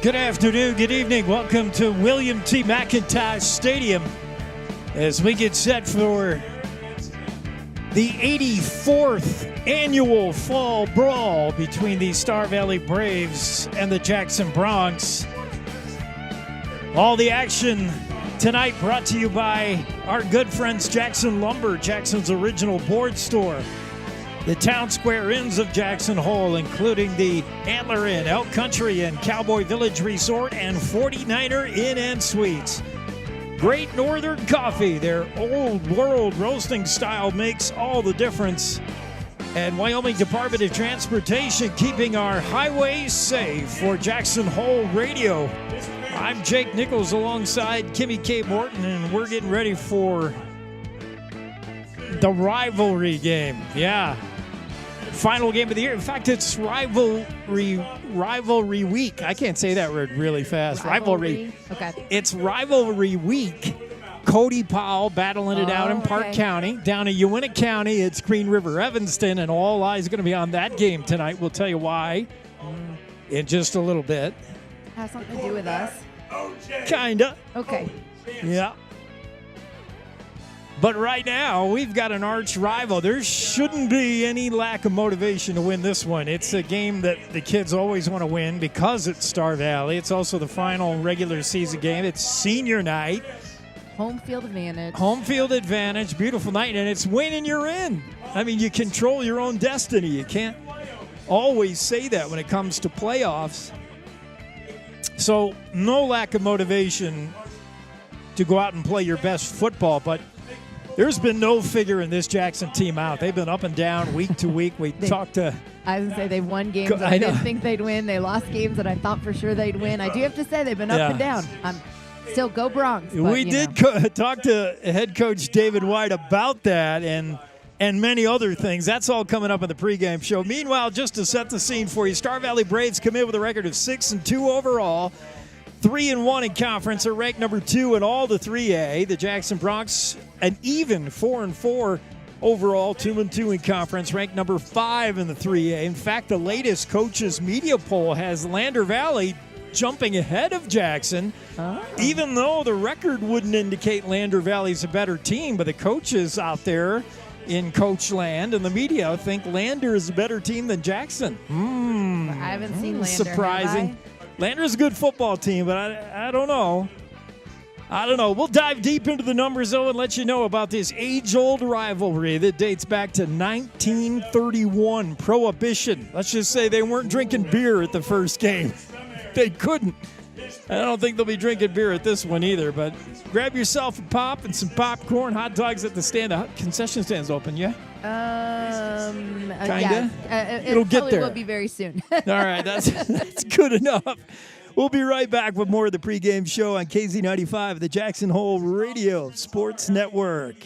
Good afternoon, good evening. Welcome to William T. McIntosh Stadium as we get set for the 84th annual Fall Brawl between the Star Valley Braves and the Jackson Bronx. All the action tonight brought to you by our good friends Jackson Lumber, Jackson's original board store. The town square inns of Jackson Hole, including the Antler Inn, Elk Country Inn, Cowboy Village Resort, and 49er Inn and Suites. Great Northern Coffee, their old world roasting style, makes all the difference. And Wyoming Department of Transportation, keeping our highways safe. For Jackson Hole Radio, I'm Jake Nichols alongside Kimmy K. Morton, and we're getting ready for the rivalry game. Yeah. Final game of the year. In fact, it's rivalry week. I can't say that word really fast. Rivalry. Okay. It's rivalry week. Cody Powell battling it out in Park County. Down in Uintah County, it's Green River Evanston, and all eyes are going to be on that game tonight. We'll tell you why in just a little bit. Has something to do with us. Kinda. Okay. Yeah. But right now, we've got an arch rival. There shouldn't be any lack of motivation to win this one. It's a game that the kids always want to win because it's Star Valley. It's also the final regular season game. It's senior night. Home field advantage. Home field advantage. Beautiful night. And it's win and you're in. I mean, you control your own destiny. You can't always say that when it comes to playoffs. So no lack of motivation to go out and play your best football. But there's been no figuring this Jackson team out. They've been up and down week to week. I was going to say they've won games that I didn't think they'd win. They lost games that I thought for sure they'd win. I do have to say they've been up and down. Still go Bronx. But, we did talk to head coach David White about that and many other things. That's all coming up in the pregame show. Meanwhile, just to set the scene for you, Star Valley Braves come in with a record of 6-2 overall. 3-1 in conference, are ranked number 2 in all the 3A. The Jackson Bronx, an even 4-4 overall, 2-2 in conference, ranked number 5 in the 3A. In fact, the latest coaches media poll has Lander Valley jumping ahead of Jackson, even though the record wouldn't indicate Lander Valley's a better team. But the coaches out there in coach land and the media think Lander is a better team than Jackson. I haven't seen Lander. Surprising. Lander's a good football team, but I don't know. I don't know. We'll dive deep into the numbers, though, and let you know about this age-old rivalry that dates back to 1931, Prohibition. Let's just say they weren't drinking beer at the first game. They couldn't. I don't think they'll be drinking beer at this one either, but grab yourself a pop and some popcorn, hot dogs at the stand. The concession stand's open, yeah? Kinda. Yeah. It'll get there. Will be very soon. All right, that's good enough. We'll be right back with more of the pregame show on KZ95, the Jackson Hole Radio Sports Network.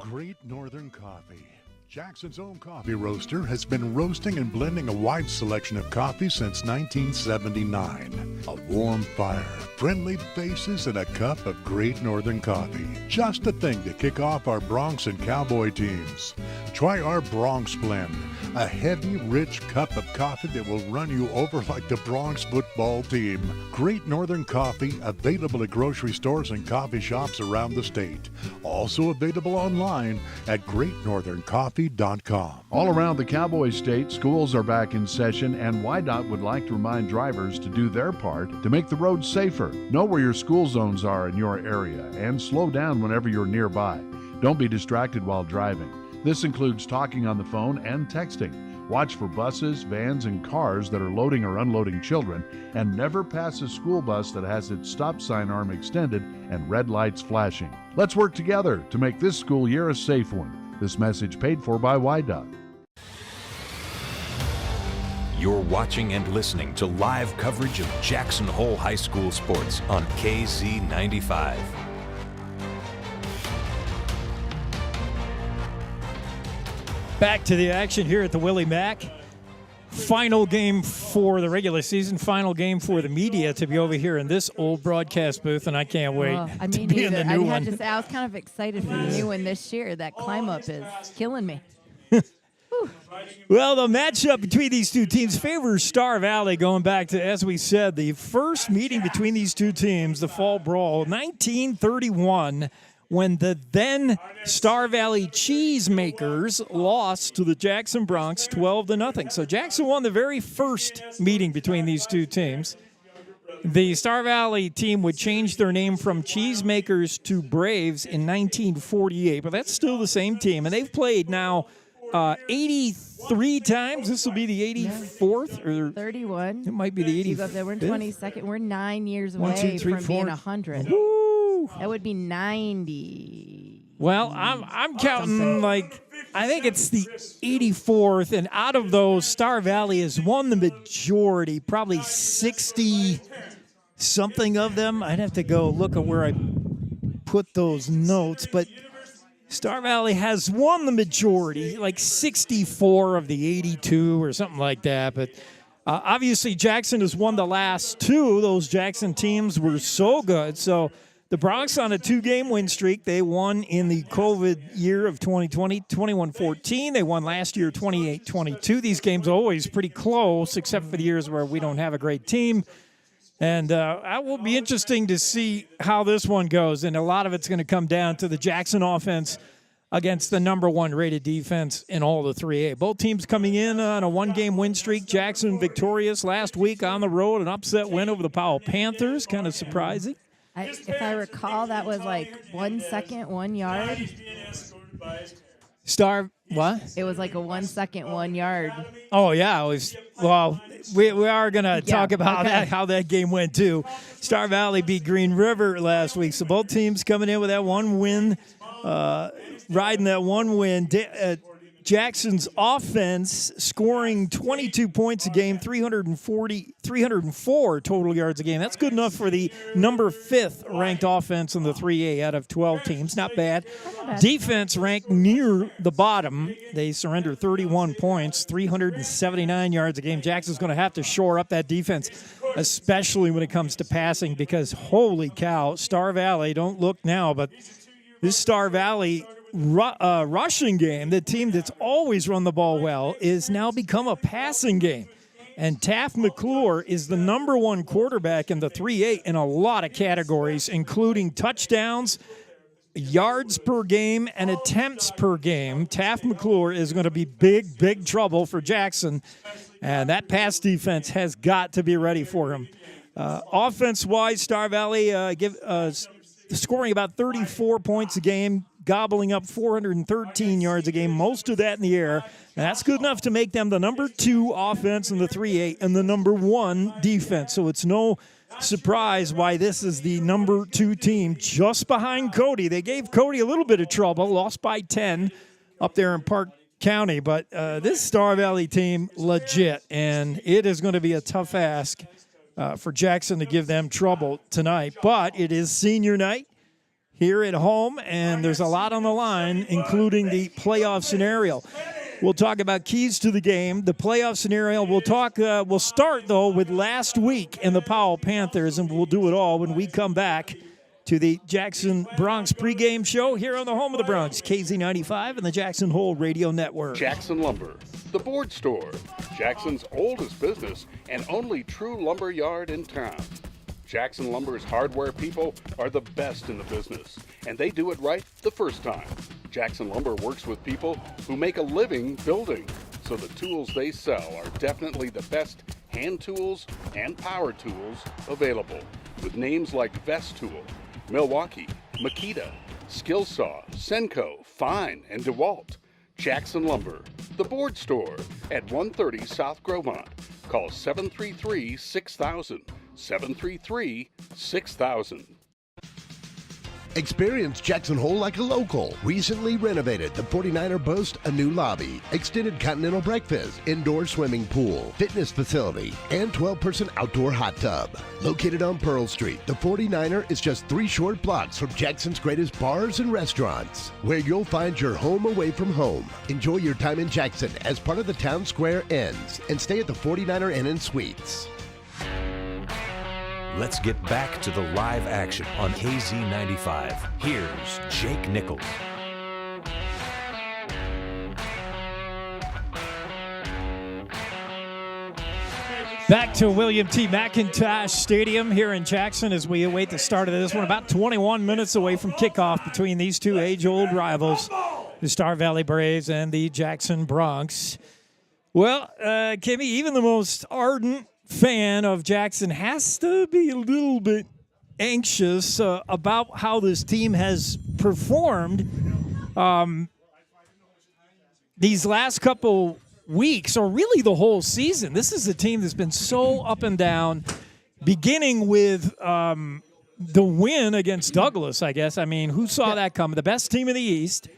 Great Northern Coffee. Jackson's own coffee roaster has been roasting and blending a wide selection of coffee since 1979. A warm fire, friendly faces, and a cup of Great Northern Coffee. Just the thing to kick off our Bronx and Cowboy teams. Try our Bronx Blend, a heavy, rich cup of coffee that will run you over like the Bronx football team. Great Northern Coffee, available at grocery stores and coffee shops around the state. Also available online at greatnortherncoffee.com. All around the Cowboy State, schools are back in session, and YDOT would like to remind drivers to do their part to make the roads safer. Know where your school zones are in your area and slow down whenever you're nearby. Don't be distracted while driving. This includes talking on the phone and texting. Watch for buses, vans, and cars that are loading or unloading children, and never pass a school bus that has its stop sign arm extended and red lights flashing. Let's work together to make this school year a safe one. This message paid for by YDOT. You're watching and listening to live coverage of Jackson Hole High School sports on KZ95. Back to the action here at the Willie Mack. Final game for the regular season, final game for the media to be over here in this old broadcast booth, and I can't wait to be in the new one. I was kind of excited for the new one this year. That climb up is killing me. Well, the matchup between these two teams favors Star Valley, going back to, as we said, the first meeting between these two teams, the Fall Brawl, 1931, when the then Star Valley Cheesemakers lost to the Jackson Broncs 12-0. So Jackson won the very first meeting between these two teams. The Star Valley team would change their name from Cheesemakers to Braves in 1948, but that's still the same team. And they've played now 83 times. This will be the 84th or 31. It might be the 85th. You go up there. We're in 22nd. We're 9 years away from being 100. Woo! That would be 90. Well, I'm counting like I think it's the 84th, and out of those, Star Valley has won the majority, probably 60 something of them. I'd have to go look at where I put those notes, but Star Valley has won the majority, like 64 of the 82 or something like that. But obviously Jackson has won the last two. Those Jackson teams were so good. So the Broncs on a 2-game win streak. They won in the COVID year of 2020, 21-14. They won last year 28-22. These games are always pretty close, except for the years where we don't have a great team. And it will be interesting to see how this one goes. And a lot of it's going to come down to the Jackson offense against the number 1 rated defense in all the 3A. Both teams coming in on a 1-game win streak. Jackson victorious last week on the road, an upset win over the Powell Panthers. Kind of surprising. If I recall, that was like 1 second, 1 yard. What? It was like a 1 second, 1 yard. Oh, yeah. It was. Well, we are going to talk about how that game went, too. Star Valley beat Green River last week. So both teams coming in with that 1 win, riding that 1 win. Jackson's offense scoring 22 points a game, 304 total yards a game. That's good enough for the number 5th ranked offense in the 3A out of 12 teams. Not bad. Defense ranked near the bottom. They surrendered 31 points, 379 yards a game. Jackson's going to have to shore up that defense, especially when it comes to passing, because holy cow, Star Valley, don't look now, but this Star Valley rushing game, the team that's always run the ball well, is now become a passing game. And Taft McClure is the number 1 quarterback in the 3A in a lot of categories, including touchdowns, yards per game, and attempts per game. Taft McClure is going to be big trouble for Jackson, and that pass defense has got to be ready for him. Offense-wise, Star Valley scoring about 34 points a game, gobbling up 413 yards a game, most of that in the air. And that's good enough to make them the number 2 offense in the 3A and the number 1 defense. So it's no surprise why this is the number 2 team just behind Cody. They gave Cody a little bit of trouble, lost by 10 up there in Park County. But this Star Valley team, legit, and it is going to be a tough ask for Jackson to give them trouble tonight. But it is senior night here at home, and there's a lot on the line, including the playoff scenario. We'll talk about keys to the game, the playoff scenario. We'll start, though, with last week in the Powell Panthers, and we'll do it all when we come back to the Jackson Broncs pregame show here on the home of the Broncs, KZ95 and the Jackson Hole Radio Network. Jackson Lumber, the board store, Jackson's oldest business and only true lumber yard in town. Jackson Lumber's hardware people are the best in the business, and they do it right the first time. Jackson Lumber works with people who make a living building, so the tools they sell are definitely the best hand tools and power tools available, with names like Vestool, Milwaukee, Makita, Skillsaw, Senco, Fine, and DeWalt. Jackson Lumber, the board store at 130 South Grovemont. Call 733-6000. 733-6000. Experience Jackson Hole like a local. Recently renovated, the 49er boasts a new lobby, extended continental breakfast, indoor swimming pool, fitness facility, and 12-person outdoor hot tub. Located on Pearl Street, the 49er is just 3 short blocks from Jackson's greatest bars and restaurants, where you'll find your home away from home. Enjoy your time in Jackson as part of the Town Square Inns, and stay at the 49er Inn and Suites. Let's get back to the live action on KZ95. Here's Jake Nichols. Back to William T. McIntosh Stadium here in Jackson as we await the start of this one. About 21 minutes away from kickoff between these two age-old rivals, the Star Valley Braves and the Jackson Bronx. Well, Kimmy, even the most ardent fan of Jackson has to be a little bit anxious about how this team has performed these last couple weeks, or really the whole season. This is a team that's been so up and down, beginning with the win against Douglas, I guess. I mean, who saw that coming? The best team in the East.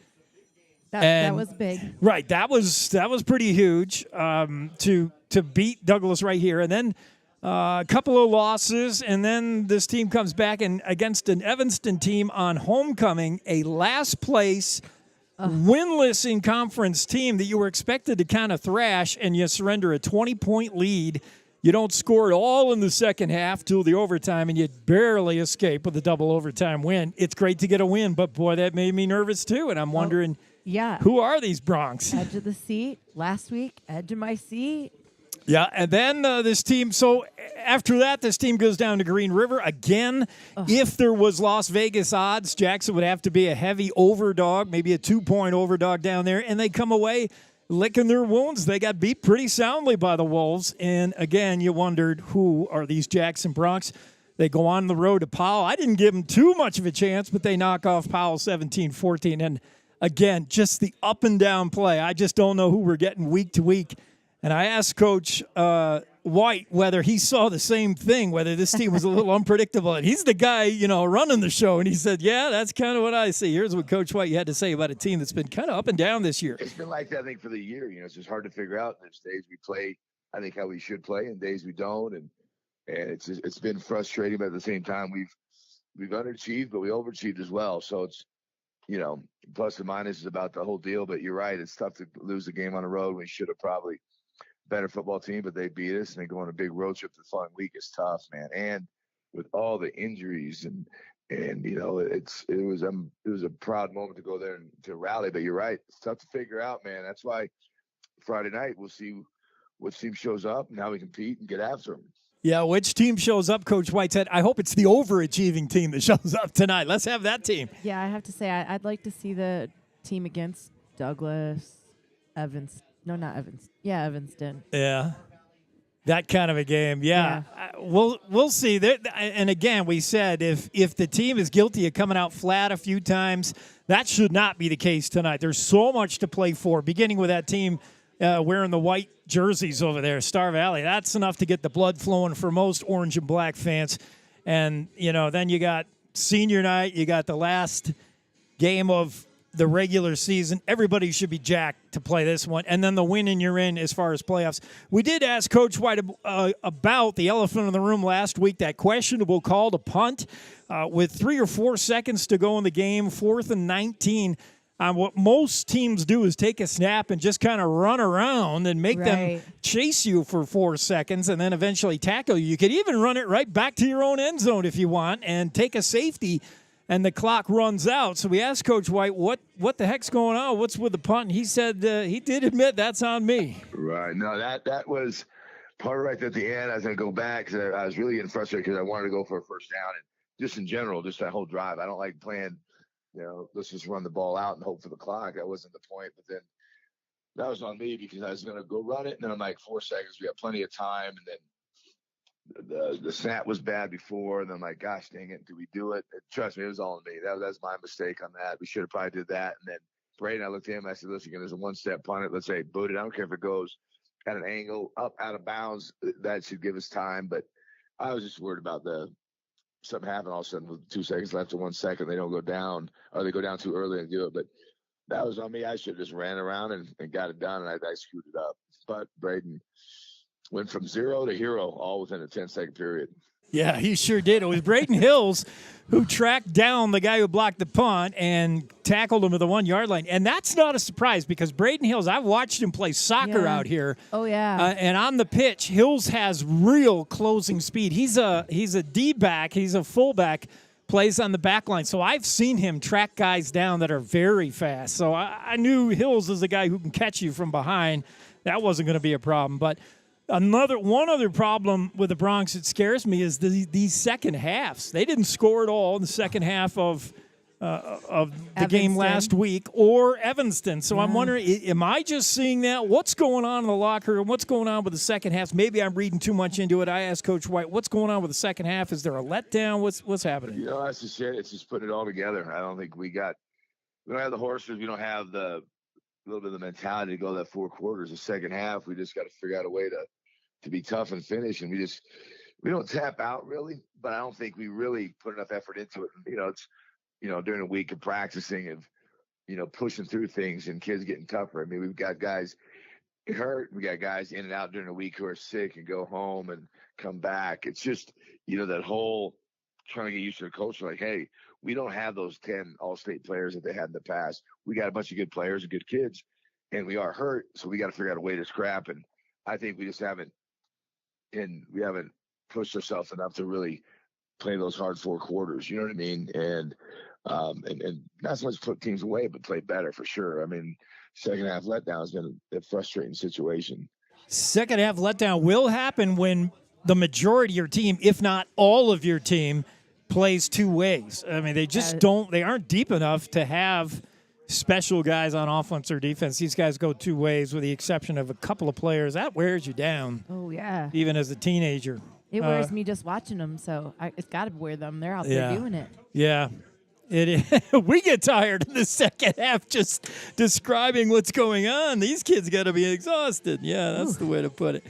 That was big. Right, that was pretty huge to beat Douglas right here. And then a couple of losses, and then this team comes back and against an Evanston team on homecoming, a last place winless in conference team that you were expected to kind of thrash, and you surrender a 20-point lead. You don't score at all in the second half till the overtime, and you barely escape with a double overtime win. It's great to get a win, but boy, that made me nervous too, and I'm wondering, who are these Bronx? Edge of the seat last week, edge of my seat. Yeah, and then this team, so after that, this team goes down to Green River again. If there was Las Vegas odds, Jackson would have to be a heavy overdog, maybe a 2-point overdog down there, and they come away licking their wounds. They got beat pretty soundly by the Wolves, and again, you wondered, who are these Jackson Bronx? They go on the road to Powell. I didn't give them too much of a chance, but they knock off Powell 17-14, and again, just the up and down play. I just don't know who we're getting week to week. And I asked Coach White whether he saw the same thing, whether this team was a little unpredictable. And he's the guy, running the show. And he said, yeah, that's kind of what I see. Here's what Coach White had to say about a team that's been kind of up and down this year. It's been like that, I think, for the year. It's just hard to figure out. There's days we play, I think, how we should play, and days we don't. And it's been frustrating, but at the same time, we've underachieved, but we overachieved as well. So it's, plus and minus is about the whole deal. But you're right. It's tough to lose the game on the road. We should have probably better football team, but they beat us, and they go on a big road trip the following week. Is tough, man. And with all the injuries and it was a proud moment to go there and to rally. But you're right, it's tough to figure out, man. That's why Friday night we'll see what team shows up and how we compete and get after them. Yeah, which team shows up? Coach White said, I hope it's the overachieving team that shows up tonight. Let's have that team. Yeah, I have to say, I'd like to see the team against Douglas, Evans. No, not Evans. Yeah, Evanston. Yeah, that kind of a game. Yeah. We'll see. And again, we said if the team is guilty of coming out flat a few times, that should not be the case tonight. There's so much to play for, beginning with that team wearing the white jerseys over there, Star Valley. That's enough to get the blood flowing for most orange and black fans. And, then you got senior night. You got the last game of the regular season. Everybody should be jacked to play this one. And then the win and you're in as far as playoffs. We did ask Coach White about the elephant in the room last week, that questionable call to punt with 3 or 4 seconds to go in the game, 4th and 19. What most teams do is take a snap and just kind of run around and make them chase you for 4 seconds and then eventually tackle you. You could even run it right back to your own end zone if you want and take a safety, and the clock runs out. So we asked Coach White, what the heck's going on? What's with the punt? And he said he did admit that's on me. Right. No, that was part of right at the end. I was going to go back because I was really getting frustrated because I wanted to go for a first down. And just in general, just that whole drive, I don't like playing, let's just run the ball out and hope for the clock. That wasn't the point. But then that was on me because I was going to go run it. And then I'm like, 4 seconds. We got plenty of time. And then the snap was bad before, and then I'm like, gosh dang it, do we do it? Trust me, it was all on me. That's my mistake on that. We should have probably did that. And then Braden, I looked at him, I said, listen, there's a 1-step punt it. Let's say boot it. I don't care if it goes at an angle, up, out of bounds. That should give us time. But I was just worried about something happened all of a sudden with 2 seconds left to 1 second. They don't go down, or they go down too early and do it. But that was on me. I should have just ran around and got it done, and I screwed it up. But Braden went from 0 to hero all within a 10-second period. Yeah, he sure did. It was Braden Hills who tracked down the guy who blocked the punt and tackled him at the 1-yard line. And that's not a surprise because Braden Hills, I've watched him play soccer out here. Oh, yeah. And on the pitch, Hills has real closing speed. He's a D-back. He's a fullback, plays on the back line. So I've seen him track guys down that are very fast. So I knew Hills is a guy who can catch you from behind. That wasn't going to be a problem. But One other problem with the Bronx that scares me is these second halves. They didn't score at all in the second half of the game last week, or Evanston. So I'm wondering, am I just seeing that? What's going on in the locker room? What's going on with the second half? Maybe I'm reading too much into it. I asked Coach White, what's going on with the second half? Is there a letdown? What's happening? That's just it. It's just putting it all together. I don't think we don't have the horses. We don't have the little bit of the mentality to go that 4 quarters. The second half, we just got to figure out a way to be tough and finish. And we don't tap out really, but I don't think we really put enough effort into it. It's, during a week of practicing and, pushing through things and kids getting tougher. I mean, we've got guys hurt. We got guys in and out during the week who are sick and go home and come back. It's just, that whole trying to get used to the culture. Like, hey, we don't have those 10 all-state players that they had in the past. We got a bunch of good players and good kids, and we are hurt. So we got to figure out a way to scrap. And I think we just haven't pushed ourselves enough to really play those hard 4 quarters. You know what I mean? And not so much put teams away, but play better for sure. I mean, second half letdown has been a frustrating situation. Second half letdown will happen when the majority of your team, if not all of your team, plays 2 ways. I mean, they just they aren't deep enough to have special guys on offense or defense. These guys go 2 ways with the exception of a couple of players. That wears you down. Oh, yeah. Even as a teenager. It wears me just watching them, so it's got to wear them. They're out there doing it. Yeah. We get tired in the second half just describing what's going on. These kids got to be exhausted. Yeah, that's the way to put it.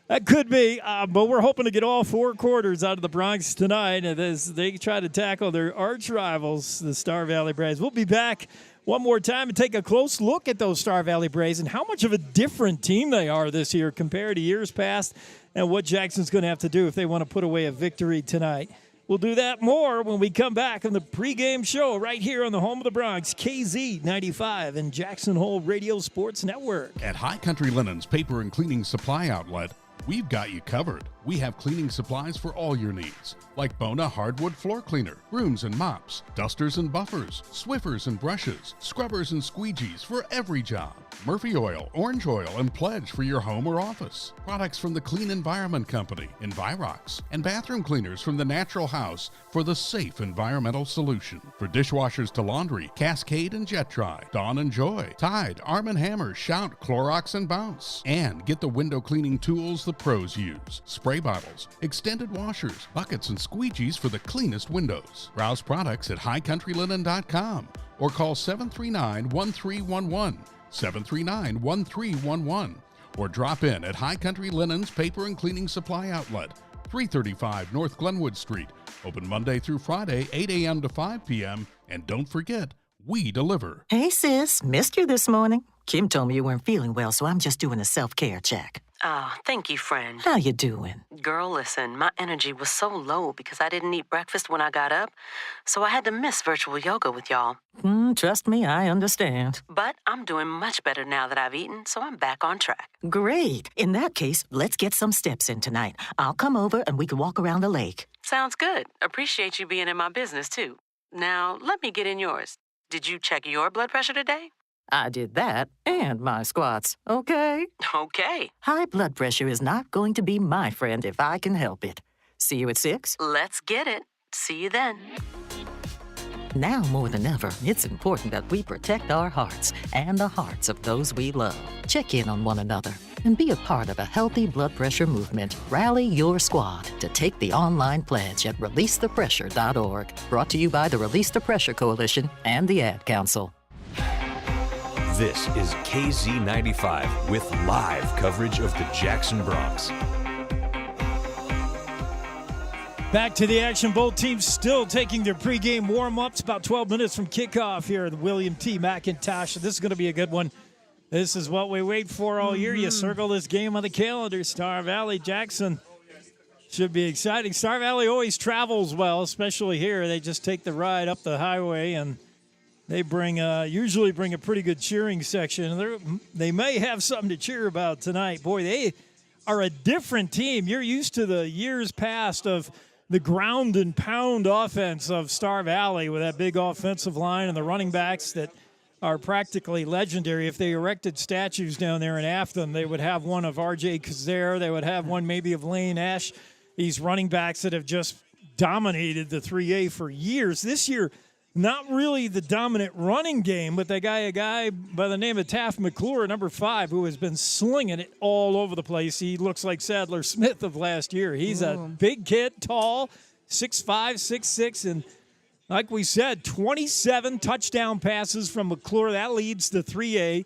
That could be, but we're hoping to get all 4 quarters out of the Bronx tonight as they try to tackle their arch rivals, the Star Valley Braves. We'll be back one more time and take a close look at those Star Valley Braves and how much of a different team they are this year compared to years past and what Jackson's going to have to do if they want to put away a victory tonight. We'll do that more when we come back on the pregame show right here on the home of the Bronx, KZ95 and Jackson Hole Radio Sports Network. At High Country Linens Paper and Cleaning Supply Outlet, we've got you covered. We have cleaning supplies for all your needs, like Bona hardwood floor cleaner, brooms and mops, dusters and buffers, Swiffers and brushes, scrubbers and squeegees for every job, Murphy Oil, Orange Oil, and Pledge for your home or office, products from the Clean Environment Company, Envirox, and bathroom cleaners from the Natural House for the safe environmental solution. For dishwashers to laundry, Cascade and Jet Dry, Dawn and Joy, Tide, Arm & Hammer, Shout, Clorox, and Bounce. And get the window cleaning tools the pros use. Spray bottles, extended washers, buckets, and squeegees for the cleanest windows. Browse products at highcountrylinen.com or call 739-1311, 739-1311, or drop in at High Country Linens Paper and Cleaning Supply Outlet, 335 North Glenwood Street, open Monday through Friday, 8 a.m. to 5 p.m., and don't forget, we deliver. Hey, sis, missed you this morning. Kim told me you weren't feeling well, so I'm just doing a self-care check. Oh, thank you, friend. How you doing? Girl, listen, my energy was so low because I didn't eat breakfast when I got up, so I had to miss virtual yoga with y'all. Trust me, I understand. But I'm doing much better now that I've eaten, so I'm back on track. Great. In that case, let's get some steps in tonight. I'll come over and we can walk around the lake. Sounds good. Appreciate you being in my business, too. Now, let me get in yours. Did you check your blood pressure today? I did that and my squats, okay? Okay. High blood pressure is not going to be my friend if I can help it. See you at 6? Let's get it. See you then. Now more than ever, it's important that we protect our hearts and the hearts of those we love. Check in on one another and be a part of a healthy blood pressure movement. Rally your squad to take the online pledge at releasethepressure.org. Brought to you by the Release the Pressure Coalition and the Ad Council. This is KZ95 with live coverage of the Jackson Bronx. Back to the action. Both teams still taking their pregame warm-ups. About 12 minutes from kickoff here at the William T. McIntosh. This is going to be a good one. This is what we wait for all year. You circle this game on the calendar. Star Valley, Jackson. Should be exciting. Star Valley always travels well, especially here. They just take the ride up the highway, and they usually bring a pretty good cheering section. They may have something to cheer about tonight. Boy, they are a different team. You're used to the years past of the ground and pound offense of Star Valley with that big offensive line and the running backs that are practically legendary. If they erected statues down there in Afton, they would have one of R.J. Kazare. They would have one maybe of Lane Ash. These running backs that have just dominated the 3A for years. This year, not really the dominant running game, but they got a guy by the name of Taft McClure, number 5, who has been slinging it all over the place. He looks like Sadler Smith of last year. He's a big kid, tall, 6'5", 6'6", and like we said, 27 touchdown passes from McClure. That leads the 3A.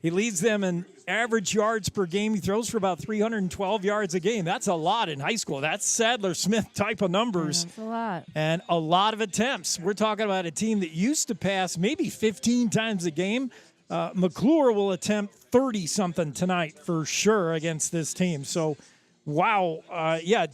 He leads them in average yards per game. He throws for about 312 yards a game. That's a lot in high school. That's Sadler Smith type of numbers. That's a lot. And a lot of attempts. We're talking about a team that used to pass maybe 15 times a game. McClure will attempt 30-something tonight for sure against this team. So, wow.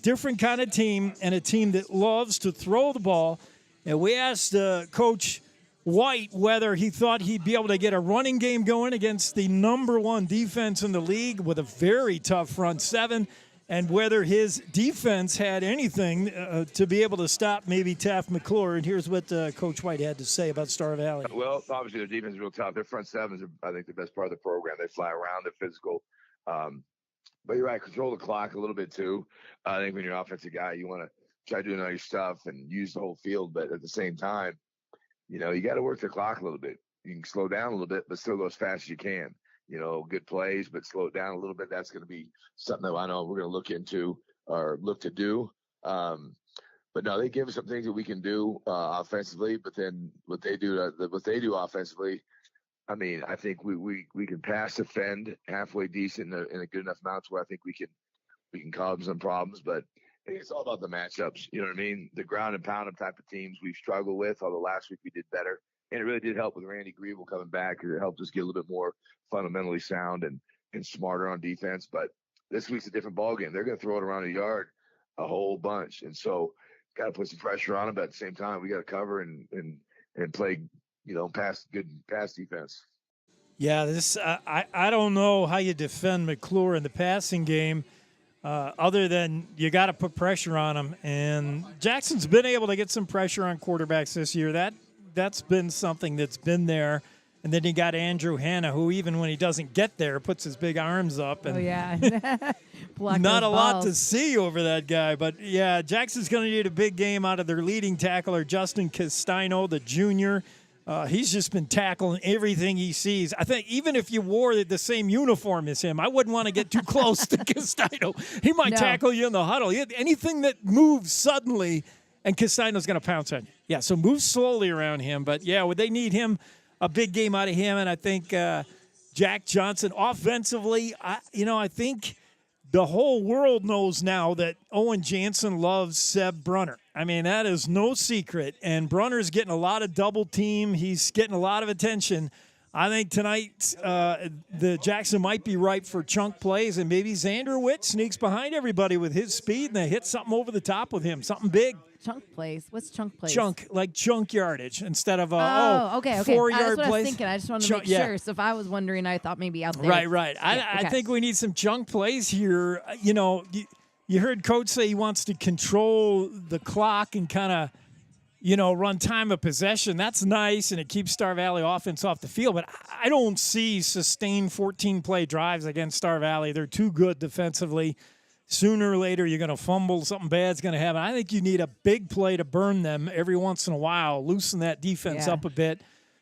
Different kind of team, and a team that loves to throw the ball. And we asked Coach White whether he thought he'd be able to get a running game going against the number 1 defense in the league with a very tough front 7, and whether his defense had anything to be able to stop maybe Taft McClure. And here's what Coach White had to say about Star Valley. Well, obviously their defense is real tough. Their front 7s are, I think, the best part of the program. They fly around. They're physical. But you're right, control the clock a little bit too. I think when you're an offensive guy, you want to try doing all your stuff and use the whole field. But at the same time, you got to work the clock a little bit. You can slow down a little bit, but still go as fast as you can. Good plays, but slow it down a little bit. That's going to be something that I know we're going to look into or look to do. But no, they give us some things that we can do offensively. But then what they do offensively, I mean, I think we can pass defend halfway decent in a good enough amount where I think we can cause them some problems. But it's all about the matchups. You know what I mean? The ground and pound type of teams we've struggled with, although last week we did better. And it really did help with Randy Griebel coming back. It helped us get a little bit more fundamentally sound and smarter on defense. But this week's a different ballgame. They're going to throw it around the yard a whole bunch. And so got to put some pressure on them. But at the same time, we got to cover and play, good pass defense. Yeah, I don't know how you defend McClure in the passing game. Other than you got to put pressure on them. And Jackson's been able to get some pressure on quarterbacks this year. That's been something that's been there. And then you got Andrew Hanna, who even when he doesn't get there, puts his big arms up. And not a lot to see over that guy. But, yeah, Jackson's going to need a big game out of their leading tackler, Justin Castino, the junior. He's just been tackling everything he sees. I think even if you wore the same uniform as him, I wouldn't want to get too close to Castino. He might tackle you in the huddle. Anything that moves suddenly, and Castino's going to pounce on you. Yeah, so move slowly around him. But, yeah, would they need him, a big game out of him? And I think Jack Johnson offensively, I think the whole world knows now that Owen Jansen loves Seb Brunner. I mean, that is no secret. And Brunner's getting a lot of double team. He's getting a lot of attention. I think tonight the Jackson might be ripe for chunk plays, and maybe Xander Witt sneaks behind everybody with his speed, and they hit something over the top with him, something big. Chunk plays? What's chunk plays? Chunk, like chunk yardage instead of okay. 4-yard that's what plays. I was thinking. I just wanted to make sure. So if I was wondering, I thought maybe out there. Right. I think we need some chunk plays here. You heard Coach say he wants to control the clock and kind of, run time of possession. That's nice, and it keeps Star Valley offense off the field. But I don't see sustained 14-play drives against Star Valley. They're too good defensively. Sooner or later, you're going to fumble. Something bad's going to happen. I think you need a big play to burn them every once in a while, loosen that defense up a bit,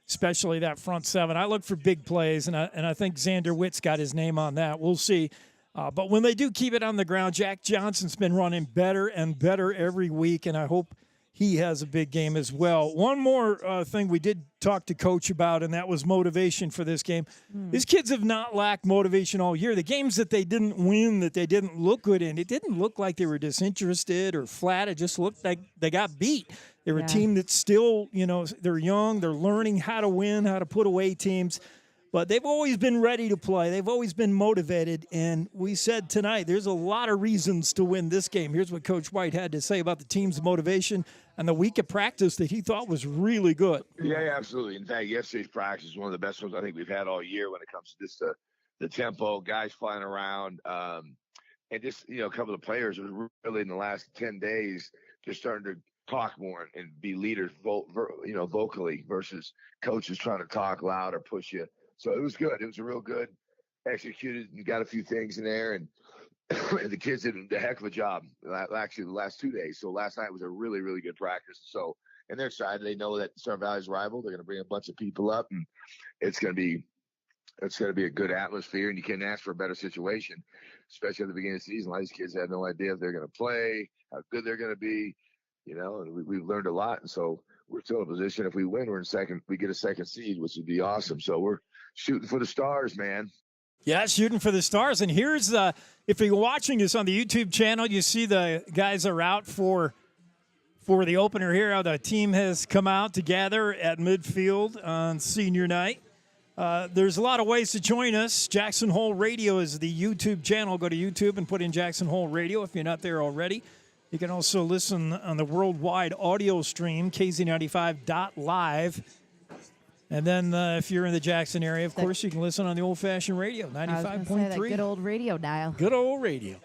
especially that front 7. I look for big plays, and I think Xander Witt's got his name on that. We'll see. But when they do keep it on the ground, Jack Johnson's been running better and better every week, and I hope he has a big game as well. One more thing we did talk to Coach about, and that was motivation for this game. These kids have not lacked motivation all year. The games that they didn't win, that they didn't look good in, it didn't look like they were disinterested or flat. It just looked like they got beat. They're a team that's still, they're young. They're learning how to win, how to put away teams. But they've always been ready to play. They've always been motivated. And we said tonight there's a lot of reasons to win this game. Here's what Coach White had to say about the team's motivation and the week of practice that he thought was really good. Yeah, absolutely. In fact, yesterday's practice is one of the best ones I think we've had all year when it comes to just the tempo, guys flying around, and just, a couple of players really in the last 10 days just starting talk more and be leaders, vocally versus coaches trying to talk loud or push you. So it was good. It was a real good executed. You got a few things in there, and the kids did a heck of a job. Actually, the last 2 days. So last night was a really, really good practice. So, and they're excited. They know that Star Valley's rival. They're going to bring a bunch of people up, and it's going to be a good atmosphere. And you can't ask for a better situation, especially at the beginning of the season. A lot of these kids have no idea if they're going to play, how good they're going to be. And we've learned a lot. And so we're still in a position. If we win, we get a second seed, which would be awesome. So we're shooting for the stars, man. Yeah, shooting for the stars. And here's if you're watching this on the YouTube channel, you see the guys are out for the opener here. How the team has come out together at midfield on senior night. There's a lot of ways to join us. Jackson Hole Radio is the YouTube channel. Go to YouTube and put in Jackson Hole Radio if you're not there already. You can also listen on the worldwide audio stream, KZ95.live. And then if you're in the Jackson area, of course, you can listen on the old-fashioned radio, 95.3. Good old radio dial. Good old radio.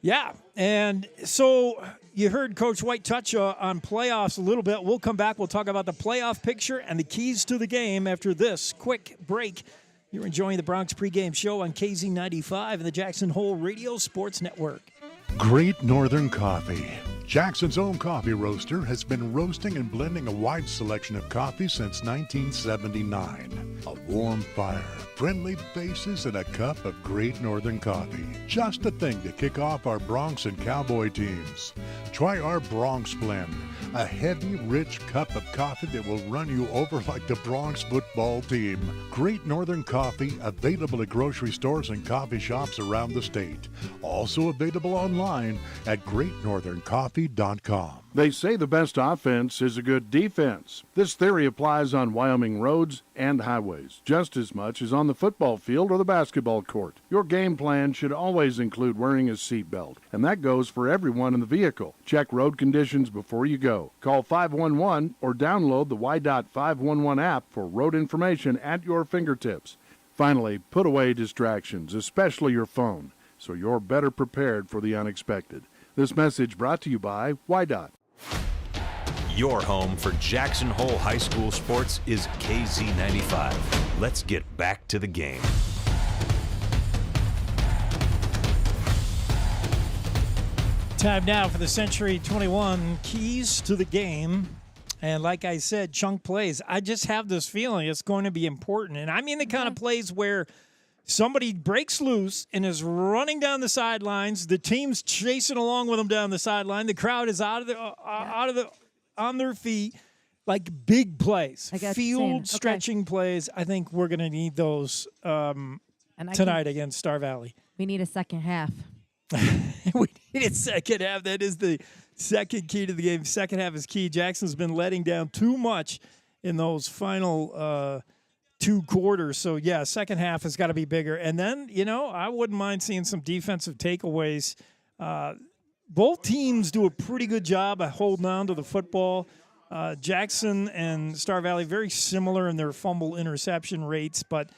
Yeah, and so you heard Coach White touch on playoffs a little bit. We'll come back. We'll talk about the playoff picture and the keys to the game after this quick break. You're enjoying the Bronx pregame show on KZ95 and the Jackson Hole Radio Sports Network. Great Northern Coffee. Jackson's own coffee roaster has been roasting and blending a wide selection of coffee since 1979. A warm fire, friendly faces, and a cup of Great Northern Coffee. Just the thing to kick off our Bronx and Cowboy teams. Try our Bronx Blend, a heavy, rich cup of coffee that will run you over like the Bronx football team. Great Northern Coffee, available at grocery stores and coffee shops around the state. Also available online at greatnortherncoffee.com. They say the best offense is a good defense. This theory applies on Wyoming roads and highways just as much as on the football field or the basketball court. Your game plan should always include wearing a seatbelt, and that goes for everyone in the vehicle. Check road conditions before you go. Call 511 or download the Y.511 app for road information at your fingertips. Finally, put away distractions, especially your phone, so you're better prepared for the unexpected. This message brought to you by Y.Dot. Your home for Jackson Hole High School sports is KZ95. Let's get back to the game. Time now for the Century 21 keys to the game. And like I said, chunk plays. I just have this feeling it's going to be important. And I mean the kind of plays where somebody breaks loose and is running down the sidelines. The team's chasing along with them down the sideline. The crowd is on their feet, like big plays, field stretching plays. I think we're going to need those tonight against Star Valley. We need a second half. We need a second half. That is the second key to the game. Second half is key. Jackson's been letting down too much in those final 2 quarters. So, yeah, second half has got to be bigger. And then, I wouldn't mind seeing some defensive takeaways. Both teams do a pretty good job at holding on to the football. Jackson and Star Valley very similar in their fumble interception rates, but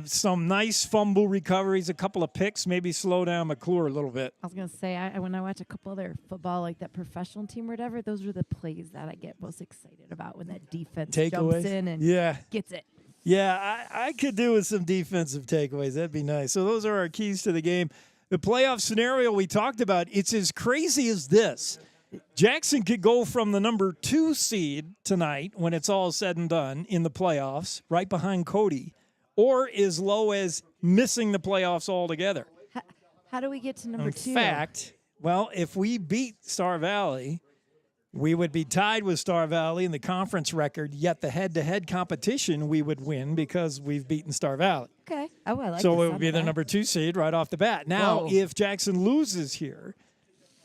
some nice fumble recoveries, a couple of picks, maybe slow down McClure a little bit. I was going to say, when I watch a couple of their football, like that professional team or whatever, those are the plays that I get most excited about when that defense jumps in and gets it. Yeah, I could do with some defensive takeaways. That'd be nice. So those are our keys to the game. The playoff scenario we talked about, it's as crazy as this. Jackson could go from the number 2 seed tonight when it's all said and done in the playoffs, right behind Cody, or as low as missing the playoffs altogether. How do we get to number 2? In fact, well, if we beat Star Valley, we would be tied with Star Valley in the conference record, yet the head-to-head competition we would win because we've beaten Star Valley. Okay. Oh, I like so it would be the number 2 seed right off the bat. Now, if Jackson loses here,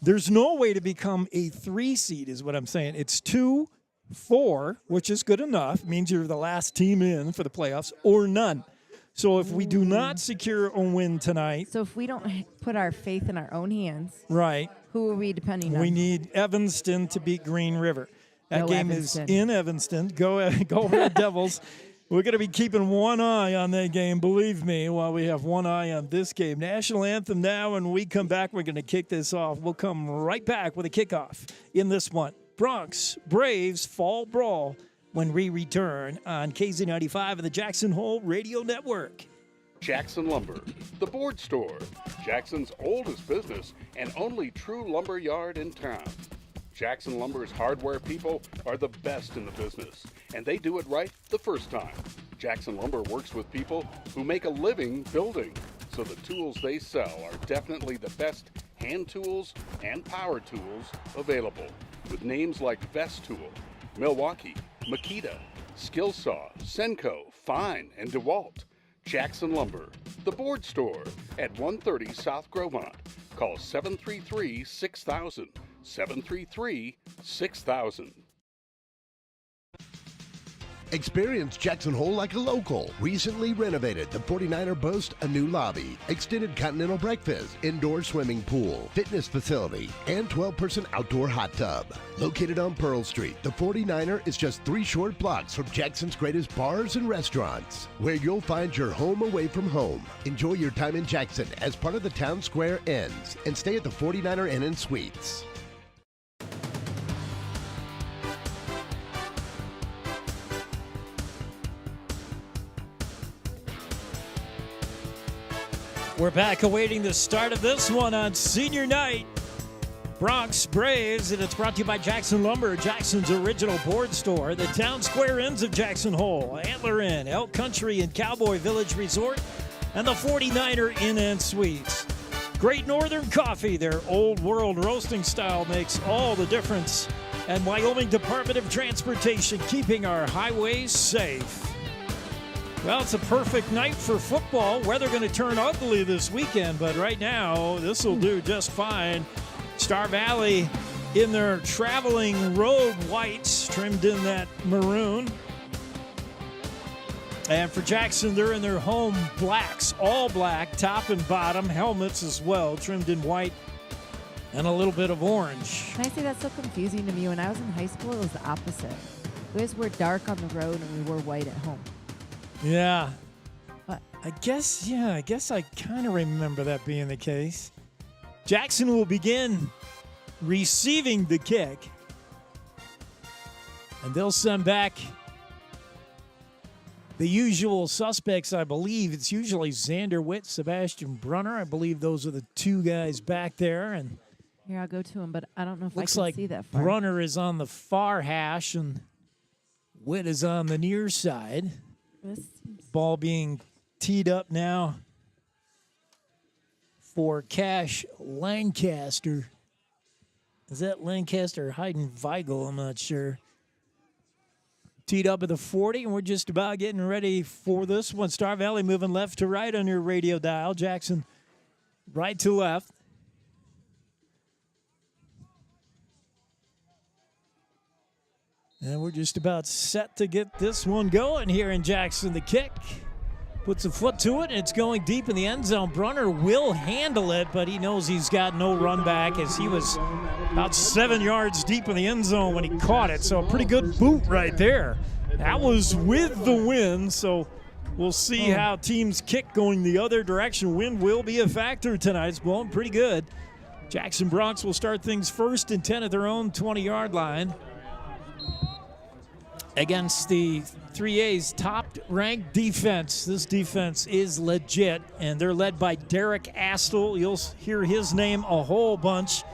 there's no way to become a 3 seed is what I'm saying. It's 2, 4, which is good enough. It means you're the last team in for the playoffs, or none. So if we do not secure a win tonight. So if we don't put our faith in our own hands. Right. Who are we depending on? We need Evanston to beat Green River. That game is in Evanston. Go Red Devils. We're going to be keeping one eye on that game, believe me, while we have one eye on this game. National anthem now, and when we come back, we're going to kick this off. We'll come right back with a kickoff in this one. Bronx Braves Fall Brawl when we return on KZ95 and the Jackson Hole Radio Network. Jackson Lumber, the board store, Jackson's oldest business and only true lumber yard in town. Jackson Lumber's hardware people are the best in the business, and they do it right the first time. Jackson Lumber works with people who make a living building, so the tools they sell are definitely the best hand tools and power tools available, with names like Vest Tool, Milwaukee, Makita, Skillsaw, Senco, Fine, and DeWalt. Jackson Lumber, the board store at 130 South Grovemont. Call 733-6000, 733-6000. Experience Jackson Hole like a local. Recently renovated, the 49er boasts a new lobby, extended continental breakfast, indoor swimming pool, fitness facility, and 12-person outdoor hot tub. Located on Pearl Street, the 49er is just 3 short blocks from Jackson's greatest bars and restaurants, where you'll find your home away from home. Enjoy your time in Jackson as part of the Town Square Inns, and stay at the 49er Inn and Suites. We're back awaiting the start of this one on senior night. Bronx Braves, and it's brought to you by Jackson Lumber, Jackson's original board store, the Town Square Inns of Jackson Hole, Antler Inn, Elk Country and Cowboy Village Resort, and the 49er Inn and Suites. Great Northern Coffee, their old world roasting style, makes all the difference. And Wyoming Department of Transportation, keeping our highways safe. Well, it's a perfect night for football. Weather going to turn ugly this weekend, but right now, this will do just fine. Star Valley in their traveling road whites, trimmed in that maroon. And for Jackson, they're in their home blacks, all black, top and bottom, helmets as well, trimmed in white and a little bit of orange. Can I say that's so confusing to me? When I was in high school, it was the opposite. We always were dark on the road and we wore white at home. Yeah. What? I guess I kind of remember that being the case. Jackson will begin receiving the kick. And they'll send back the usual suspects, I believe. It's usually Xander Witt, Sebastian Brunner. I believe those are the two guys back there. And here, I'll go to him, but I don't know if I looks can like see that far. Brunner is on the far hash and Witt is on the near side. Ball being teed up now for Cash Lancaster. Is that Lancaster or Hayden Weigel? I'm not sure. Teed up at the 40, and we're just about getting ready for this one. Star Valley moving left to right on your radio dial. Jackson right to left. And we're just about set to get this one going here in Jackson. The kick puts a foot to it, and it's going deep in the end zone. Brunner will handle it, but he knows he's got no run back as he was about 7 yards deep in the end zone when he caught it. So a pretty good boot right there. That was with the wind, so we'll see how teams kick going the other direction. Wind will be a factor tonight. It's blowing pretty good. Jackson Bronx will start things first and 10 at their own 20-yard line against the 3A's top-ranked defense. This defense is legit, and they're led by Derek Astle. You'll hear his name a whole bunch,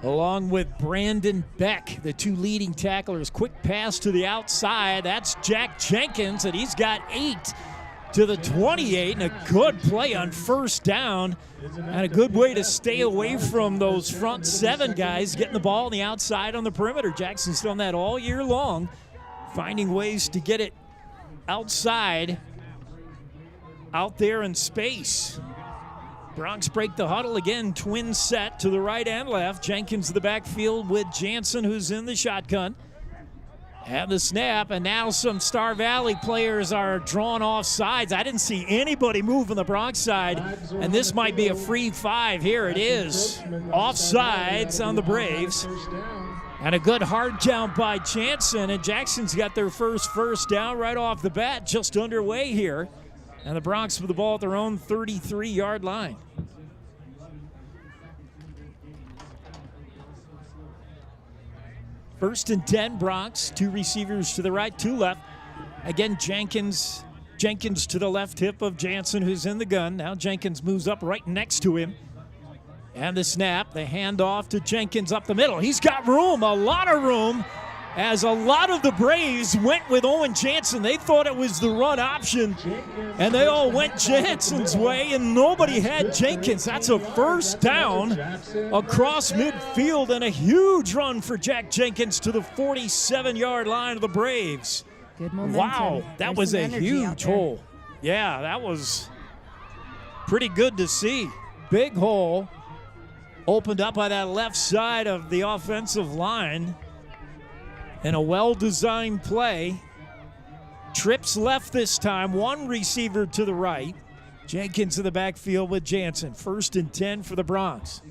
along with Brandon Beck, the two leading tacklers. Quick pass to the outside. That's Jack Jenkins, and he's got 8 to the 28, and a good play on first down, and a good way to stay away from those front 7 guys getting the ball on the outside on the perimeter. Jackson's done that all year long, finding ways to get it outside, out there in space. Bronx break the huddle again, twin set to the right and left. Jenkins to the backfield with Jansen, who's in the shotgun. And the snap, and now some Star Valley players are drawn off sides. I didn't see anybody move on the Bronx side, and this might be a free 5. Here it is. Offsides on the Braves. And a good hard count by Jansen, and Jackson's got their first down right off the bat, just underway here. And the Bronx with the ball at their own 33-yard line. First and 10, Bronx. 2 receivers to the right, 2 left. Again, Jenkins to the left hip of Jansen, who's in the gun. Now Jenkins moves up right next to him. And the snap, the handoff to Jenkins up the middle. He's got room, a lot of room, as a lot of the Braves went with Owen Jansen. They thought it was the run option, and they all went Jansen's way, and nobody had Jenkins. That's a first down across midfield, and a huge run for Jack Jenkins to the 47-yard line of the Braves. Good momentum. Wow, that was a huge hole. Yeah, that was pretty good to see. Big hole opened up by that left side of the offensive line in a well-designed play. Trips left this time, 1 receiver to the right. Jenkins in the backfield with Jansen. First and 10 for the Bronx.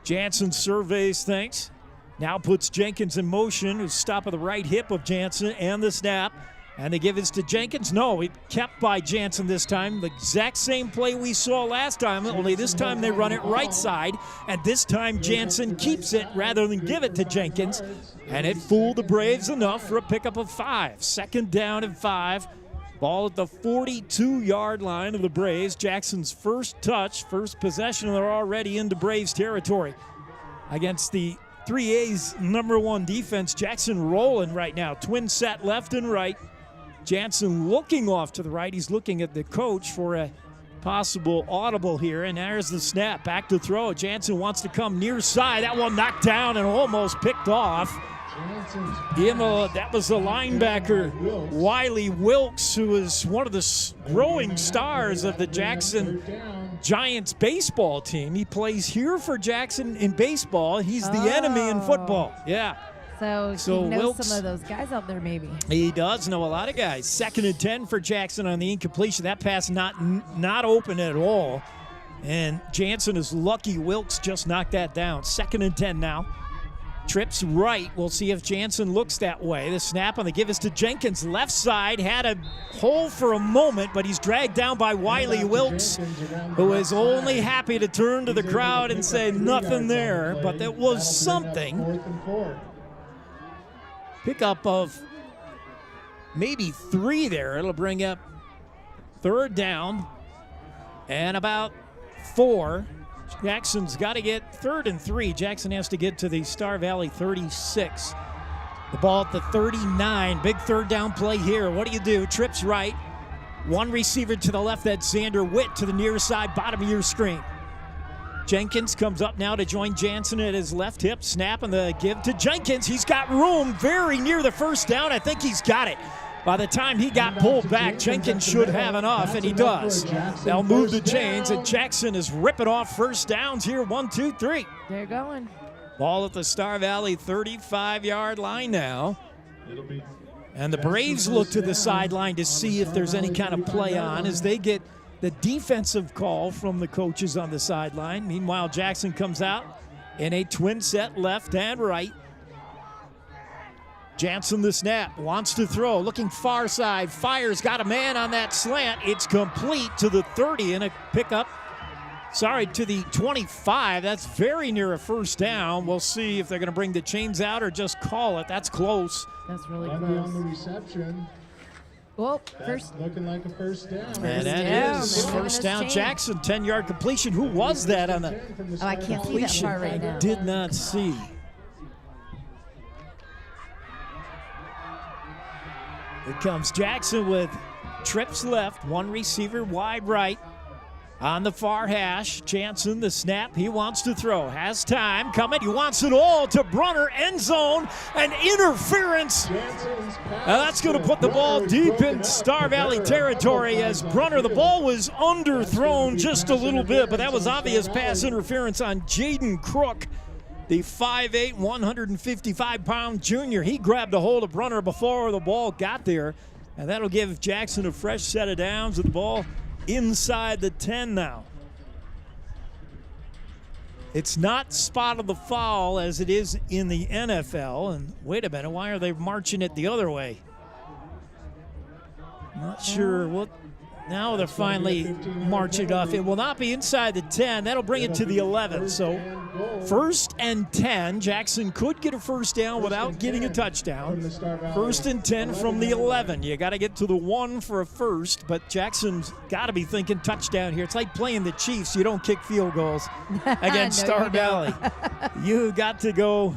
Jansen surveys things. Now puts Jenkins in motion, who's stop of the right hip of Jansen, and the snap. And they give this to Jenkins. No, it kept by Jansen this time. The exact same play we saw last time, only this time they run it right side. And this time Jansen keeps it rather than give it to Jenkins. And it fooled the Braves enough for a pickup of 5. Second down and 5. Ball at the 42-yard line of the Braves. Jackson's first touch, first possession. They're already into Braves territory against the 3A's #1 defense. Jackson rolling right now. Twin set left and right. Jansen looking off to the right. He's looking at the coach for a possible audible here. And there's the snap. Back to throw. Jansen wants to come near side. That one knocked down and almost picked off. That was the linebacker, Wiley Wilkes, who is one of the growing stars of the Jackson Giants baseball team. He plays here for Jackson in baseball. He's the enemy in football. Yeah. So he knows Wilkes, some of those guys out there maybe. He does know a lot of guys. Second and 10 for Jackson on the incompletion. That pass not open at all. And Jansen is lucky Wilkes just knocked that down. Second and 10 now. Trips right. We'll see if Jansen looks that way. The snap on the give is to Jenkins. Left side had a hole for a moment, but he's dragged down by Wiley Wilkes, who is only happy to turn to the crowd and say nothing there, but there was something. Pickup of maybe 3 there. It'll bring up third down and about 4. Jackson's got to get 3rd and 3. Jackson has to get to the Star Valley 36. The ball at the 39. Big third down play here. What do? Trips right. 1 receiver to the left. That's Xander Witt to the near side, bottom of your screen. Jenkins comes up now to join Jansen at his left hip. Snap and the give to Jenkins. He's got room very near the first down. I think he's got it. By the time he got pulled back, Jenkins should have enough, and he does. They'll move the chains, and Jackson is ripping off first downs here. 1, 2, 3. They're going. Ball at the Star Valley 35-yard line now. And the Braves look to the sideline to see if there's any kind of play on as they get the defensive call from the coaches on the sideline. Meanwhile, Jackson comes out in a twin set left and right. Jansen the snap, wants to throw, looking far side, fires, got a man on that slant. It's complete to the 30 and a pickup. To the 25. That's very near a first down. We'll see if they're going to bring the chains out or just call it. That's close. That's really close. On the reception. Well, looking like a first down. And that is first down. Jackson, 10-yard completion. Who was that on the I can't see that far right now. I did not see. Here comes Jackson with trips left, 1 receiver wide right. On the far hash, Jansen, the snap, he wants to throw. Has time coming, he wants it all to Brunner, end zone, and interference. That's going to put the ball deep in Star Valley territory as Brunner, the ball was underthrown just a little bit, but that was obvious pass interference on Jaden Crook, the 5'8", 155-pound junior. He grabbed a hold of Brunner before the ball got there, and that'll give Jackson a fresh set of downs with the ball inside the 10 now. It's not spot of the foul as it is in the NFL. And wait a minute, why are they marching it the other way? Not sure what Now they're finally marching off. It will not be inside the 10. That'll bring it to the 11. So 1st and 10. Jackson could get a first down without getting a touchdown. 1st and 10 from the 11. You got to get to the 1 for a first, but Jackson's got to be thinking touchdown here. It's like playing the Chiefs. You don't kick field goals against Star Valley. You got to go.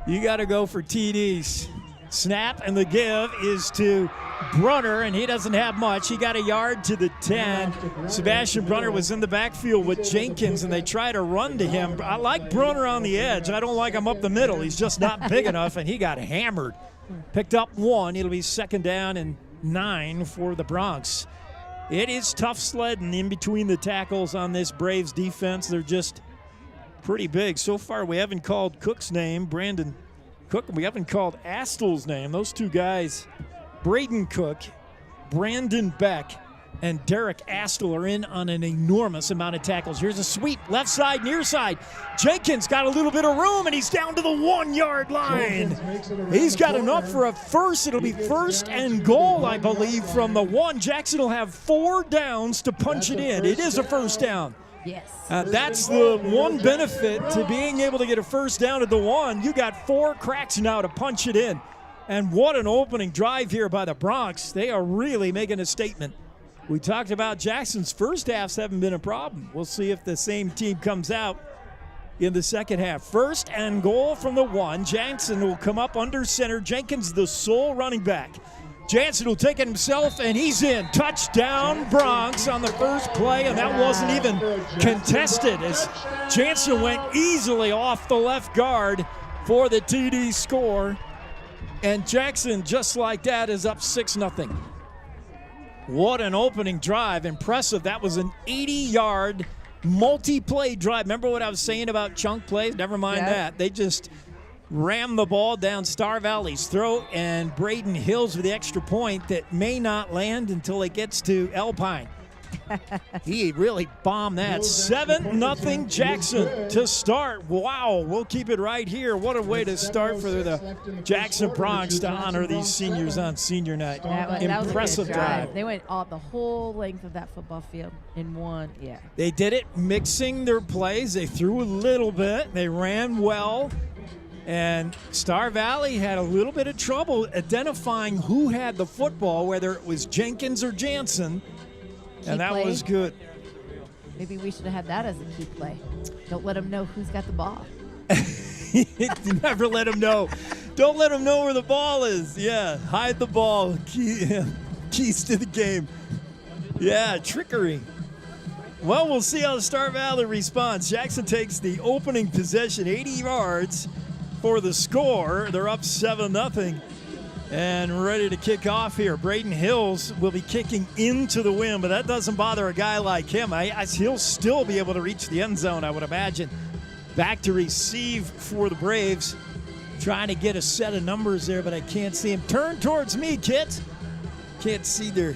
You got to go for TDs. Snap, and the give is to Brunner, and he doesn't have much. He got a yard to the 10. Sebastian Brunner was in the backfield with Jenkins, and they try to run to him. I like Brunner on the edge. I don't like him up the middle. He's just not big enough, and he got hammered. Picked up 1. It'll be 2nd down and 9 for the Broncs. It is tough sledding in between the tackles on this Braves defense. They're just pretty big. So far, we haven't called Cook's name, Brandon Cook. We haven't called Astel's name. Those two guys, Braden Cook, Brandon Beck, and Derek Astel are in on an enormous amount of tackles. Here's a sweep, left side, near side. Jenkins got a little bit of room, and he's down to the 1-yard line. He's got enough for a first. It'll be 1st and goal, I believe, from the 1. Jackson will have 4 downs to punch it in. It is a first down. Yes. That's the one benefit to being able to get a first down at the 1. You got 4 cracks now to punch it in. And what an opening drive here by the Broncs. They are really making a statement. We talked about Jackson's first halves haven't been a problem. We'll see if the same team comes out in the second half. 1st and goal from the 1. Jansen will come up under center. Jenkins, the sole running back. Jansen will take it himself, and he's in. Touchdown, Broncs on the first play, and that wasn't even contested as Jansen went easily off the left guard for the TD score. And Jackson, just like that, is up 6-0. What an opening drive. Impressive. That was an 80-yard multi-play drive. Remember what I was saying about chunk plays? Never mind that. They just ram the ball down Star Valley's throat, and Braden Hills with the extra point that may not land until it gets to Alpine. He really bombed that. 7-0 Jackson to start. Wow, we'll keep it right here. What a way to start for the Jackson Broncs to honor these seniors on senior night. Impressive that drive. They went all the whole length of that football field in one. Yeah. They did it mixing their plays. They threw a little bit. They ran well. And Star Valley had a little bit of trouble identifying who had the football, whether it was Jenkins or Jansen. And that was good. Maybe we should have had that as a key play. Don't let them know who's got the ball. Never let them know. Don't let them know where the ball is. Yeah, hide the ball. Keys to the game. Yeah, trickery. Well, we'll see how Star Valley responds. Jackson takes the opening possession, 80 yards for the score. They're up 7-0 and ready to kick off here. Braden Hills will be kicking into the wind, but that doesn't bother a guy like him. He'll still be able to reach the end zone, I would imagine. Back to receive for the Braves. Trying to get a set of numbers there, but I can't see him. Turn towards me, kids. Can't see their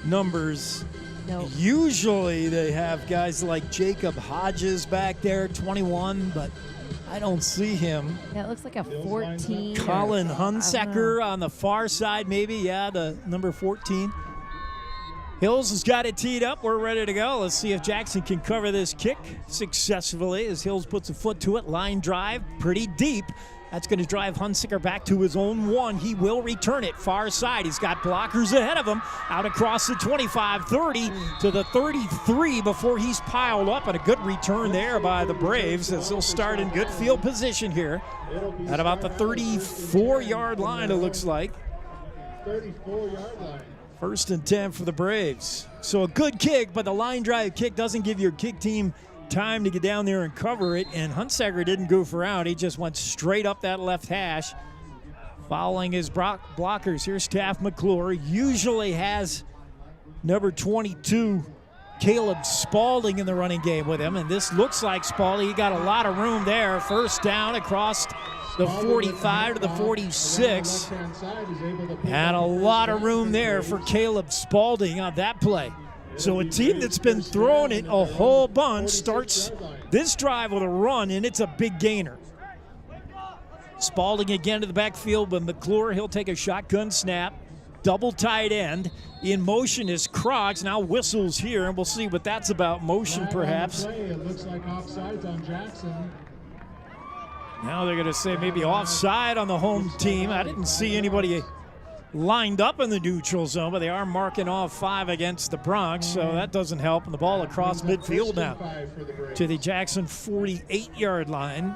numbers. Nope. Usually they have guys like Jacob Hodges back there, 21, but I don't see him. Yeah, it looks like a 14. Colin Hunsaker on the far side, maybe. Yeah, the number 14. Hills has got it teed up. We're ready to go. Let's see if Jackson can cover this kick successfully as Hills puts a foot to it. Line drive, pretty deep. That's going to drive Hunsaker back to his own 1. He will return it far side. He's got blockers ahead of him. Out across the 25, 30 to the 33 before he's piled up. And a good return there by the Braves as they'll start in good field position here at about the 34-yard line, it looks like. 34-yard line. 1st and 10 for the Braves. So a good kick, but the line drive kick doesn't give your kick team time to get down there and cover it, and Hunsaker didn't goof around. He just went straight up that left hash, following his blockers. Here's Taft McClure. Usually has number 22, Caleb Spaulding, in the running game with him, and this looks like Spaulding. He got a lot of room there. First down across the 45 to the 46, and a lot of room there for Caleb Spaulding on that play. So a team that's been throwing it a whole bunch starts this drive with a run, and it's a big gainer. Spaulding again to the backfield, but McClure, he'll take a shotgun snap. double tight end. In motion is Krog's. Now whistles here, and we'll see what that's about. Motion, perhaps. It looks like offsides on Jackson. Now they're going to say maybe offside on the home team. I didn't see anybody lined up in the neutral zone, but they are marking off 5 against the Bronx, so that doesn't help. And the ball across midfield now to the Jackson 48-yard line.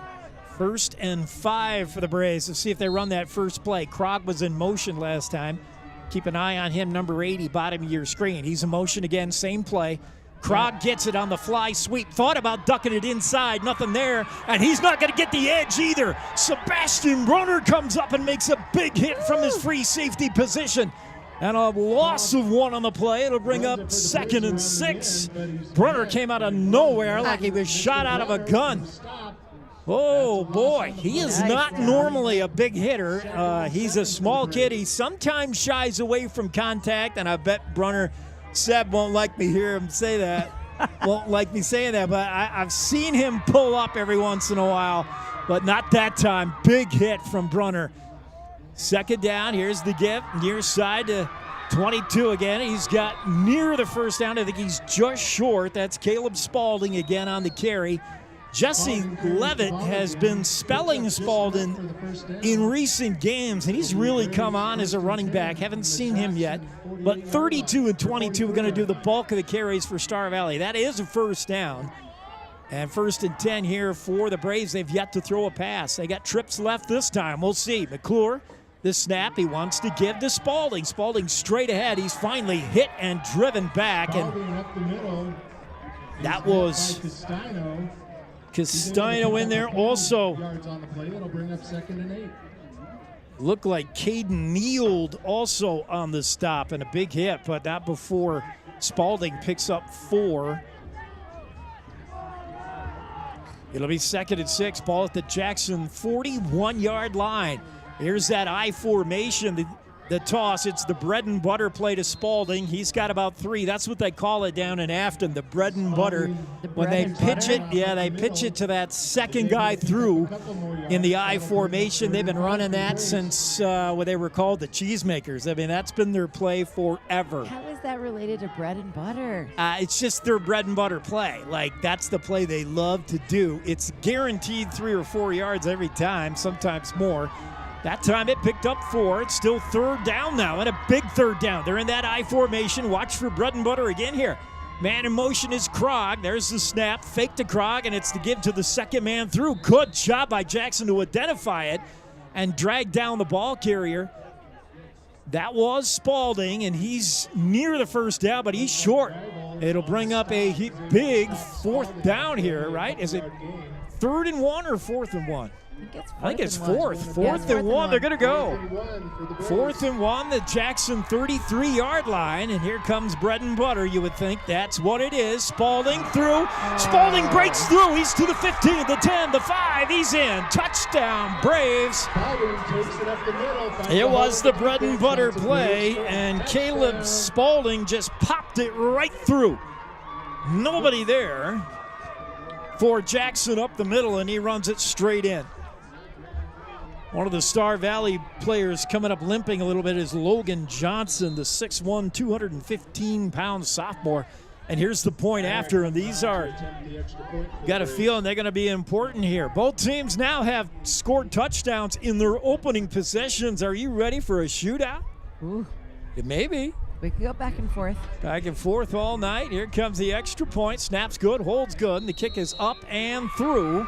1st and 5 for the Braves. Let's see if they run that first play. Krog was in motion last time. Keep an eye on him, number 80, bottom of your screen. He's in motion again, same play. Krog gets it on the fly sweep. Thought about ducking it inside, nothing there, and he's not going to get the edge either. Sebastian Brunner comes up and makes a big hit from his free safety position. And a loss of 1 on the play. It'll bring up 2nd and 6. Brunner came out of nowhere like he was shot out of a gun. Oh, boy, he is not normally a big hitter. He's a small kid. He sometimes shies away from contact, and I bet Brunner, Seb won't like me hear him say that. Won't like me saying that, but I've seen him pull up every once in a while, but not that time. Big hit from Brunner. 2nd down, here's the give, near side to 22 again. He's got near the first down. I think he's just short. That's Caleb Spaulding again on the carry. Jesse Levitt has been spelling Spaulding in recent games, and he's really come on as a running back. Haven't seen him yet, but 32 and 22 are going to do the bulk of the carries for Star Valley. That is a first down. And 1st and 10 here for the Braves. They've yet to throw a pass. They got trips left this time. We'll see. McClure, the snap, he wants to give to Spaulding. Spaulding straight ahead. He's finally hit and driven back. And that was Castino in there also. Looked like Caden Neild also on the stop, and a big hit, but not before Spaulding picks up 4. It'll be 2nd and 6. Ball at the Jackson 41-yard line. Here's that I formation. The toss, it's the bread and butter play to Spaulding. He's got about 3. That's what they call it down in Afton, the bread and butter. When they pitch it, they pitch it to that second guy through in the I formation. They've been running that since what they were called the Cheesemakers. I mean, that's been their play forever. How is that related to bread and butter? It's just their bread and butter play. Like, that's the play they love to do. It's guaranteed 3 or 4 yards every time, sometimes more. That time it picked up 4. It's still 3rd down now, and a big 3rd down. They're in that I formation. Watch for bread and butter again here. Man in motion is Krog. There's the snap. Fake to Krog, and it's to give to the second man through. Good job by Jackson to identify it and drag down the ball carrier. That was Spaulding, and he's near the first down, but he's short. It'll bring up a big 4th down here, right? Is it 3rd and 1 or 4th and 1? I think it's 4th. 4th and 1. They're going to go. 4th and 1, the Jackson 33-yard line. And here comes bread and butter, you would think. That's what it is. Spaulding through. Spaulding breaks through. He's to the 15, the 10, the 5. He's in. Touchdown, Braves. It was the bread and butter play, and Caleb Spaulding just popped it right through. Nobody there for Jackson up the middle, and he runs it straight in. One of the Star Valley players coming up limping a little bit is Logan Johnson, the 6'1", 215-pound sophomore. And here's the point after, and these are, got a feeling they're going to be important here. Both teams now have scored touchdowns in their opening possessions. Are you ready for a shootout? Ooh. It may be. We could go back and forth. Back and forth all night. Here comes the extra point. Snaps good, holds good, and the kick is up and through.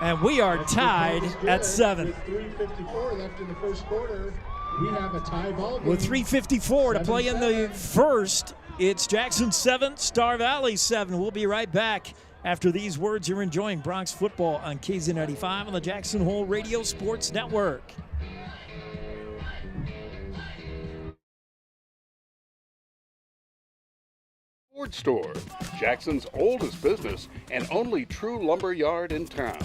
And we are tied at 7. With 3:54 left in the first quarter, we have a tie ball game. With 3:54 to play in the first, it's Jackson 7, Star Valley 7. We'll be right back after these words. You're enjoying Bronx football on KZ95 on the Jackson Hole Radio Sports Network. Ford Store, Jackson's oldest business and only true lumber yard in town.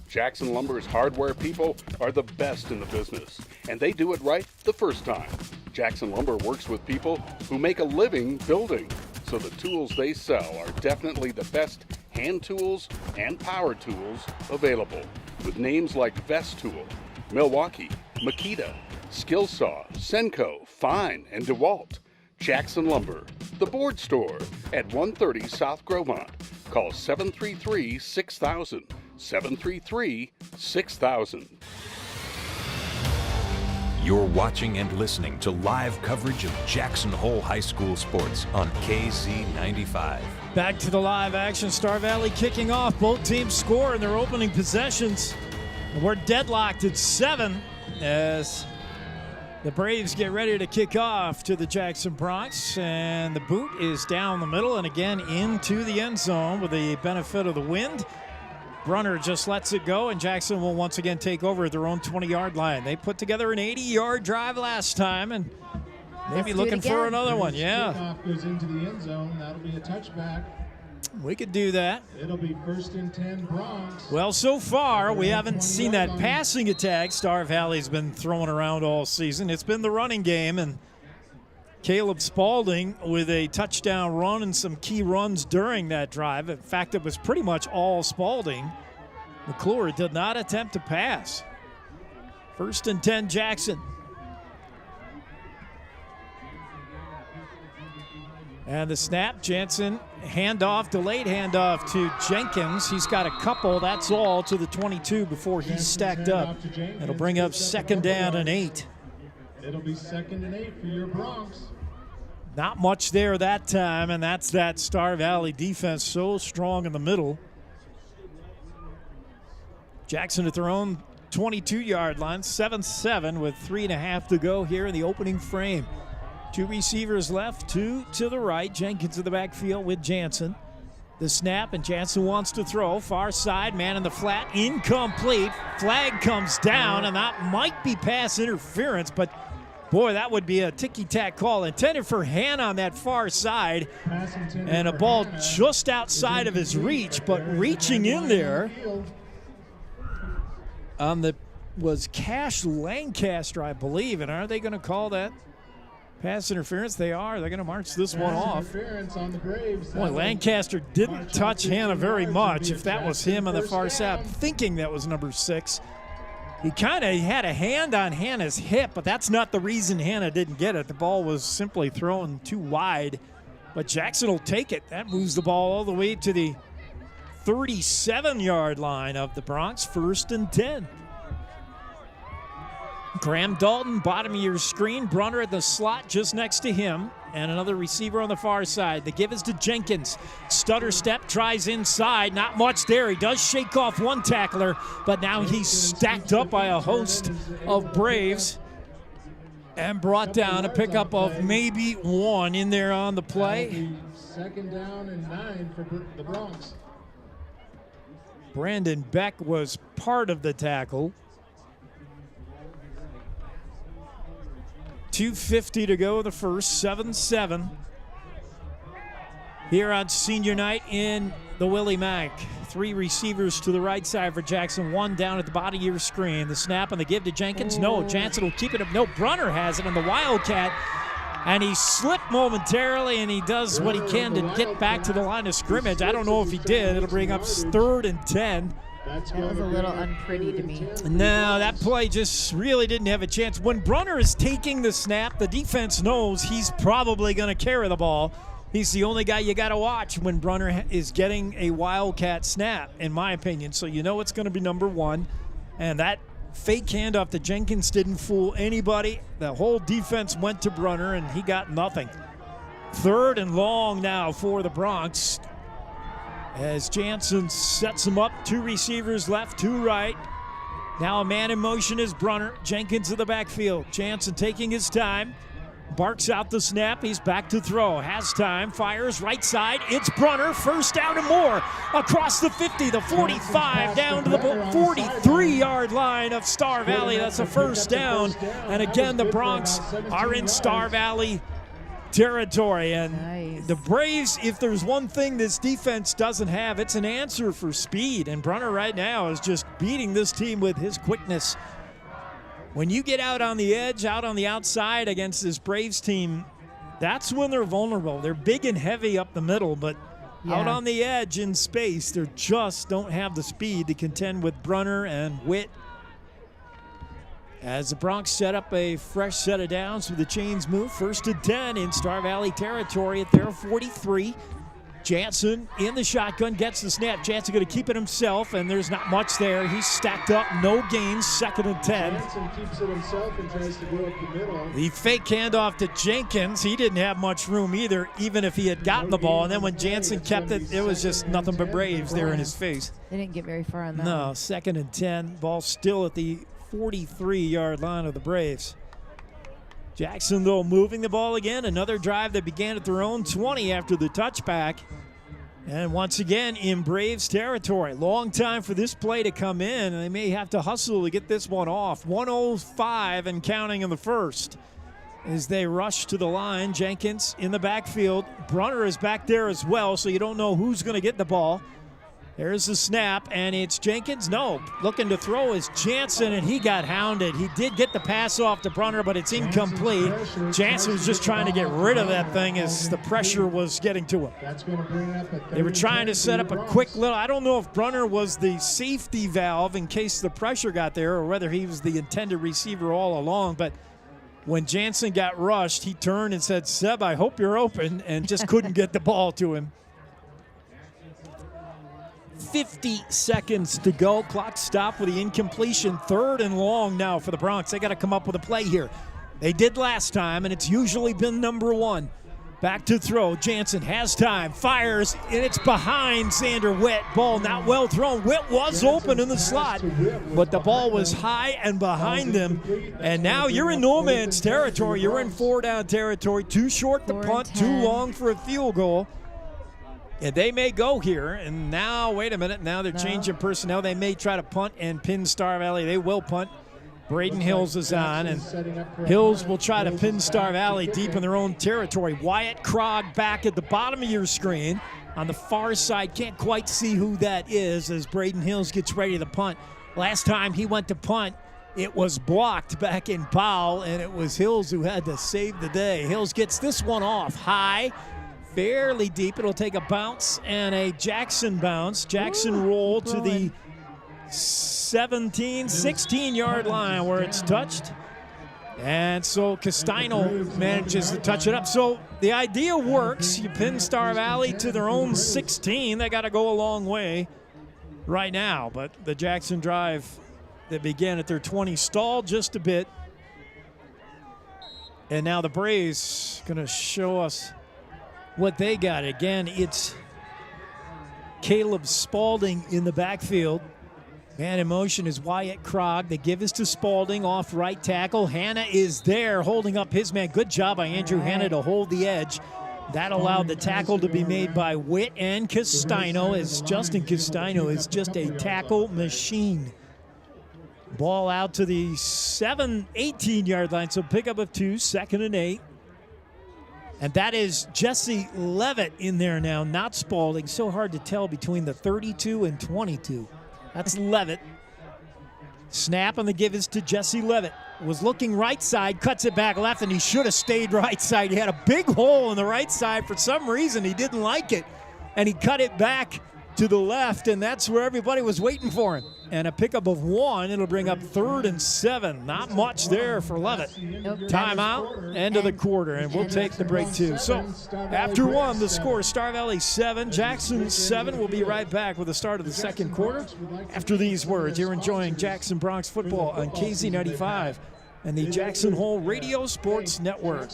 Jackson Lumber's hardware people are the best in the business, and they do it right the first time. Jackson Lumber works with people who make a living building, so the tools they sell are definitely the best hand tools and power tools available, with names like Vest Tool, Milwaukee, Makita, Skillsaw, Senco, Fine, and DeWalt. Jackson Lumber, the board store at 130 South Gromont. Call 733-6000, 733-6000. You're watching and listening to live coverage of Jackson Hole High School sports on KZ95. Back to the live action. Star Valley kicking off. Both teams score in their opening possessions. We're deadlocked at 7 as the Braves get ready to kick off to the Jackson Bronx. And the boot is down the middle and again into the end zone with the benefit of the wind. Brunner just lets it go, and Jackson will once again take over at their own 20-yard line. They put together an 80-yard drive last time, and maybe looking for another one. Yeah. Kickoff goes into the end zone. That'll be a touchback. We could do that. It'll be 1st and 10 Bronx. Well, so far, we haven't seen that passing attack Star Valley's been throwing around all season. It's been the running game, and Caleb Spaulding with a touchdown run and some key runs during that drive. In fact, it was pretty much all Spaulding. McClure did not attempt to pass. 1st and 10, Jackson. And the snap, Jansen, handoff, delayed handoff to Jenkins. He's got a couple, that's all, to the 22 before he's stacked up. It'll bring up 2nd down and 8. It'll be 2nd and 8 for your Bronx. Not much there that time, and that's that Star Valley defense so strong in the middle. Jackson at their own 22-yard line, 7-7 with 3.5 to go here in the opening frame. 2 receivers left, 2 to the right. Jenkins in the backfield with Jansen. The snap, and Jansen wants to throw. Far side, man in the flat, incomplete. Flag comes down, and that might be pass interference, but boy, that would be a ticky-tack call. Intended for Hannah on that far side, and a ball just outside of his reach, but reaching in there was Cash Lancaster, I believe, and are they going to call that pass interference? They are. They're going to march this one off. On the Braves. Boy, Lancaster didn't touch Hannah very much. If that was him on the far side, I'm thinking that was number 6. He kind of had a hand on Hannah's hip, but that's not the reason Hannah didn't get it. The ball was simply thrown too wide, but Jackson will take it. That moves the ball all the way to the 37-yard line of the Bronx, 1st and 10. Graham Dalton, bottom of your screen. Brunner at the slot just next to him. And another receiver on the far side. The give is to Jenkins. Stutter step, tries inside. Not much there. He does shake off one tackler, but now he's stacked up by a host of Braves and brought down a pickup of maybe 1 in there on the play. 2nd down and 9 for the Bronx. Brandon Beck was part of the tackle. 2:50 to go in the first, 7-7. Here on senior night in the Willie Mack. 3 receivers to the right side for Jackson, 1 down at the bottom of your screen. The snap and the give to Jenkins. No, Jansen will keep it up. No, Brunner has it on the Wildcat. And he slipped momentarily, and he does what he can to get back to the line of scrimmage. I don't know if he did. It'll bring up 3rd and 10. That was a little unpretty to me. No, that play just really didn't have a chance. When Brunner is taking the snap, the defense knows he's probably going to carry the ball. He's the only guy you got to watch when Brunner is getting a Wildcat snap, in my opinion. So you know it's going to be number 1. And that fake handoff to Jenkins didn't fool anybody. The whole defense went to Brunner, and he got nothing. 3rd and long now for the Bronx. As Jansen sets him up, 2 receivers left, 2 right. Now a man in motion is Brunner. Jenkins in the backfield. Jansen taking his time. Barks out the snap. He's back to throw. Has time. Fires right side. It's Brunner. 1st down and more. Across the 50, the 45, down to the 43-yard line of Star Valley. That's a 1st down. And again, the Bronx are in Star Valley territory. And the Braves, if there's one thing this defense doesn't have, it's an answer for speed. And Brunner right now is just beating this team with his quickness. When you get out on the edge, out on the outside against this Braves team, that's when they're vulnerable. They're big and heavy up the middle, but out on the edge in space, they just don't have the speed to contend with Brunner and Witt As the Bronx set up a fresh set of downs with the chains move. 1st and 10 in Star Valley territory at their 43. Jansen in the shotgun, gets the snap. Jansen going to keep it himself, and there's not much there. He's stacked up, no gains, 2nd and 10. Jansen keeps it himself and tries to go up the middle. The fake handoff to Jenkins. He didn't have much room either, even if he had gotten the ball. And then when Jansen kept it, it was just nothing but Braves there in his face. They didn't get very far on that. No, 2nd and 10. Ball still at the 43-yard line of the Braves. Jackson, though, moving the ball again. Another drive that began at their own 20 after the touchback. And once again in Braves territory. Long time for this play to come in. They may have to hustle to get this one off. 1:05 and counting in the first. As they rush to the line, Jenkins in the backfield. Brunner is back there as well, so you don't know who's going to get the ball. There's the snap, and it's Jenkins. No, looking to throw is Jansen, and he got hounded. He did get the pass off to Brunner, but it's incomplete. Jansen was just trying to get rid of that thing as the pressure was getting to him. They were trying to set up a quick little, I don't know if Brunner was the safety valve in case the pressure got there or whether he was the intended receiver all along, but when Jansen got rushed, he turned and said, "Seb, I hope you're open," and just couldn't get the ball to him. 50 seconds to go. Clock stopped with the incompletion. 3rd and long now for the Bronx. They got to come up with a play here. They did last time, and it's usually been number 1. Back to throw. Jansen has time, fires, and it's behind Xander Witt. Ball not well thrown. Witt was open in the slot, but the ball was high and behind them. And now you're in no man's territory. You're in 4-down territory. Too short to punt, too long for a field goal. And they may go here, and now, wait a minute, now they're changing personnel. They may try to punt and pin Star Valley. They will punt. Braden Hills is on, and Hills will try to pin Star Valley deep in their own territory. Wyatt Krog back at the bottom of your screen. On the far side, can't quite see who that is as Braden Hills gets ready to punt. Last time he went to punt, it was blocked back in Powell, and it was Hills who had to save the day. Hills gets this one off high. Fairly deep. It'll take a bounce and a Jackson bounce. Jackson roll to the 16-yard line where it's touched. And so Castino manages to touch it up. So the idea works. You pin Star Valley to their own 16. They got to go a long way right now. But the Jackson drive that began at their 20 stalled just a bit. And now the Braves going to show us what they got. Again, it's Caleb Spaulding in the backfield. Man in motion is Wyatt Krog. The give is to Spaulding off right tackle. Hanna is there holding up his man. Good job by Andrew Hanna to hold the edge. That allowed the tackle to be made by Witt and Castino, as Justin Castino is just a tackle machine. Ball out to the 18-yard line, so pickup of 2, 2nd and 8. And that is Jesse Levitt in there now, not Spaulding. So hard to tell between the 32 and 22. That's Levitt. Snap on the give is to Jesse Levitt. Was looking right side, cuts it back left, and he should have stayed right side. He had a big hole in the right side. For some reason, he didn't like it. And he cut it back to the left, and that's where everybody was waiting for him. And a pickup of 1. It'll bring up 3rd and 7. Not much there for Levitt. Timeout, end of the quarter, and we'll take the break too. So after 1, the score, Star Valley 7, Jackson 7. We'll be right back with the start of the second quarter. After these words, you're enjoying Jackson Bronx football on KZ95 and the Jackson Hole Radio Sports Network.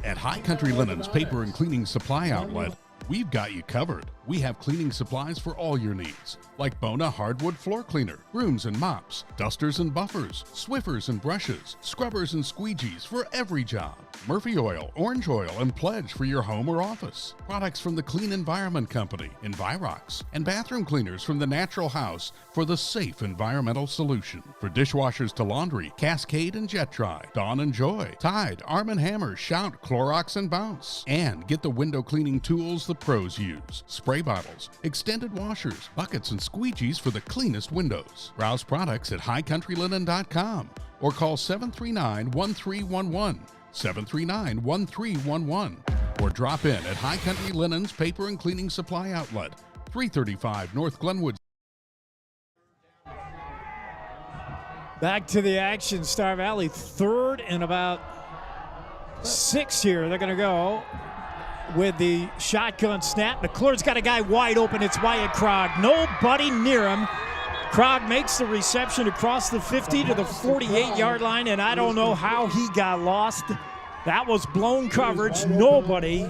At High Country Linens Paper and Cleaning Supply Outlet, we've got you covered. We have cleaning supplies for all your needs, like Bona Hardwood Floor Cleaner, brooms and mops, dusters and buffers, Swiffers and brushes, scrubbers and squeegees for every job, Murphy Oil, Orange Oil, and Pledge for your home or office, products from the Clean Environment Company, Envirox, and bathroom cleaners from the Natural House for the safe environmental solution. For dishwashers to laundry, Cascade and Jet Dry, Dawn and Joy, Tide, Arm & Hammer, Shout, Clorox, and Bounce. And get the window cleaning tools the pros use, spray bottles, extended washers, buckets, and squeegees for the cleanest windows. Browse products at highcountrylinen.com or call 739-1311, 739-1311, or drop in at High Country Linens Paper and Cleaning Supply Outlet, 335 North Glenwood. Back to the action. Star Valley 3rd and about 6 here. They're going to go with the shotgun snap. McClure's got a guy wide open. It's Wyatt Krog. Nobody near him. Krog makes the reception across the 50 to the 48-yard line, and I don't know how he got lost. That was blown coverage. Nobody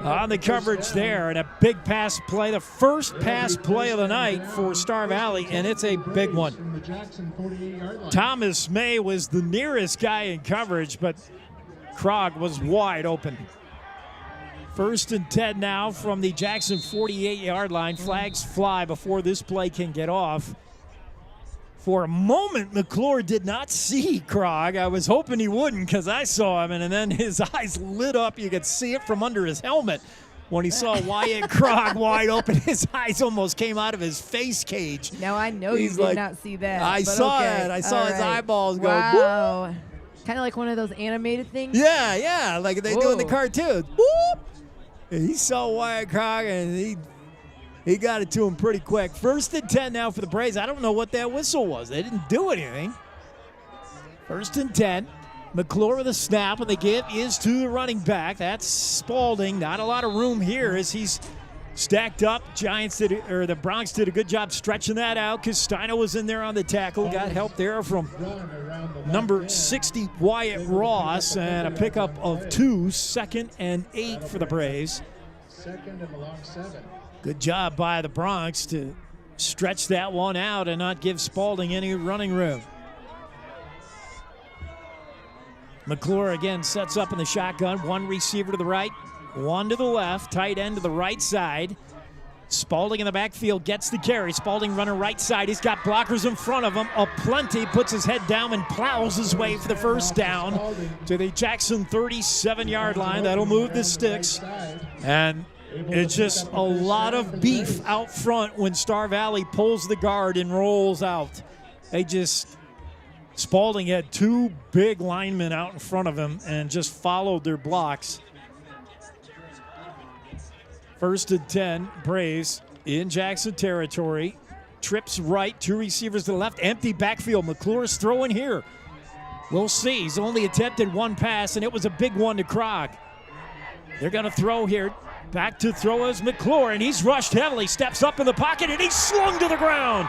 on the coverage there, and a big pass play. The first pass play of the night for Star Valley, and it's a big one. Thomas May was the nearest guy in coverage, but Krog was wide open. 1st and 10 now from the Jackson 48-yard line. Flags fly before this play can get off. For a moment, McClure did not see Krog. I was hoping he wouldn't because I saw him, and then his eyes lit up. You could see it from under his helmet. When he saw Wyatt Krog wide open, his eyes almost came out of his face cage. Now I know you did not see that. I saw it. I saw his eyeballs go. Wow. Kind of like one of those animated things? Yeah, like they do in the cartoons. Whoop! He saw Wyatt Krog, and he got it to him pretty quick. 1st and 10 now for the Braves. I don't know what that whistle was. They didn't do anything. 1st and 10. McClure with a snap, and the give is to the running back. That's Spalding. Not a lot of room here as he's stacked up. The Bronx did a good job stretching that out. Castino was in there on the tackle. Got help there from number 60, Wyatt Ross, and a pickup of 2, 2nd and 8 for the Braves. 2nd and long 7. Good job by the Bronx to stretch that one out and not give Spalding any running room. McClure again sets up in the shotgun. 1 receiver to the right, 1 to the left, tight end to the right side. Spalding in the backfield gets the carry. Spalding running right side. He's got blockers in front of him. Aplenty puts his head down and plows his way for the first down to the Jackson 37-yard line. That'll move the sticks. And it's just a lot of beef out front when Star Valley pulls the guard and rolls out. Spalding had 2 big linemen out in front of him and just followed their blocks. 1st and 10, Braves in Jackson territory. Trips right, 2 receivers to the left, empty backfield. McClure's throwing here. We'll see. He's only attempted 1 pass, and it was a big one to Krog. They're going to throw here. Back to throw is McClure, and he's rushed heavily. Steps up in the pocket, and he's slung to the ground.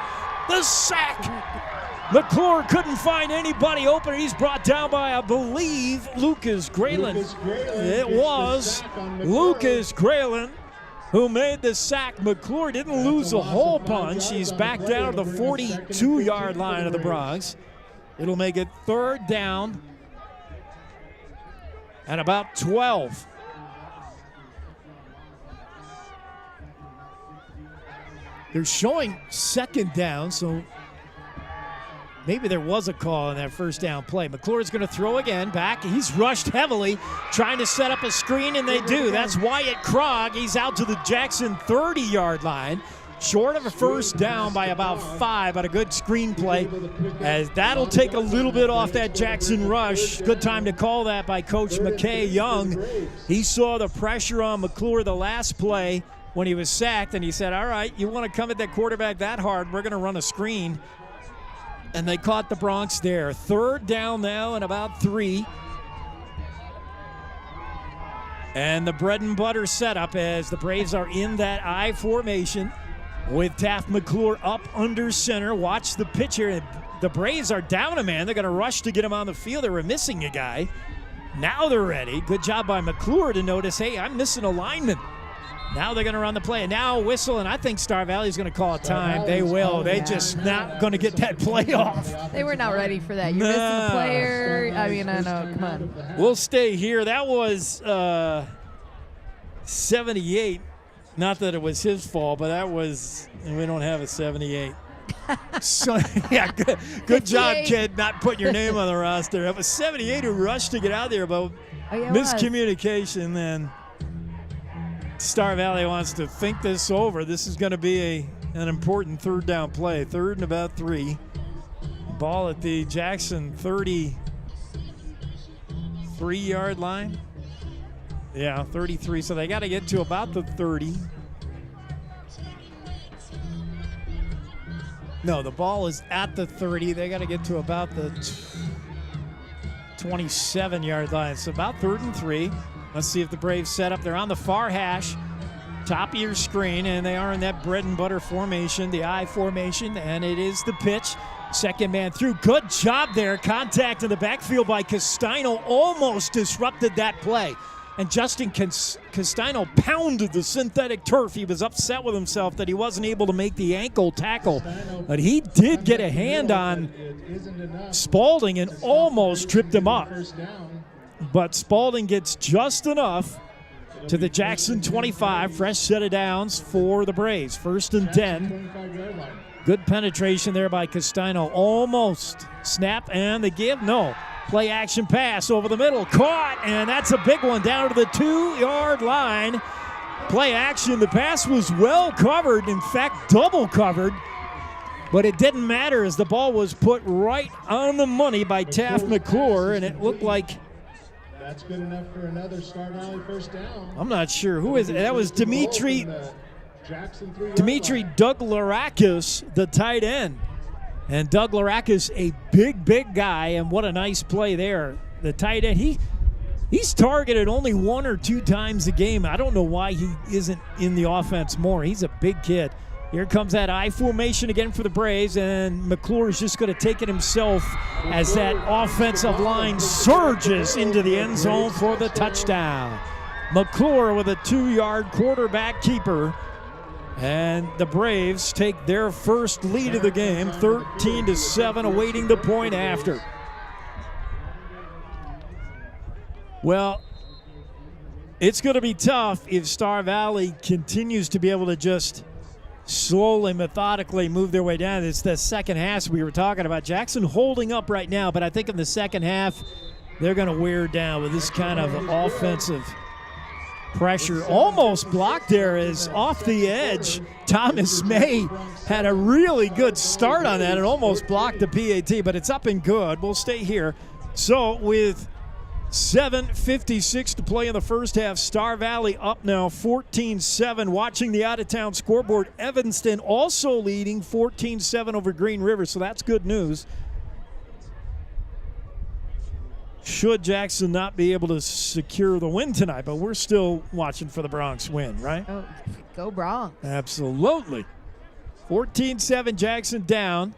The sack. McClure couldn't find anybody open. He's brought down by, I believe, Lucas Grayland. It was Lucas Grayland who made the sack. McClure didn't lose a whole bunch. He's back down to the 42-yard line of the Bronx. It'll make it 3rd down and about 12. They're showing 2nd down, so maybe there was a call on that 1st down play. McClure's going to throw again, back. He's rushed heavily, trying to set up a screen, and they do. That's Wyatt Krog. He's out to the Jackson 30-yard line. Short of a 1st down by about 5, but a good screen play. As that'll take a little bit off that Jackson rush. Good time to call that by Coach McKay Young. He saw the pressure on McClure the last play when he was sacked, and he said, all right, you want to come at that quarterback that hard, we're going to run a screen. And they caught the Bronx there. 3rd down now and about 3. And the bread and butter setup as the Braves are in that I formation with Taft McClure up under center. Watch the pitch here. The Braves are down a man. They're going to rush to get him on the field. They were missing a guy. Now they're ready. Good job by McClure to notice, hey, I'm missing a lineman. Now they're going to run the play. And now whistle, and I think Star Valley's going to call a time. They will. They just not going to get that play off. They were not ready for that. You're missing a player. I mean, I know. Come on. We'll stay here. That was 78. Not that it was his fault, but that was – we don't have a 78. So, yeah, good job, kid, not putting your name on the roster. It was 78 who rushed to get out there, but miscommunication then. Star Valley wants to think this over. This is going to be an important 3rd down play. 3rd and about 3. Ball at the Jackson 33-yard line. Yeah, 33. So they got to get to about the 30. No, the ball is at the 30. They got to get to about the 27-yard line. It's about 3rd and 3. Let's see if the Braves set up. They're on the far hash, top of your screen, and they are in that bread and butter formation, the I formation, and it is the pitch. Second man through. Good job there. Contact in the backfield by Castino almost disrupted that play. And Justin Castino pounded the synthetic turf. He was upset with himself that he wasn't able to make the ankle tackle. But he did get a hand on Spalding and almost tripped him up. But Spalding gets just enough to the Jackson 25. Fresh set of downs for the Braves. 1st and 10. Good penetration there by Castino. Almost. Snap and the give. No. Play action pass over the middle. Caught, and that's a big one down to the 2-yard line. Play action. The pass was well covered. In fact, double covered. But it didn't matter as the ball was put right on the money by Taft McClure, and it looked like that's good enough for another Star Valley first down. I'm not sure who is it. That was Dimitri Douglarakis, the tight end. And Doug Larakis, a big guy, and what a nice play there. The tight end, he's targeted only 1 or 2 times a game. I don't know why he isn't in the offense more. He's a big kid. Here comes that I formation again for the Braves, and McClure is just going to take it himself as that offensive line surges into the end zone for the touchdown. McClure with a 2-yard quarterback keeper. And the Braves take their first lead of the game, 13-7, awaiting the point after. Well, it's going to be tough if Star Valley continues to be able to just slowly, methodically move their way down. It's the second half we were talking about. Jackson holding up right now, but I think in the second half, they're going to wear down with this kind of offensive pressure. Almost blocked there is off the edge. Thomas May had a really good start on that and almost blocked the PAT, but it's up and good. We'll stay here. So with 7:56 to play in the first half, Star Valley up now 14-7. Watching the out-of-town scoreboard, Evanston also leading 14-7 over Green River, so that's good news. Should Jackson not be able to secure the win tonight, but we're still watching for the Bronx win, right? Oh, go Bronx. Absolutely. 14-7, Jackson down.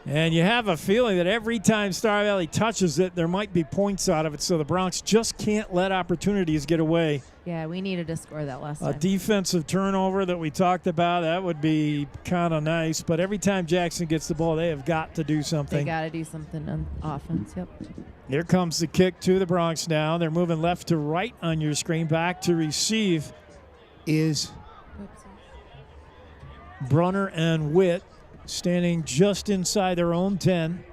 And you have a feeling that every time Star Valley touches it, there might be points out of it, so the Bronx just can't let opportunities get away. Yeah, we needed to score that last time. A defensive turnover that we talked about, that would be kind of nice, but every time Jackson gets the ball, they have got to do something. They got to do something on offense, yep. Here comes the kick to the Bronx now. They're moving left to right on your screen. Back to receive is Brunner and Witt standing just inside their own 10.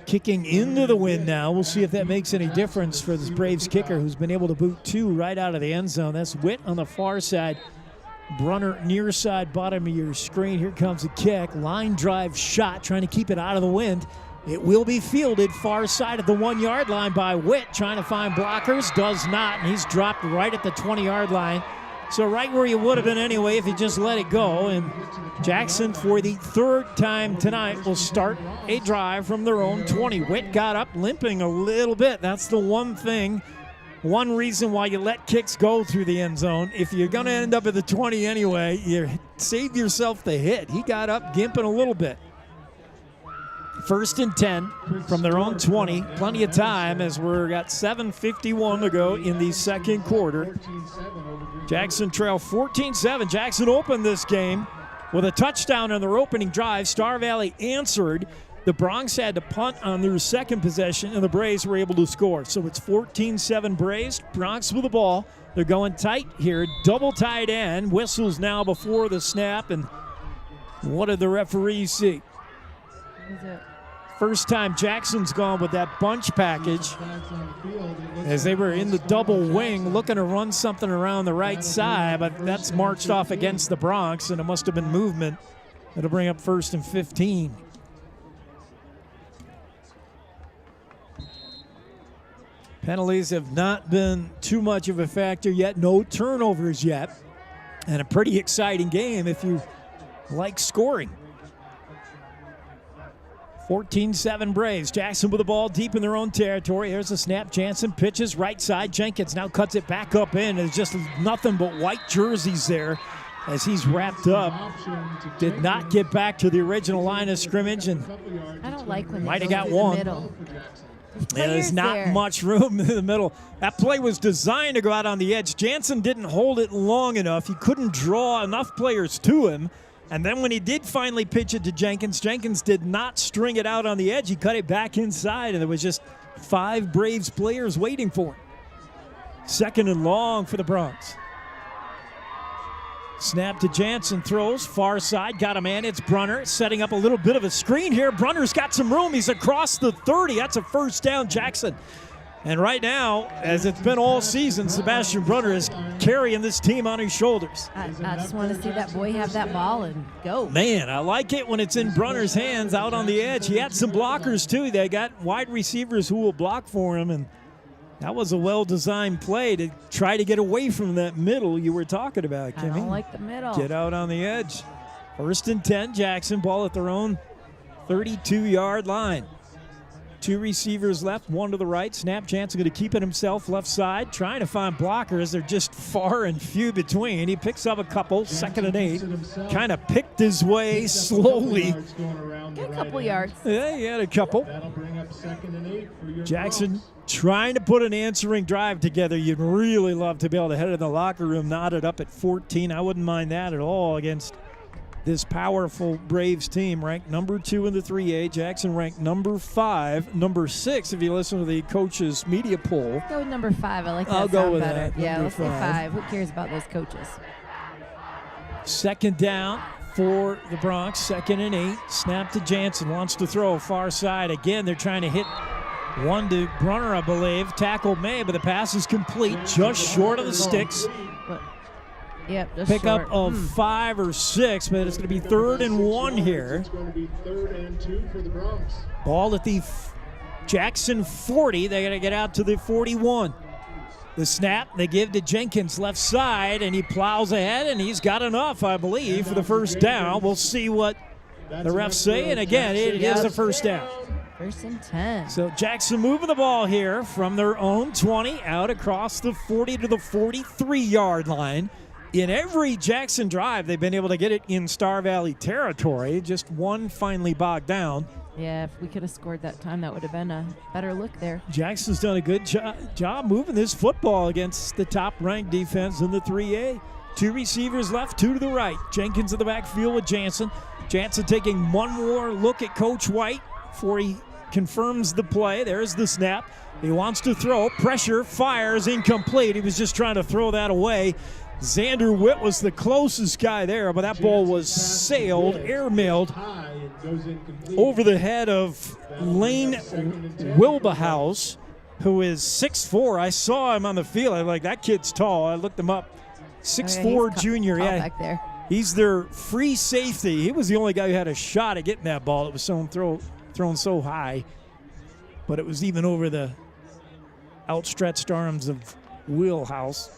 Kicking into the wind now. We'll see if that makes any difference for this Braves kicker who's been able to boot 2 right out of the end zone. That's Witt on the far side. Brunner near side, bottom of your screen. Here comes the kick. Line drive shot, trying to keep it out of the wind. It will be fielded far side of the 1-yard line by Witt, trying to find blockers. Does not, and he's dropped right at the 20-yard line. So right where you would have been anyway if you just let it go. And Jackson, for the 3rd time tonight, will start a drive from their own 20. Witt got up limping a little bit. That's the one reason why you let kicks go through the end zone. If you're going to end up at the 20 anyway, you save yourself the hit. He got up gimping a little bit. 1st and 10 from their own 20. Plenty of time as we're got 7:51 to go in the second quarter. Jackson trail 14-7. Jackson opened this game with a touchdown on their opening drive. Star Valley answered. The Bronx had to punt on their second possession, and the Braves were able to score. So it's 14-7 Braves. Bronx with the ball. They're going tight here. Double tight end. Whistles now before the snap. And what did the referees see? First time Jackson's gone with that bunch package as they were in the double wing looking to run something around the right side, but that's marched off against the Bronx, and it must have been movement. It'll bring up 1st and 15. Penalties have not been too much of a factor yet. No turnovers yet. And a pretty exciting game if you like scoring. 14-7 Braves. Jackson with the ball deep in their own territory. Here's the snap. Jansen pitches right side. Jenkins now cuts it back up in. There's just nothing but white jerseys there as he's wrapped up. Did not get back to the original line of scrimmage, and I don't like when might they have go got through one. the middle. There's not there. much room in the middle. That play was designed to go out on the edge. Jansen didn't hold it long enough. He couldn't draw enough players to him. And then when he did finally pitch it to Jenkins, Jenkins did not string it out on the edge. He cut it back inside, and there was just 5 Braves players waiting for him. 2nd and long for the Bronx. Snap to Jansen, throws, far side, got a man, it's Brunner, setting up a little bit of a screen here. Brunner's got some room, he's across the 30, that's a first down, Jackson. And right now, as it's been all season, Sebastian Brunner is carrying this team on his shoulders. I just want to see that boy have that ball and go. Man, I like it when it's in Brunner's hands out on the edge. He had some blockers, too. They got wide receivers who will block for him, and that was a well-designed play to try to get away from that middle you were talking about, Kimmy. I don't like the middle. Get out on the edge. 1st and 10, Jackson, ball at their own 32-yard line. 2 receivers left, 1 to the right. Snap, Jansen going to keep it himself left side, trying to find blockers. They're just far and few between. He picks up a couple, 2nd and 8. Kind of picked his way slowly. Get a couple yards. Yeah, he had a couple. Jackson trying to put an answering drive together. You'd really love to be able to head in the locker room, knotted up at 14. I wouldn't mind that at all against this powerful Braves team, ranked number 2 in the 3A. Jackson ranked number 5, number 6 if you listen to the coach's media poll. Let's go with number 5. I like that. I'll go with better. that. Yeah, Number let's say 5. Who cares about those coaches? 2nd down for the Bronx, 2nd and 8. Snap to Jansen, wants to throw far side. Again, they're trying to hit one to Brunner, I believe. Tackle made, but the pass is complete, just short of the sticks. Yep, just Pickup short. of 5 or 6, but it's going to be 3rd and 1 here. It's going to be 3rd and 2 for the Bronx. Ball at the Jackson 40. They got to get out to the 41. The snap they give to Jenkins left side, and he plows ahead, and he's got enough, I believe, for the first down. We'll see what the refs say, and again, it is a first down. 1st and 10. So Jackson moving the ball here from their own 20 out across the 40 to the 43-yard line. In every Jackson drive, they've been able to get it in Star Valley territory. Just one finally bogged down. Yeah, if we could have scored that time, that would have been a better look there. Jackson's done a good job moving this football against the top-ranked defense in the 3A. 2 receivers left, 2 to the right. Jenkins in the backfield with Jansen. Jansen taking one more look at Coach White before he confirms the play. There's the snap. He wants to throw. Pressure, fires, incomplete. He was just trying to throw that away. Xander Witt was the closest guy there, but that ball was sailed, airmailed over the head of Lane Wilberhaus, who is 6'4". I saw him on the field. I'm like, that kid's tall. I looked him up. 6'4" junior. Tall Yeah, back there. he's their free safety. He was the only guy who had a shot at getting that ball. It was thrown so high, but it was even over the outstretched arms of Wilberhaus.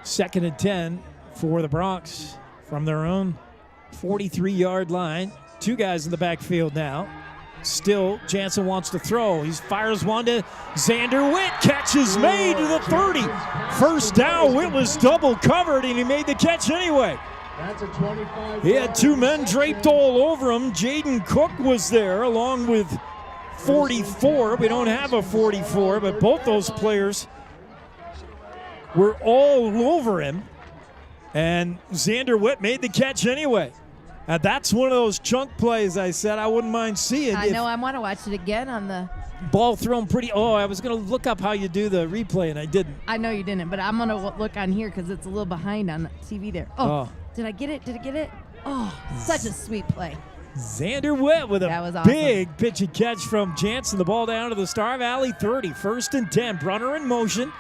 2nd and 10 for the Bronx from their own 43-yard line. 2 guys in the backfield now. Still, Jansen wants to throw. He fires one to Xander Witt. Catch is made to the 30. First down. Witt was double covered, and he made the catch anyway. That's a 25. He had 2 men draped all over him. Jaden Cook was there along with 44. We don't have a 44, but both those players were all over him, and Xander Witt made the catch anyway. Now that's one of those chunk plays I said I wouldn't mind seeing. I know. I want to watch it again on the ball thrown pretty. Oh, I was going to look up how you do the replay, and I didn't. I know you didn't, but I'm going to look on here because it's a little behind on the TV there. Oh, did I get it? Did I get it? Oh, such a sweet play. Xander Witt with That was a awesome. big pitch and catch from Jansen. The ball down to the Star Valley 30. 1st and 10. Brunner in motion.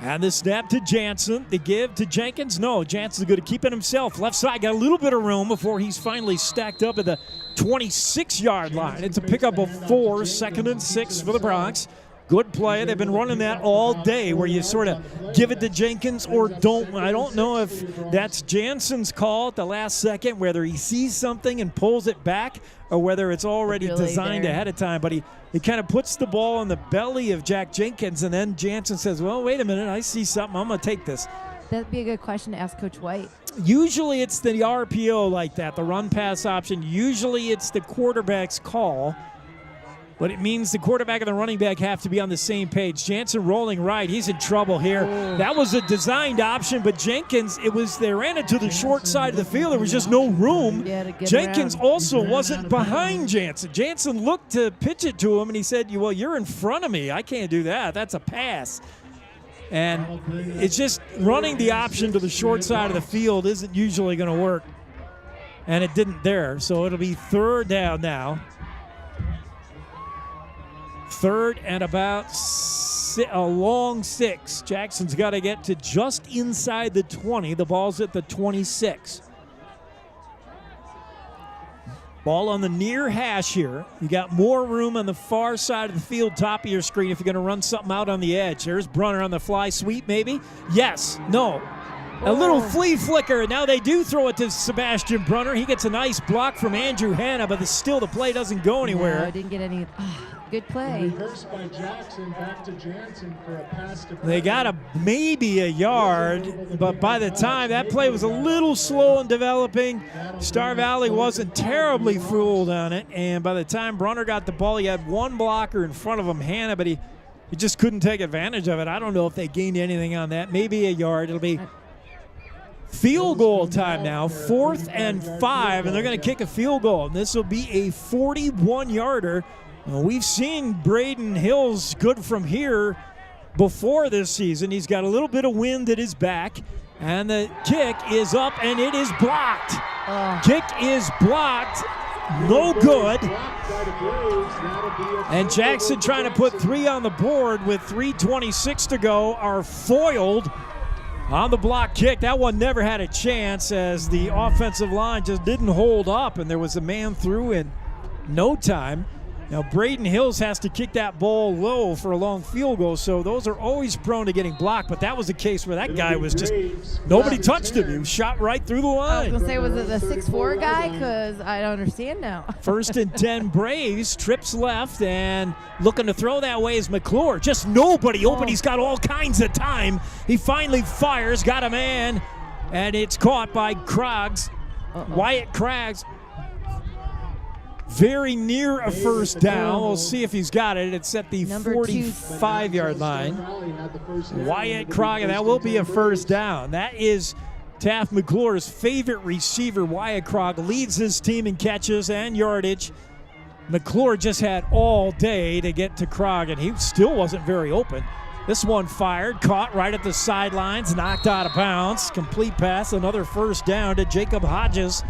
And the snap to Jansen. The give to Jenkins. No, Jansen's going to keep it himself. Left side got a little bit of room before he's finally stacked up at the 26-yard line. It's a pickup of 4. 2nd and 6 for the Bronx. Good play. They've been running that all day where you sort of give it to Jenkins or don't. I don't know if that's Jansen's call at the last second, whether he sees something and pulls it back or whether it's already designed ahead of time. But he kind of puts the ball in the belly of Jack Jenkins, and then Jansen says, well, wait a minute, I see something. I'm going to take this. That'd be a good question to ask Coach White. Usually it's the RPO like that, the run-pass option. Usually it's the quarterback's call. But it means the quarterback and the running back have to be on the same page. Jansen rolling right. He's in trouble here. That was a designed option, but Jenkins, they ran it to the short side of the field. There was just no room. Jenkins also wasn't behind Jansen. Jansen looked to pitch it to him, and he said, well, you're in front of me. I can't do that. That's a pass. And it's just running the option to the short side of the field isn't usually going to work. And it didn't there. So it'll be third down now. Third and about a long 6. Jackson's got to get to just inside the 20. The ball's at the 26. Ball on the near hash here. You got more room on the far side of the field, top of your screen, if you're going to run something out on the edge. There's Brunner on the fly sweep, maybe? Yes. No. A little flea flicker. Now they do throw it to Sebastian Brunner. He gets a nice block from Andrew Hanna, but still the play doesn't go anywhere. No, didn't get any. Good play. Reversed by Jackson, back to Jansen for a pass to They got maybe a yard, but by the time that play was a little slow in developing, Star Valley wasn't terribly fooled on it, and by the time Brunner got the ball, he had one blocker in front of him, Hanna, but he just couldn't take advantage of it. I don't know if they gained anything on that. Maybe a yard. It'll be field goal time now, 4th and 5, and they're going to kick a field goal, and this will be a 41-yarder. Well, we've seen Braden Hills good from here before this season. He's got a little bit of wind at his back, and the kick is up, and it is blocked. Kick is blocked. No good. And Jackson, trying to put 3 on the board with 3:26 to go, are foiled on the block kick. That one never had a chance as the offensive line just didn't hold up, and there was a man through in no time. Now, Braden Hills has to kick that ball low for a long field goal, so those are always prone to getting blocked, but that was a case where that guy was just, nobody touched him. He was shot right through the line. I was going to say, was it the 6'4" guy? Because I don't understand now. 1st and 10 Braves, trips left, and looking to throw that way is McClure. Just nobody open. He's got all kinds of time. He finally fires, got a man, and it's caught by Croggs, Wyatt Craggs. Very near a first down. We'll see if he's got it. It's at the 45-yard line. Wyatt Crogg, and that will be a first down. That is Taft McClure's favorite receiver. Wyatt Crogg leads his team in catches and yardage. McClure just had all day to get to Crogg, and he still wasn't very open. This one fired, caught right at the sidelines, knocked out of bounds. Complete pass, another first down to Jacob Hodges.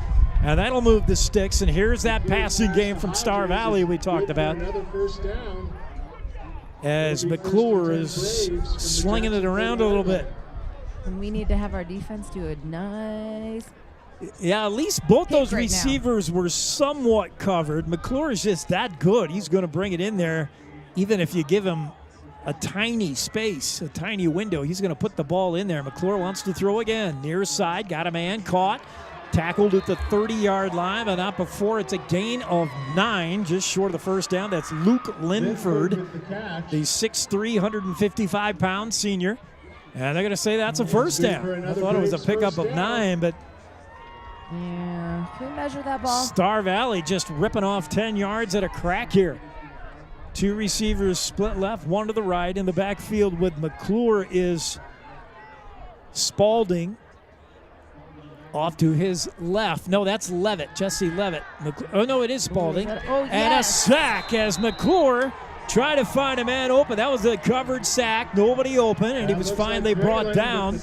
And that'll move the sticks. And here's that passing game from Star Valley we talked about. As McClure is slinging it around a little bit. And we need to have our defense do a nice. Yeah, at least both those receivers were somewhat covered. McClure is just that good. He's going to bring it in there, even if you give him a tiny space, a tiny window. He's going to put the ball in there. McClure wants to throw again. Near side, got a man, caught. Tackled at the 30-yard line, but not before. It's a gain of 9, just short of the first down. That's Luke Linford, the 6'3", 155-pound senior. And they're going to say that's a first down. I thought it was a pickup of 9, but yeah, can we measure that ball? Star Valley just ripping off 10 yards at a crack here. 2 receivers split left, 1 to the right. In the backfield with McClure is Spalding. Off to his left. No, that's Levitt, Jesse Levitt. Oh, no, it is Spalding. And a sack as McClure tried to find a man open. That was a covered sack. Nobody open, and he was finally brought down.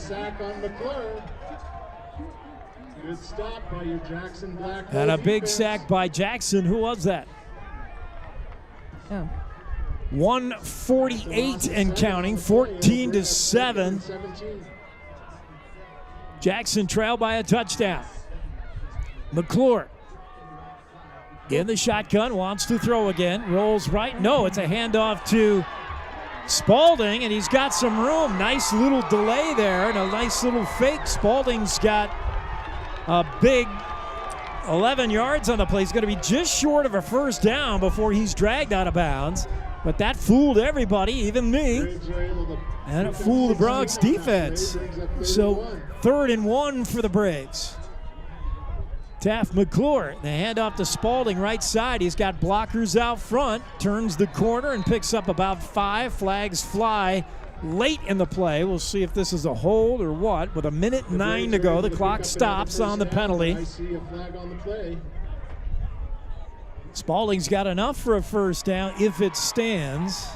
Good stop by your Jackson Black. And a big sack by Jackson. Who was that? 148 and counting, 14-7. Jackson trailed by a touchdown. McClure in the shotgun, wants to throw again. Rolls right. No, it's a handoff to Spalding, and he's got some room. Nice little delay there and a nice little fake. Spalding's got a big 11 yards on the play. He's going to be just short of a first down before he's dragged out of bounds. But that fooled everybody, even me. And it fooled the Bronx defense. So 3rd and 1 for the Braves. Taft McClure, the handoff to Spalding, right side. He's got blockers out front, turns the corner and picks up about 5. Flags fly late in the play. We'll see if this is a hold or what. With 1:09 to go, the clock stops on the penalty. I see a flag on the play. Spalding's got enough for a first down if it stands.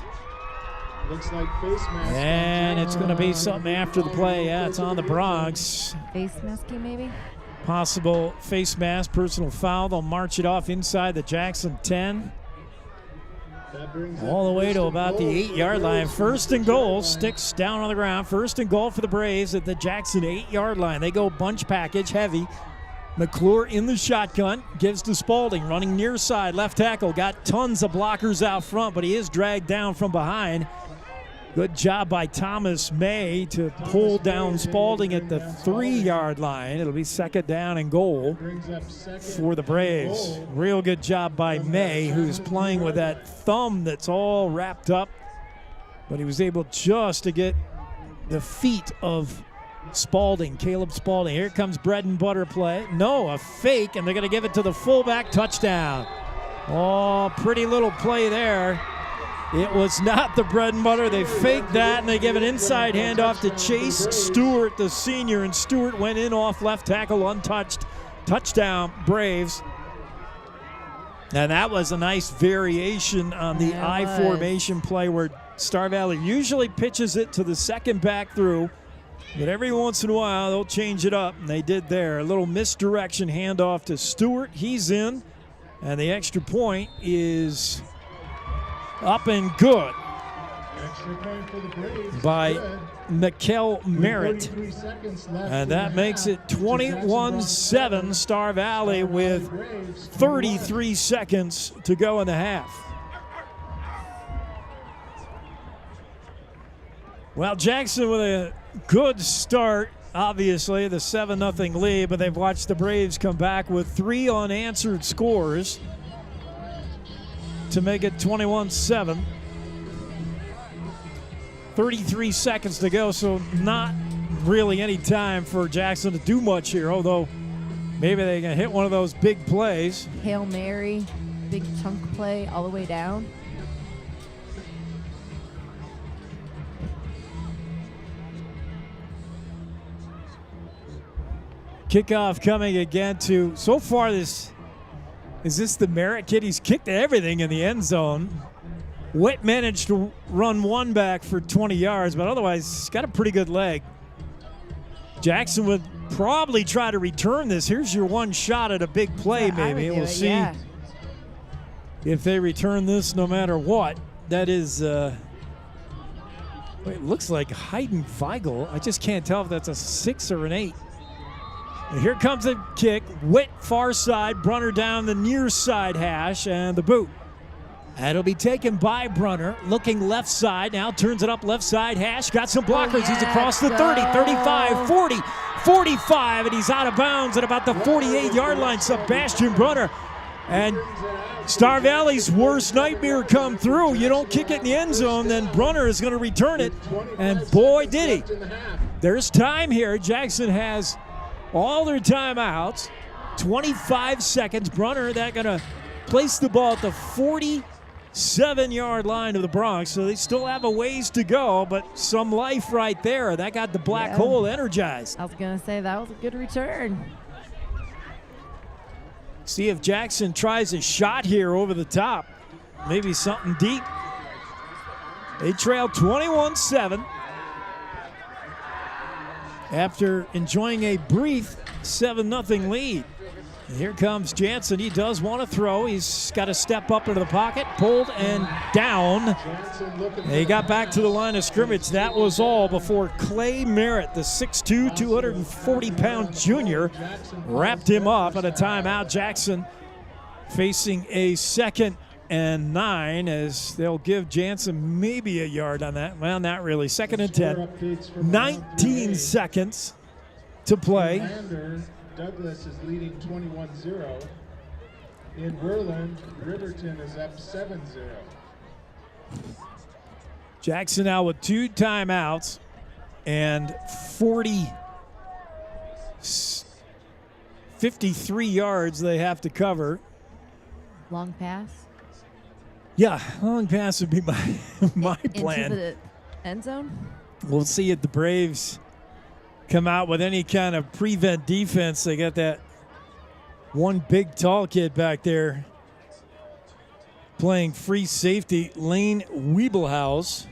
Looks like face mask. And it's going to be something after the play. Yeah, it's on the Bronx. Face masky, maybe? Possible face mask, personal foul. They'll march it off inside the Jackson 10. All the way to about the 8-yard line. 1st and goal. Sticks down on the ground. 1st and goal for the Braves at the Jackson 8-yard line. They go bunch package, heavy. McClure in the shotgun. Gives to Spalding. Running near side. Left tackle. Got tons of blockers out front, but he is dragged down from behind. Good job by Thomas May to pull down Spalding at the 3-yard line. It'll be 2nd down and goal for the Braves. Real good job by May, who's playing with that thumb that's all wrapped up. But he was able just to get the feet of Spalding, Caleb Spalding. Here comes bread and butter play. No, a fake, and they're going to give it to the fullback. Touchdown. Oh, pretty little play there. It was not the bread and butter. They faked that, and they give an inside handoff to Chase Stewart, the senior, and Stewart went in off left tackle untouched. Touchdown, Braves. And that was a nice variation on the I formation play where Star Valley usually pitches it to the second back through, but every once in a while they'll change it up, and they did there. A little misdirection handoff to Stewart. He's in, and the extra point is up and good by Mikel Merritt. And that makes it 21-7 Star Valley with 33 seconds to go in the half. Well, Jackson with a good start, obviously, the 7-0 lead, but they've watched the Braves come back with 3 unanswered scores to make it 21-7. 33 seconds to go, so not really any time for Jackson to do much here, although maybe they can hit one of those big plays. Hail Mary, big chunk play all the way down. Kickoff coming again to, so far this, is this the Merritt kid? He's kicked everything in the end zone. Witt managed to run one back for 20 yards, but otherwise he's got a pretty good leg. Jackson would probably try to return this. Here's your one shot at a big play, maybe. We'll see if they return this no matter what. That is, it looks like Hayden Feigl. I just can't tell if that's a 6 or an 8. And here comes the kick. Witt far side, Brunner down the near side hash, and the boot. That'll be taken by Brunner, looking left side, now turns it up left side hash, got some blockers, he's across the 30, 35, 40, 45, and he's out of bounds at about the 48-yard line, Sebastian Brunner. And Star Valley's worst nightmare come through. You don't kick it in the end zone, then Brunner is going to return it, and boy did he. There's time here. Jackson has all their timeouts, 25 seconds. Brunner, they're going to place the ball at the 47-yard line of the Bronx, so they still have a ways to go, but some life right there. That got the black hole energized. I was going to say that was a good return. See if Jackson tries a shot here over the top. Maybe something deep. They trail 21-7 after enjoying a brief 7-0 lead. And here comes Jansen. He does want to throw. He's got to step up into the pocket, pulled and down. He got back to the line of scrimmage. That was all before Clay Merritt, the 6'2", 240-pound junior, wrapped him up at a timeout. Jackson facing a second 9 as they'll give Jansen maybe a yard on that. Well, not really. 2nd and 10. 19 seconds to play. In Lander, Douglas is leading 21-0. In Berlin, Riverton is up 7-0. Jackson now with 2 timeouts and 53 yards they have to cover. Long pass? Yeah, long pass would be my plan. Into the end zone? We'll see if the Braves come out with any kind of prevent defense. They got that one big tall kid back there playing free safety, Lane Wiebelhaus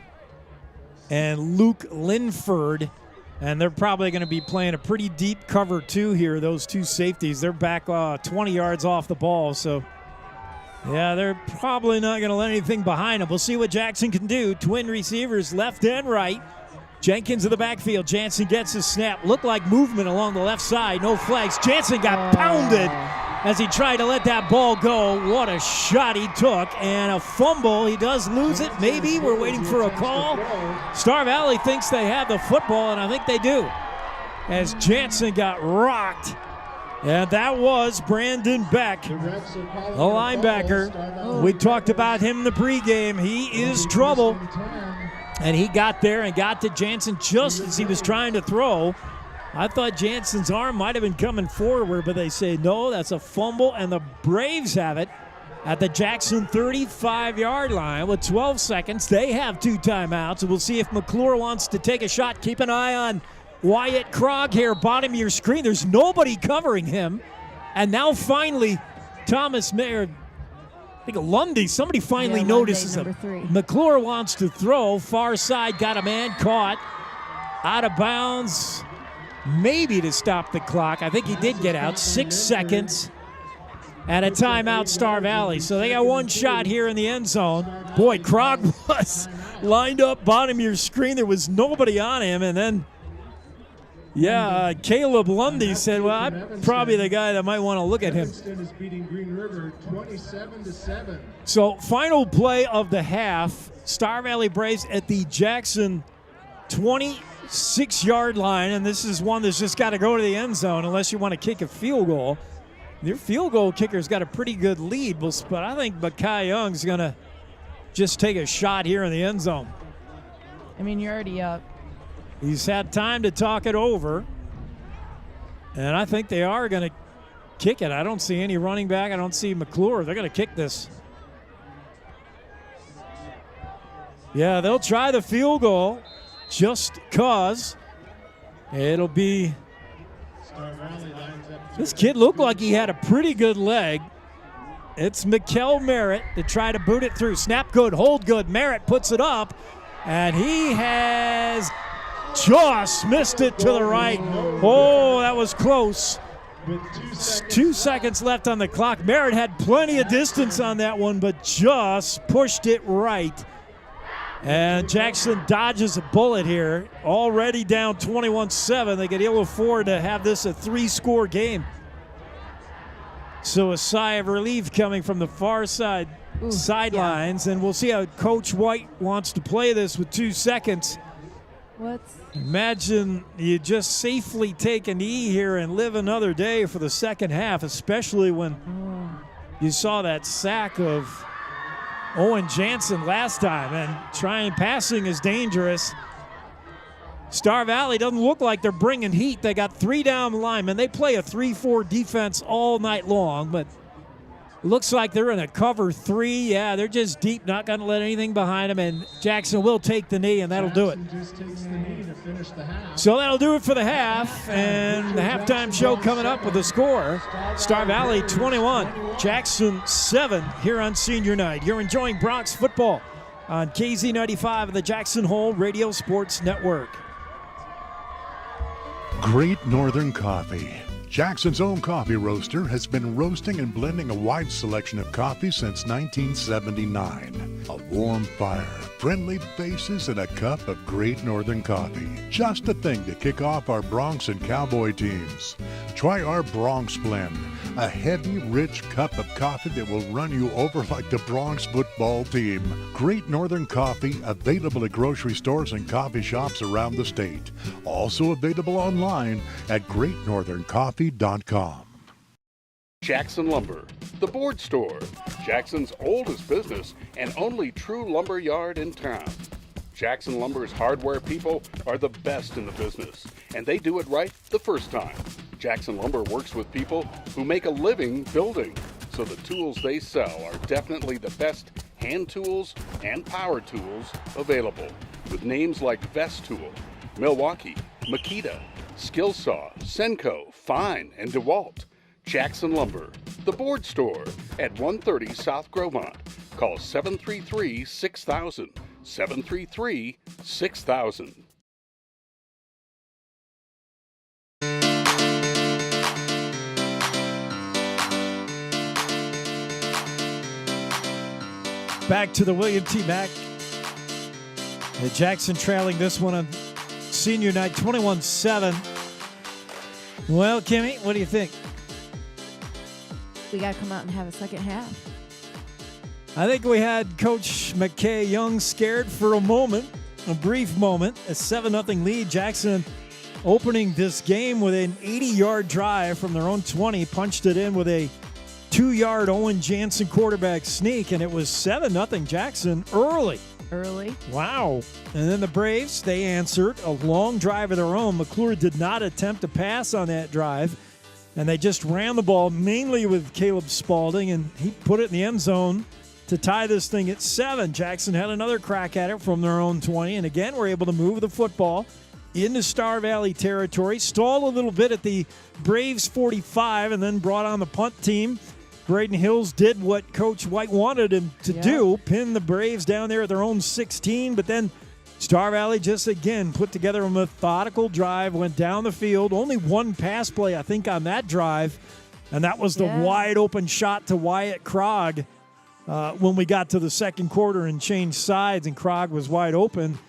and Luke Linford. And they're probably going to be playing a pretty deep cover 2 here, those 2 safeties. They're back 20 yards off the ball. So, yeah, they're probably not going to let anything behind them. We'll see what Jackson can do. Twin receivers left and right. Jenkins in the backfield. Jansen gets his snap. Looked like movement along the left side. No flags. Jansen got pounded as he tried to let that ball go. What a shot he took. And a fumble. He does lose it. Maybe. We're waiting for a call. Star Valley thinks they have the football, and I think they do. As Jansen got rocked. And that was Brandon Beck, the linebacker. We talked about him in the pregame. He is trouble. And he got there and got to Jansen just as he was trying to throw. I thought Jansen's arm might have been coming forward, but they say no, that's a fumble, and the Braves have it at the Jackson 35-yard line with 12 seconds. They have 2 timeouts, and we'll see if McClure wants to take a shot. Keep an eye on Wyatt Krog here, bottom of your screen. There's nobody covering him. And now finally, Thomas Mayer, I think Lundy, somebody finally notices him. McClure wants to throw. Far side, got a man caught. Out of bounds, maybe to stop the clock. I think he did get out. 6 seconds. And a timeout, Star Valley. So they got 1 shot here in the end zone. Boy, Krog was lined up bottom of your screen. There was nobody on him. And then, Caleb Lundy said, well, I'm probably the guy that might want to look at him. Evanston is beating Green River 27-7. So final play of the half, Star Valley Braves at the Jackson 26-yard line, and this is one that's just got to go to the end zone unless you want to kick a field goal. Your field goal kicker's got a pretty good lead, but I think Makai Young's going to just take a shot here in the end zone. I mean, you're already up. He's had time to talk it over, and I think they are going to kick it. I don't see any running back. I don't see McClure. They're going to kick this. Yeah, they'll try the field goal just because. It'll be. This kid looked like he had a pretty good leg. It's Mikel Merritt to try to boot it through. Snap good, hold good. Merritt puts it up, and he has just missed it to the right. Oh, that was close. 2 seconds left on the clock. Merritt had plenty of distance on that one, but just pushed it right. And Jackson dodges a bullet here. Already down 21-7. They could ill afford to have this a 3-score game. So a sigh of relief coming from the far side sidelines. And we'll see how Coach White wants to play this with 2 seconds. Imagine you just safely take a knee here and live another day for the second half, especially when you saw that sack of Owen Jansen last time. And trying passing is dangerous. Star Valley doesn't look like they're bringing heat. They got 3 down linemen. They play a 3-4 defense all night long, but it looks like they're in a cover 3. Yeah, they're just deep, not going to let anything behind them, and Jackson will take the knee, and that'll do it. Just takes the knee to finish the half. So that'll do it for the half, and the halftime show coming up with the score. Star Valley 21, Jackson 7 here on senior night. You're enjoying Bronx football on KZ95 and the Jackson Hole Radio Sports Network. Great Northern Coffee. Jackson's own coffee roaster has been roasting and blending a wide selection of coffee since 1979. A warm fire, friendly faces, and a cup of Great Northern Coffee. Just the thing to kick off our Bronx and Cowboy teams. Try our Bronx Blend, a heavy, rich cup of coffee that will run you over like the Bronx football team. Great Northern coffee available at grocery stores and coffee shops around the state. Also available online at greatnortherncoffee.com. Jackson Lumber, the board store, Jackson's oldest business and only true lumber yard in town. Jackson Lumber's hardware people are the best in the business, and they do it right the first time. Jackson Lumber works with people who make a living building, so the tools they sell are definitely the best hand tools and power tools available, with names like Vest Tool, Milwaukee, Makita, Skillsaw, Senco, Fine, and DeWalt. Jackson Lumber, the board store at 130 South Grovemont. Call 733-6000, 733-6000. Back to the William T. Mack. Jackson trailing this one on senior night, 21-7. Well, Kimmy, what do you think? We got to come out and have a second half. I think we had Coach McKay Young scared for a moment, a brief moment, a 7-0 lead. Jackson opening this game with an 80-yard drive from their own 20, punched it in with a 2-yard Owen Jansen quarterback sneak, and it was 7-0 Jackson early. Wow. And then the Braves, they answered a long drive of their own. McClure did not attempt to pass on that drive, and they just ran the ball mainly with Caleb Spaulding, and he put it in the end zone to tie this thing at 7. Jackson had another crack at it from their own 20, and again were able to move the football into Star Valley territory, stalled a little bit at the Braves 45, and then brought on the punt team. Braden Hills did what Coach White wanted him to do, pin the Braves down there at their own 16, but then Star Valley just again put together a methodical drive, went down the field. Only one pass play, I think, on that drive, and that was the wide open shot to Wyatt Krog when we got to the second quarter and changed sides, and Krog was wide open.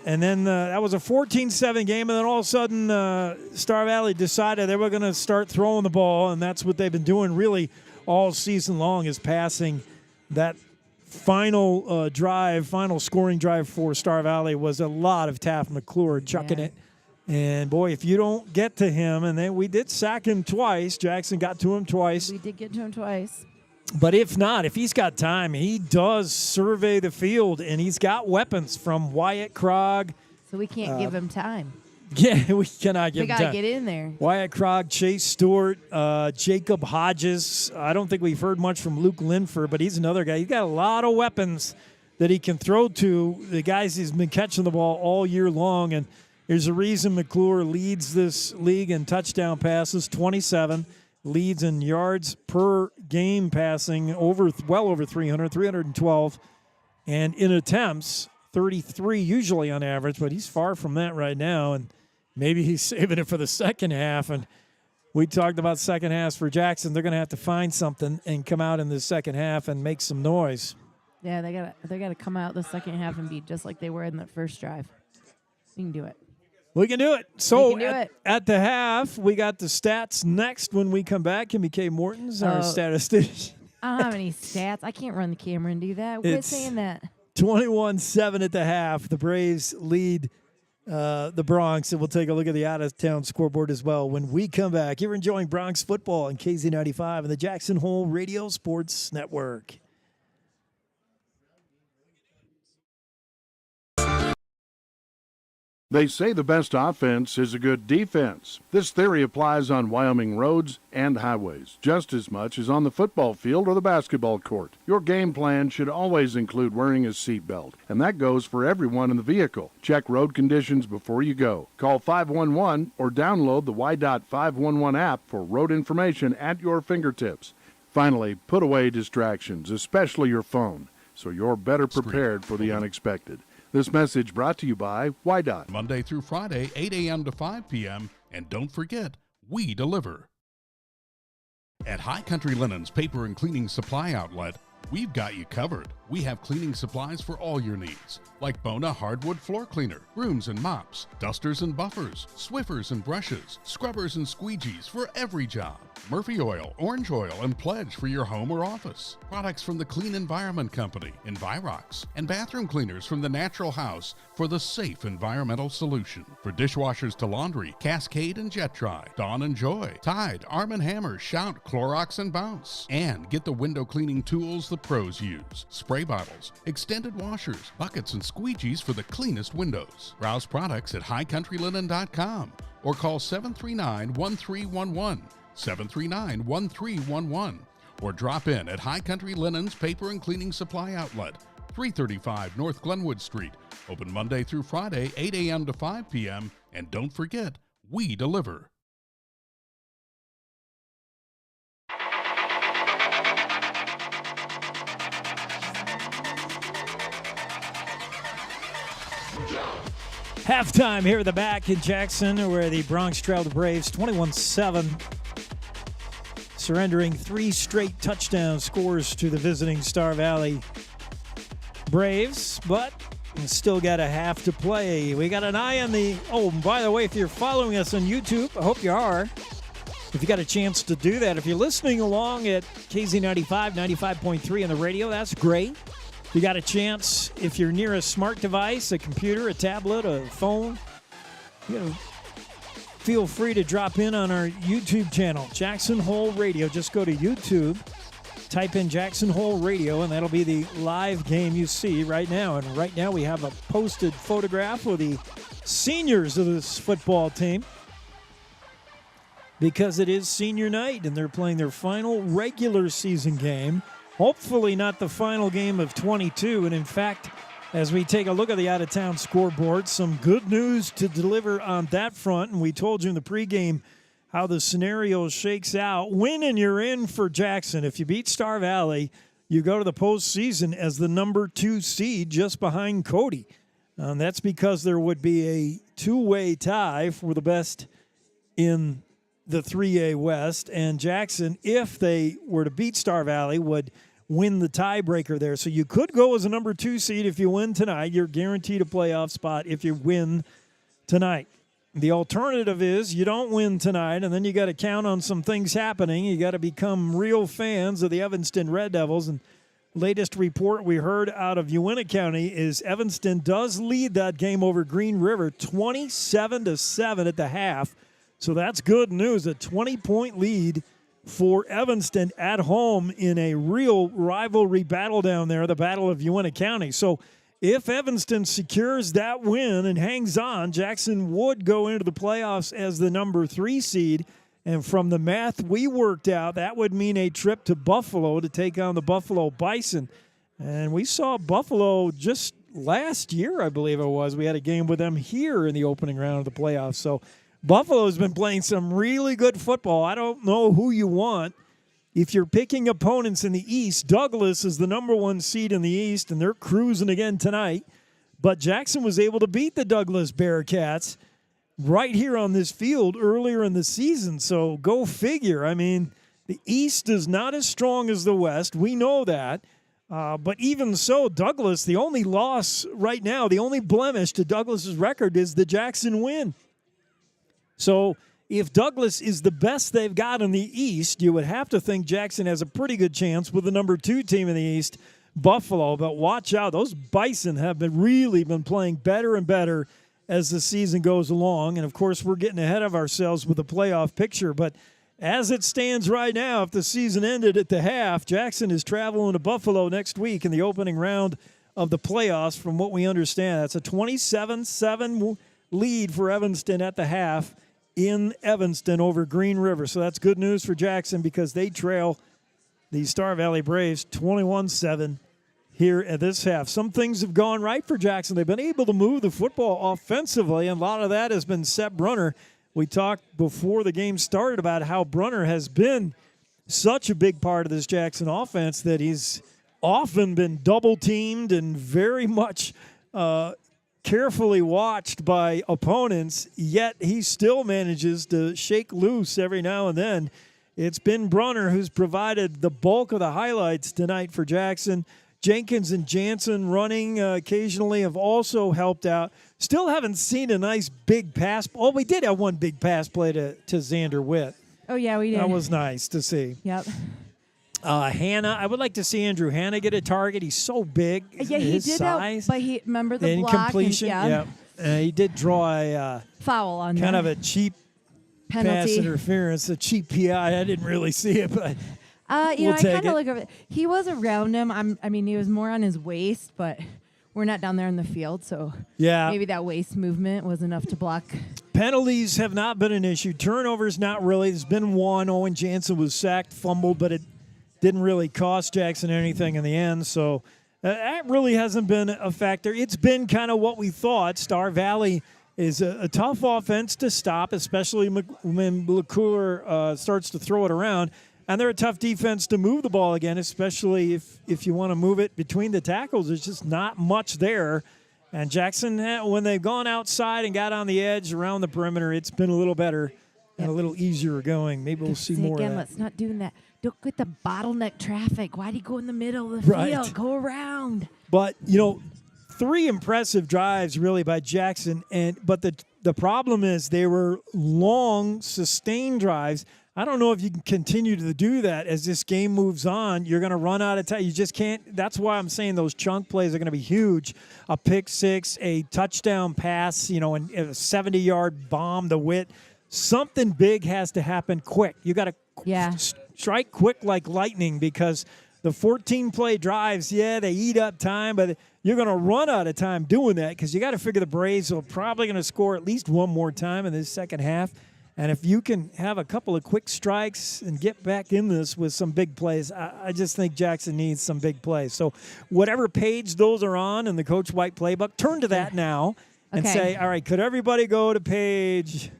And then that was a 14-7 game, and then all of a sudden Star Valley decided they were going to start throwing the ball, and that's what they've been doing really all season long, is passing. That final final scoring drive for Star Valley was a lot of Taft McClure chucking it. And, boy, if you don't get to him, and then we did sack him twice. Jackson got to him twice. We did get to him twice. But if not, if he's got time, he does survey the field, and he's got weapons from Wyatt Krog. So we can't give him time. Yeah, we cannot give him time. We got to get in there. Wyatt Krog, Chase Stewart, Jacob Hodges. I don't think we've heard much from Luke Linford, but he's another guy. He's got a lot of weapons that he can throw to. The guys he's been catching the ball all year long, and there's a reason McClure leads this league in touchdown passes, 27, leads in yards per game passing, well over 300, 312, and in attempts, 33 usually on average, but he's far from that right now, and maybe he's saving it for the second half. And we talked about second halves for Jackson. They're going to have to find something and come out in the second half and make some noise. Yeah, they got to come out the second half and be just like they were in the first drive. We can do it. We can do it. So at the half, we got the stats next when we come back. Kimmy K. Morton's our statistician. I don't have any stats. I can't run the camera and do that. Quit saying that. 21-7 at the half. The Braves lead the Bronx, and we'll take a look at the out-of-town scoreboard as well when we come back. You're enjoying Bronx football on KZ95 and the Jackson Hole Radio Sports Network. They say the best offense is a good defense. This theory applies on Wyoming roads and highways just as much as on the football field or the basketball court. Your game plan should always include wearing a seatbelt, and that goes for everyone in the vehicle. Check road conditions before you go. Call 511 or download the Y.511 511 app for road information at your fingertips. Finally, put away distractions, especially your phone, so you're better prepared for the unexpected. This message brought to you by WYDOT. Monday through Friday, 8 a.m. to 5 p.m. And don't forget, we deliver. At High Country Linen's Paper and Cleaning Supply Outlet, we've got you covered. We have cleaning supplies for all your needs, like Bona Hardwood Floor Cleaner, brooms and mops, dusters and buffers, Swiffers and brushes, scrubbers and squeegees for every job, Murphy Oil, Orange Oil, and Pledge for your home or office, products from the Clean Environment Company, Envirox, and bathroom cleaners from the Natural House for the safe environmental solution. For dishwashers to laundry, Cascade and Jet-Dry, Dawn and Joy, Tide, Arm & Hammer, Shout, Clorox, and Bounce. And get the window cleaning tools the pros use. Spray bottles, extended washers, buckets, and squeegees for the cleanest windows. Browse products at highcountrylinen.com or call 739-1311, 739-1311, or drop in at High Country Linen's Paper and Cleaning Supply Outlet, 335 North Glenwood Street, open Monday through Friday, 8 a.m. to 5 p.m., and don't forget, we deliver. Halftime here at the back in Jackson, where the Bronx trail the Braves 21-7, surrendering 3 straight touchdown scores to the visiting Star Valley Braves, but still got a half to play. We got an eye on the... Oh, by the way, if you're following us on YouTube, I hope you are. If you got a chance to do that, if you're listening along at KZ95, 95.3 on the radio, that's great. You got a chance, if you're near a smart device, a computer, a tablet, a phone, feel free to drop in on our YouTube channel, Jackson Hole Radio. Just go to YouTube, type in Jackson Hole Radio, and that'll be the live game you see right now. And right now we have a posted photograph of the seniors of this football team, because it is senior night and they're playing their final regular season game. Hopefully not the final game of 22. And in fact, as we take a look at the out-of-town scoreboard, some good news to deliver on that front. And we told you in the pregame how the scenario shakes out. Win and you're in for Jackson. If you beat Star Valley, you go to the postseason as the number 2 seed just behind Cody. And that's because there would be a 2-way tie for the best in the 3A West, and Jackson, if they were to beat Star Valley, would win the tiebreaker there. So you could go as a number 2 seed if you win tonight. You're guaranteed a playoff spot if you win tonight. The alternative is you don't win tonight, and then you got to count on some things happening. You got to become real fans of the Evanston Red Devils. And latest report we heard out of Uintah County is Evanston does lead that game over Green River 27-7 at the half. So that's good news, a 20-point lead for Evanston at home in a real rivalry battle down there, the Battle of Uintah County. So if Evanston secures that win and hangs on, Jackson would go into the playoffs as the number 3 seed. And from the math we worked out, that would mean a trip to Buffalo to take on the Buffalo Bison. And we saw Buffalo just last year, I believe it was. We had a game with them here in the opening round of the playoffs. So Buffalo's been playing some really good football. I don't know who you want. If you're picking opponents in the East, Douglas is the number 1 seed in the East, and they're cruising again tonight. But Jackson was able to beat the Douglas Bearcats right here on this field earlier in the season. So go figure. I mean, the East is not as strong as the West. We know that. But even so, Douglas, the only loss right now, the only blemish to Douglas's record is the Jackson win. So if Douglas is the best they've got in the East, you would have to think Jackson has a pretty good chance with the number 2 team in the East, Buffalo. But watch out. Those Bison have really been playing better and better as the season goes along. And, of course, we're getting ahead of ourselves with the playoff picture. But as it stands right now, if the season ended at the half, Jackson is traveling to Buffalo next week in the opening round of the playoffs, from what we understand. That's a 27-7 lead for Evanston at the half in Evanston over Green River. So that's good news for Jackson, because they trail the Star Valley Braves 21-7 here at this half. Some things have gone right for Jackson. They've been able to move the football offensively, and a lot of that has been Seth Brunner. We talked before the game started about how Brunner has been such a big part of this Jackson offense that he's often been double-teamed and very much carefully watched by opponents, yet he still manages to shake loose every now and then. It's been Brunner who's provided the bulk of the highlights tonight for Jackson. Jenkins and Jansen running occasionally have also helped out. Still haven't seen a nice big pass. Oh, we did have one big pass play to Xander Witt. Oh, yeah, we did. That was nice to see. Yep. Hannah, I would like to see Andrew Hannah get a target. He's so big. Yeah, he his did size. but he remember the block. Incompletion. Yeah. He did draw a foul on kind of a cheap penalty pass interference, a cheap PI. I didn't really see it, but I we'll take kind of it. look over it. He was around him. I mean, he was more on his waist, but we're not down there in the field, so maybe that waist movement was enough to block. Penalties have not been an issue. Turnovers, not really. There's been one. Owen Jansen was sacked, fumbled, but it didn't really cost Jackson anything in the end. So that really hasn't been a factor. It's been kind of what we thought. Star Valley is a tough offense to stop, especially when LeCoultre starts to throw it around. And they're a tough defense to move the ball again, especially if you want to move it between the tackles. There's just not much there. And Jackson, when they've gone outside and got on the edge around the perimeter, it's been a little better and a little easier going. Maybe we'll see more again, of that. let's not do that. Don't get the bottleneck traffic. Why do you go in the middle of the field? Go around. But, 3 impressive drives really by Jackson. But the problem is they were long, sustained drives. I don't know if you can continue to do that as this game moves on. You're going to run out of time. You just can't. That's why I'm saying those chunk plays are going to be huge. A pick six, a touchdown pass, and a 70-yard bomb to Witt. Something big has to happen quick. You got to strike quick like lightning because the 14-play drives, they eat up time, but you're going to run out of time doing that because you got to figure the Braves are probably going to score at least one more time in this second half. And if you can have a couple of quick strikes and get back in this with some big plays, I just think Jackson needs some big plays. So whatever page those are on in the Coach White playbook, turn to that now and say, all right, could everybody go to page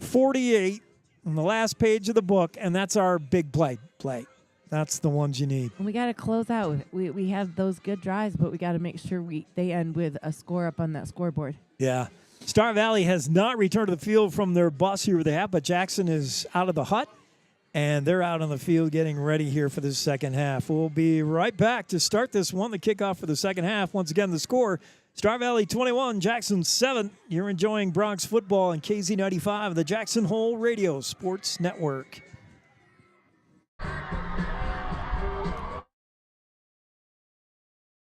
48 on the last page of the book, and that's our big play. That's the ones you need. And we got to close out. We have those good drives, but we got to make sure they end with a score up on that scoreboard. Yeah. Star Valley has not returned to the field from their bus here they have, but Jackson is out of the hut, and they're out on the field getting ready here for the second half. We'll be right back to start this one, the kickoff for the second half. Once again, the score, Star Valley 21, Jackson 7. You're enjoying Bronx football on KZ95, the Jackson Hole Radio Sports Network.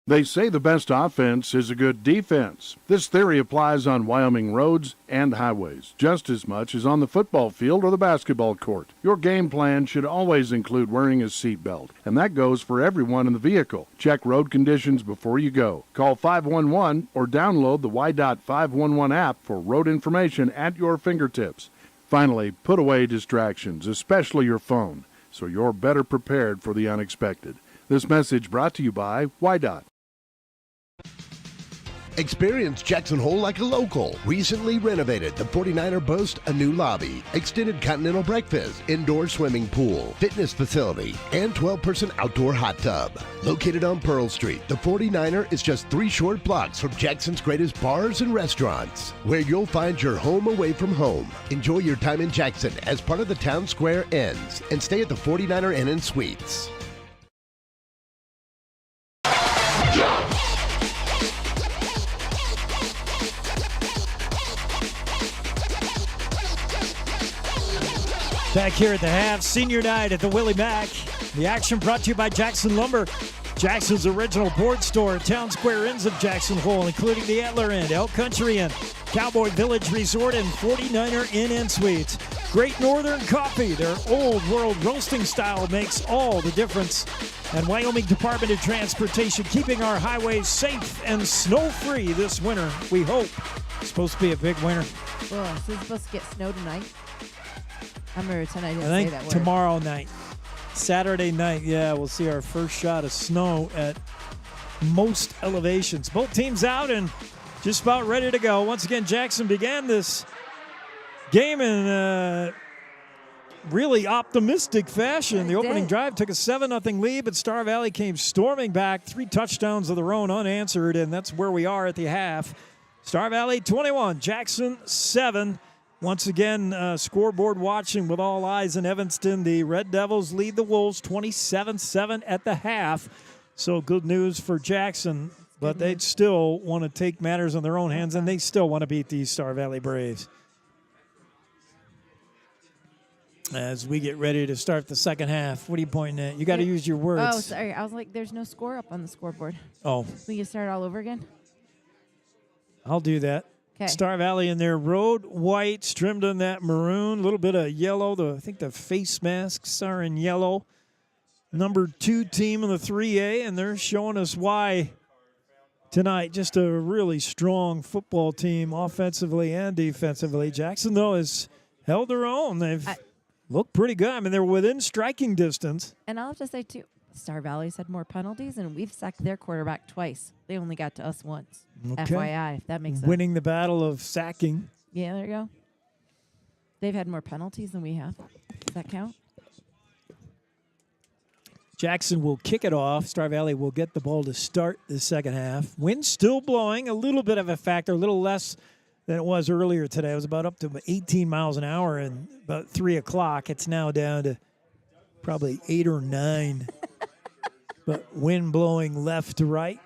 They say the best offense is a good defense. This theory applies on Wyoming roads and highways, just as much as on the football field or the basketball court. Your game plan should always include wearing a seatbelt, and that goes for everyone in the vehicle. Check road conditions before you go. Call 511 or download the Y.Dot 511 app for road information at your fingertips. Finally, put away distractions, especially your phone, so you're better prepared for the unexpected. This message brought to you by Y.Dot. Experience Jackson Hole like a local. Recently renovated, the 49er boasts a new lobby, extended continental breakfast, indoor swimming pool, fitness facility, and 12-person outdoor hot tub. Located on Pearl Street, the 49er is just 3 short blocks from Jackson's greatest bars and restaurants, where you'll find your home away from home. Enjoy your time in Jackson as part of the Town Square Inns, and stay at the 49er Inn and Suites. Back here at the half, senior night at the Willie Mack. The action brought to you by Jackson Lumber, Jackson's original board store, Town Square Inns of Jackson Hole, including the Etler Inn, Elk Country Inn, Cowboy Village Resort, and 49er Inn and Suites. Great Northern Coffee, their old world roasting style makes all the difference. And Wyoming Department of Transportation, keeping our highways safe and snow-free this winter, we hope. It's supposed to be a big winter. Oh, so it's supposed to get snow tonight? I remember tonight I didn't say that word. Tomorrow night. Saturday night, we'll see our first shot of snow at most elevations. Both teams out and just about ready to go. Once again, Jackson began this game in a really optimistic fashion. The opening drive took a 7-0 lead, but Star Valley came storming back. 3 touchdowns of their own unanswered, and that's where we are at the half. Star Valley 21, Jackson 7. Once again, scoreboard watching with all eyes in Evanston. The Red Devils lead the Wolves 27-7 at the half. So good news for Jackson, but they'd still want to take matters in their own hands, and they still want to beat these Star Valley Braves. As we get ready to start the second half. What are you pointing at? You got to use your words. Oh, sorry. I was like, there's no score up on the scoreboard. Oh. We can start all over again? I'll do that. Okay. Star Valley in their road whites, trimmed in that maroon, a little bit of yellow. I think the face masks are in yellow. Number 2 team in the 3A, and they're showing us why tonight. Just a really strong football team offensively and defensively. Jackson, though, has held their own. They've looked pretty good. I mean, they're within striking distance. And I'll just say, too, Star Valley's had more penalties, and we've sacked their quarterback twice. They only got to us once. Okay. FYI, if that makes sense. Winning the battle of sacking. Yeah, there you go. They've had more penalties than we have. Does that count? Jackson will kick it off. Star Valley will get the ball to start the second half. Wind still blowing, a little bit of a factor, a little less than it was earlier today. It was about up to 18 miles an hour, and about 3 o'clock, it's now down to probably 8 or 9. But wind blowing left to right.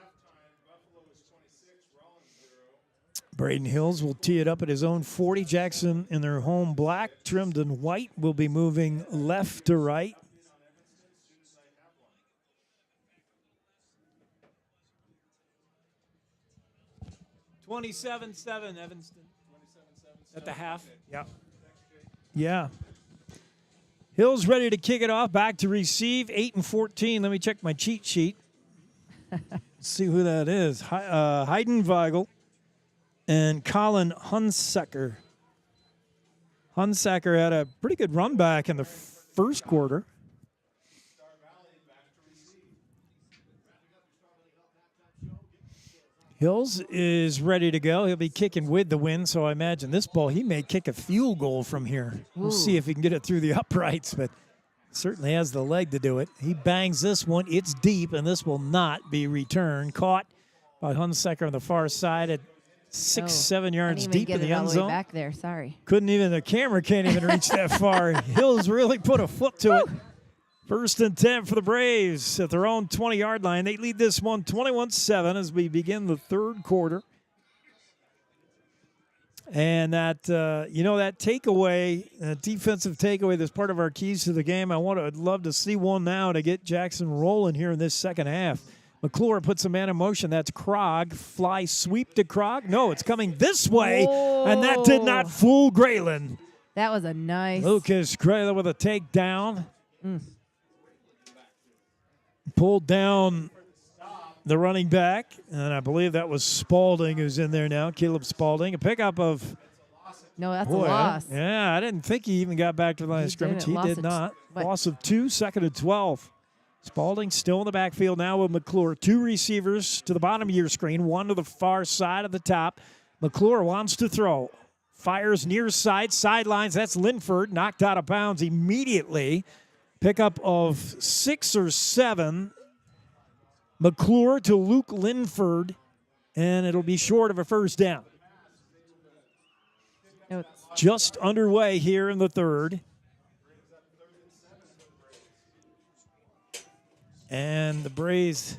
Braden Hills will tee it up at his own 40. Jackson in their home black, trimmed in white, will be moving left to right. $27-7, Evanston. At the half. Yeah. Yeah. Hill's ready to kick it off. Back to receive. 8-14. Let me check my cheat sheet. Let's see who that is. Hayden Weigel and Colin Hunsaker. Hunsaker had a pretty good run back in the first quarter. Hills is ready to go. He'll be kicking with the wind, so I imagine this ball, he may kick a field goal from here. We'll see if he can get it through the uprights, but certainly has the leg to do it. He bangs this one. It's deep, and this will not be returned. Caught by Hunsaker on the far side at 6-7 yards deep in the end zone. Back there, sorry. The camera can't even reach that far. Hills really put a foot to it. 1st and 10 for the Braves at their own 20-yard line. They lead this one 21-7 as we begin the third quarter. And that, that takeaway, defensive takeaway that's part of our keys to the game, I'd love to see one now to get Jackson rolling here in this second half. McClure puts a man in motion. That's Krog. Fly sweep to Krog. No, it's coming this way, and that did not fool Grayland. That was a nice. Lucas Grayland with a takedown. Pulled down the running back, and I believe that was Spalding who's in there now, Caleb Spalding. A pickup of... No, that's a loss. Yeah, I didn't think he even got back to the line of scrimmage. He did not. Loss of 2, 2nd and 12. Spalding still in the backfield now with McClure. 2 receivers to the bottom of your screen, 1 to the far side of the top. McClure wants to throw. Fires near side, sidelines. That's Linford, knocked out of bounds immediately. Pickup of 6 or 7. McClure to Luke Linford, and it'll be short of a first down. Just underway here in the third. And the Braves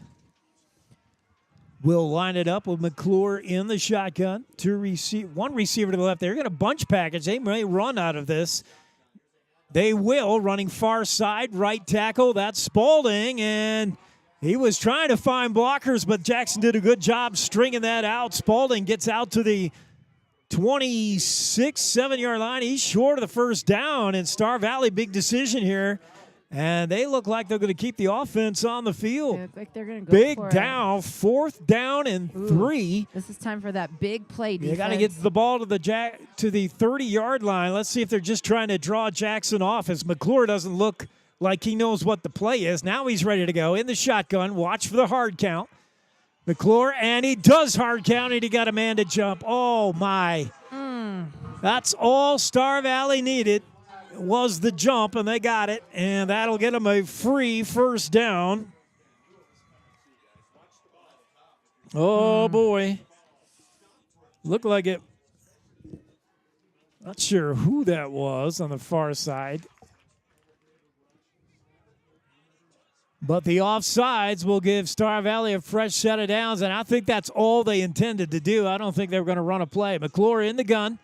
will line it up with McClure in the shotgun. 1 receiver to the left. They're going to bunch package. They may run out of this. They will, running far side, right tackle. That's Spalding, and he was trying to find blockers, but Jackson did a good job stringing that out. Spalding gets out to the 26, 7-yard line. He's short of the first down, and Star Valley, big decision here. And they look like they're going to keep the offense on the field. They look like they're going to go big for down, it. 4th down and 3. This is time for that big play defense. You got to get the ball to the 30-yard line. Let's see if they're just trying to draw Jackson off, as McClure doesn't look like he knows what the play is. Now he's ready to go in the shotgun. Watch for the hard count. McClure, and he does hard count, and he got a man to jump. Oh, my. That's all Star Valley needed. Was the jump, and they got it, and that'll get them a free first down. Oh, boy. Looked like it. Not sure who that was on the far side. But the offsides will give Star Valley a fresh set of downs, and I think that's all they intended to do. I don't think they were going to run a play. McClure in the gun.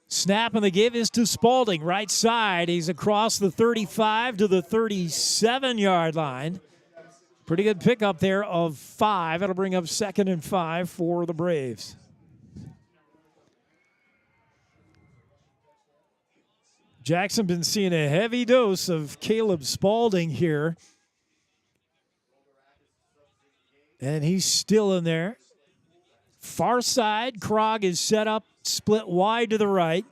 Snap and the give is to Spalding, right side. He's across the 35 to the 37-yard line. Pretty good pickup there of 5. It'll bring up 2nd and 5 for the Braves. Jackson been seeing a heavy dose of Caleb Spalding here. And he's still in there. Far side, Krog is set up, split wide to the right.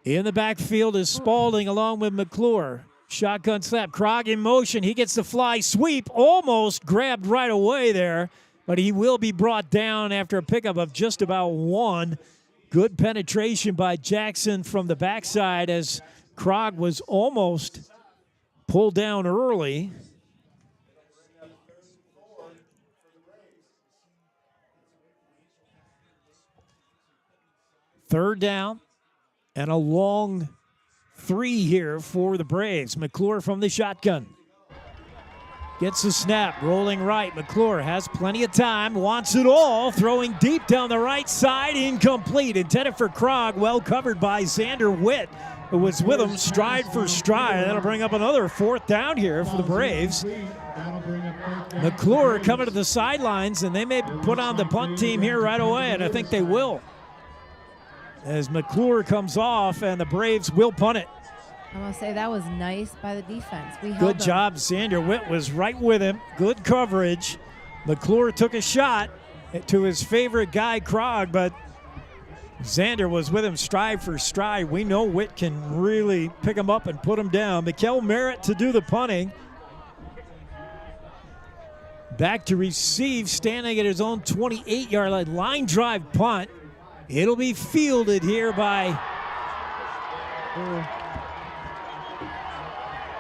In the backfield is Spalding along with McClure. Shotgun snap, Krog in motion. He gets the fly sweep, almost grabbed right away there, but he will be brought down after a pickup of just about 1. Good penetration by Jackson from the backside as Krog was almost pulled down early. Third down and a long 3 here for the Braves. McClure from the shotgun. Gets the snap, rolling right. McClure has plenty of time, wants it all, throwing deep down the right side, incomplete. Intended for Krog, well covered by Xander Witt, who was with him stride for stride. That'll bring up another 4th down here for the Braves. McClure coming to the sidelines, and they may put on the punt team here right away, and I think they will. As McClure comes off, and the Braves will punt it. I'm going to say that was nice by the defense. Good job. Xander Witt was right with him. Good coverage. McClure took a shot to his favorite guy, Krog, but Xander was with him stride for stride. We know Witt can really pick him up and put him down. Mikel Merritt to do the punting. Back to receive, standing at his own 28-yard line. Line drive punt. It'll be fielded here by...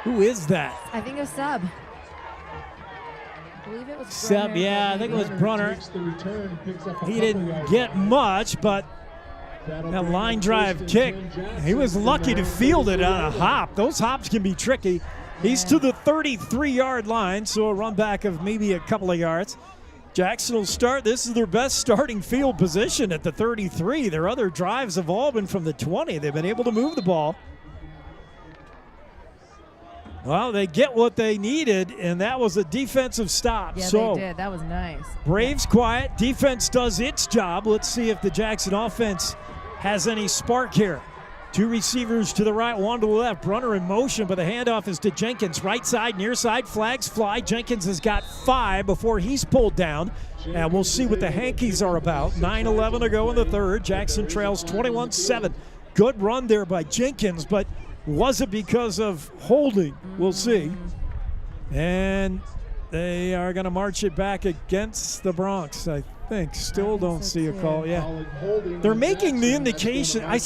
Who is that? I think it was Sub. I believe it was Sub, Brunner. yeah, I think it was Brunner. He didn't get much, but that line drive kick, he was lucky to field it on a hop. Those hops can be tricky. He's to the 33-yard line, so a run back of maybe a couple of yards. Jackson will start. This is their best starting field position at the 33. Their other drives have all been from the 20. They've been able to move the ball. Well, they get what they needed, and that was a defensive stop. Yeah, so they did. That was nice. Braves quiet. Defense does its job. Let's see if the Jackson offense has any spark here. 2 receivers to the right, 1 to the left. Brunner in motion, but the handoff is to Jenkins. Right side, near side, flags fly. Jenkins has got 5 before he's pulled down. And we'll see what the Hankies are about. 9:11 to go in the third. Jackson trails 21-7. Good run there by Jenkins, but was it because of holding? We'll see. And they are going to march it back against the Bronx, I think. Still don't see a call. Yeah. They're making the indication. I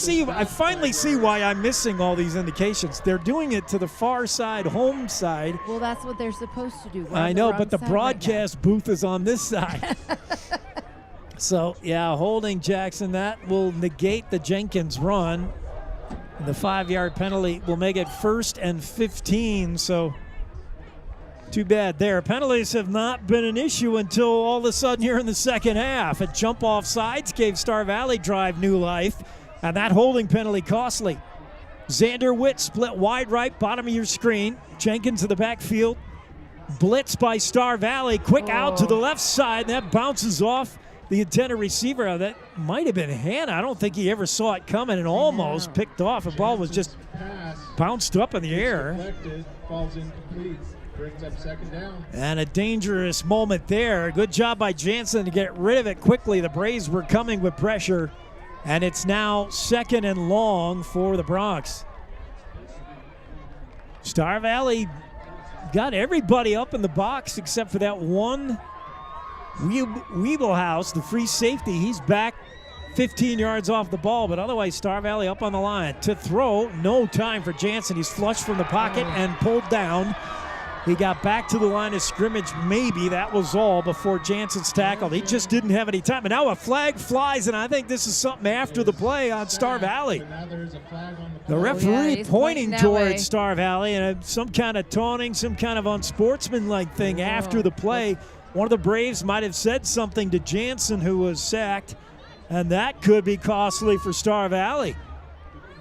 finally see why I'm missing all these indications. They're doing it to the far side, home side. Well, that's what they're supposed to do. I know, but the broadcast booth is on this side. So, yeah, holding Jackson. That will negate the Jenkins run. The 5-yard penalty will make it 1st and 15, so too bad there. Penalties have not been an issue until all of a sudden here in the second half. A jump off sides gave Star Valley Drive new life, and that holding penalty costly. Xander Witt split wide right, bottom of your screen. Jenkins in the backfield. Blitz by Star Valley, quick out to the left side, and that bounces off the intended receiver. That might have been Hannah. I don't think he ever saw it coming and almost picked off. The ball was just bounced up in the air. Falls incomplete. Brings up 2nd down. And a dangerous moment there. Good job by Jansen to get rid of it quickly. The Braves were coming with pressure, and it's now 2nd and long for the Bronx. Star Valley got everybody up in the box except for that one Weebelhaus, the free safety. He's back 15 yards off the ball, but otherwise Star Valley up on the line. To throw, no time for Jansen. He's flushed from the pocket and pulled down He got back to the line of scrimmage, maybe. That was all before Jansen's tackled. He just didn't have any time. And now a flag flies, and I think this is something after the play on Star Valley. The referee pointing towards Star Valley, and some kind of taunting, some kind of unsportsmanlike thing after the play. One of the Braves might have said something to Jansen, who was sacked, and that could be costly for Star Valley.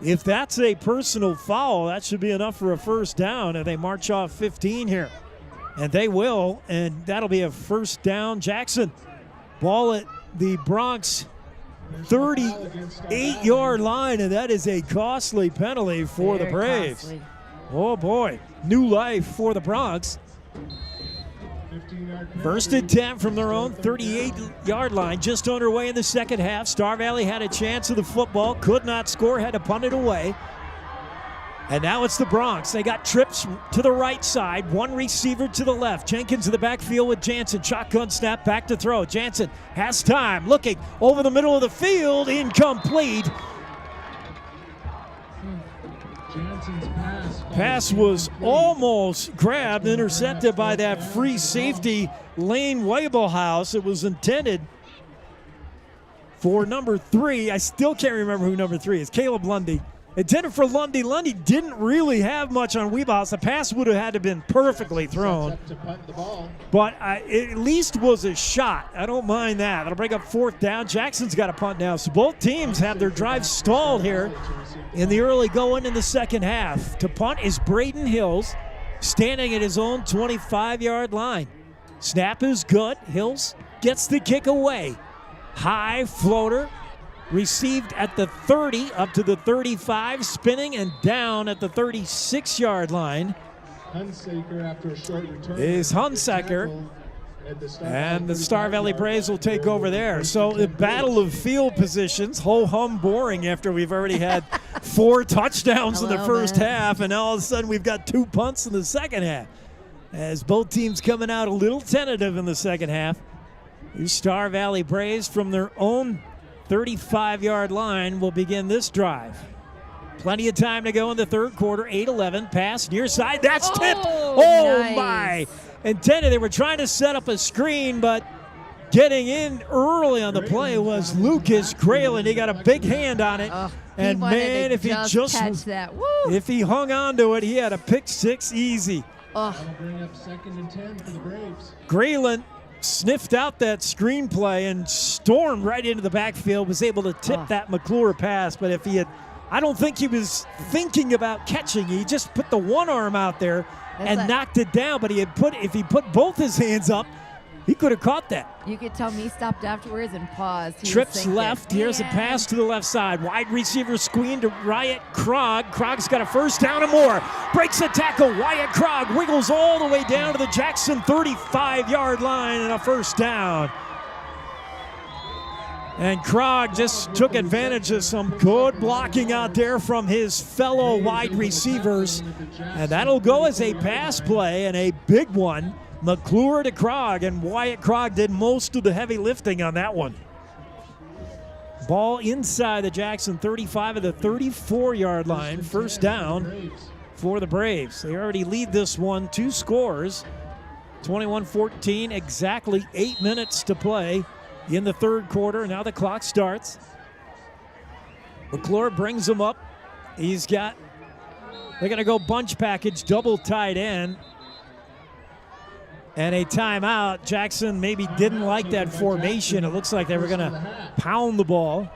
If that's a personal foul, that should be enough for a first down, and they march off 15 here. And they will, and that'll be a first down. Jackson, ball at the Bronx 38-yard line, and that is a costly penalty for the Braves. Costly. Oh, boy. New life for the Bronx. First and 10 from their own 38-yard line, just underway in the second half. Star Valley had a chance of the football, could not score, had to punt it away. And now it's the Bronx. They got trips to the right side, one receiver to the left. Jenkins in the backfield with Jansen. Shotgun snap, back to throw. Jansen has time, looking over the middle of the field, incomplete. Pass was almost grabbed, intercepted by that free safety, Lane Wabelhouse. It was intended for number 3. I still can't remember who number 3 is. Caleb Lundy. Intended for Lundy. Lundy didn't really have much on Wabelhouse. The pass would have had to have been perfectly thrown. But it at least was a shot. I don't mind that. That'll bring up fourth down. Jackson's got a punt now. So both teams have their drive stalled here in the early going in the second half. To punt is Braden Hills, standing at his own 25-yard line. Snap is good. Hills gets the kick away. High floater. Received at the 30, up to the 35, spinning and down at the 36-yard line. Hunsaker, after a short return, is Hunsaker. And the Star Valley Braves will take over there. So the battle of field positions, ho-hum boring after we've already had 4 touchdowns in the first half, and all of a sudden we've got 2 punts in the second half. As both teams coming out a little tentative in the second half. The Star Valley Braves from their own 35-yard line will begin this drive. Plenty of time to go in the third quarter. 8-11, pass near side. That's tipped. Oh, nice. My. Intended. They were trying to set up a screen, but getting in early on the play was Lucas Grayland. He got a big hand on it. And, man, if he just catch that. If he hung on to it, he had a pick 6 easy. That'll bring up 2nd and 10 for the Braves. Grayland sniffed out that screenplay and stormed right into the backfield, was able to tip that McClure pass. But if he had, I don't think he was thinking about catching. He just put the one arm out there and knocked it down. But if he put both his hands up, he could have caught that. You could tell me he stopped afterwards and paused. He trips left. Here's a pass to the left side. Wide receiver screen to Wyatt Krog. Krog's got a first down and more. Breaks a tackle. Wyatt Krog wiggles all the way down to the Jackson 35-yard line and a first down. And Krog just took advantage of some good blocking out there from his fellow wide receivers. And that'll go as a pass play, and a big one. McClure to Krog, and Wyatt Krog did most of the heavy lifting on that one. Ball inside the Jackson 35 of the 34-yard line. First down for the Braves. They already lead this one 2 scores. 21-14, exactly 8 minutes to play in the third quarter. Now the clock starts. McClure brings him up. They're going to go bunch package, double tight end. And a timeout. Jackson maybe didn't like that formation. It looks like they were going to pound the ball.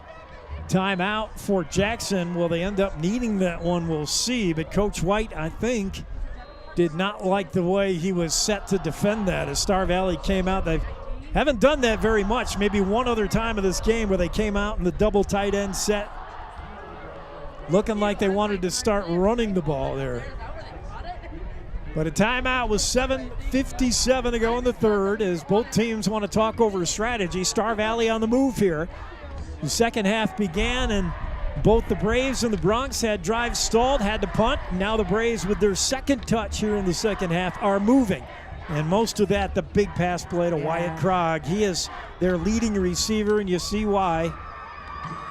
Timeout for Jackson. Will they end up needing that one? We'll see. But Coach White, I think, did not like the way he was set to defend that. As Star Valley came out, they haven't done that very much. Maybe one other time of this game where they came out in the double tight end set, looking like they wanted to start running the ball there. But a timeout with 7:57 to go in the third as both teams want to talk over strategy. Star Valley on the move here. The second half began and both the Braves and the Bronx had drives stalled, had to punt. Now the Braves with their second touch here in the second half are moving. And most of that, the big pass play to Wyatt Krog. He is their leading receiver, and you see why.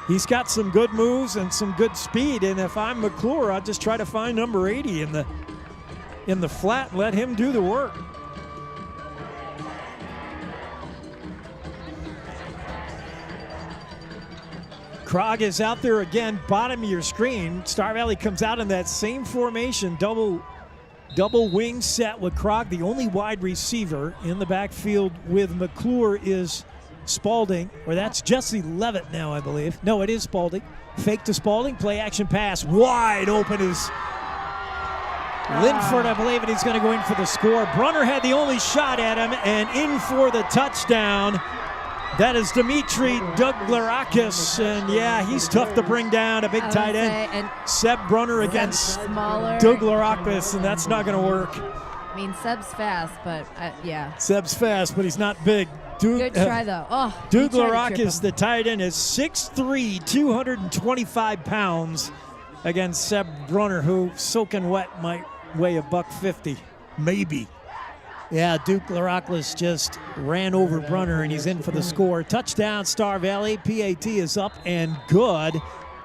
He's got some good moves and some good speed. And if I'm McClure, I'll just try to find number 80 in the flat and let him do the work. Krog is out there again, bottom of your screen. Star Valley comes out in that same formation, double wing set with Krog, the only wide receiver in the backfield with McClure is Spalding, or that's Jesse Levitt now, I believe. No, it is Spalding. Fake to Spalding, play action pass, wide open is Linford, I believe, and he's going to go in for the score. Brunner had the only shot at him, and in for the touchdown. That is Dimitri Douglarakis, and yeah, he's tough to bring down, a big tight end. Seb Brunner against Douglarakis, and that's not going to work. I mean, Seb's fast, but yeah. Seb's fast, but he's not big. Good try, though. Douglarakis, the tight end, is 6'3", 225 pounds against Seb Brunner, who soaking wet might weigh $150, maybe. Yeah, Douglarakis just ran over Brunner, and he's in for the score. Touchdown, Star Valley. PAT is up and good.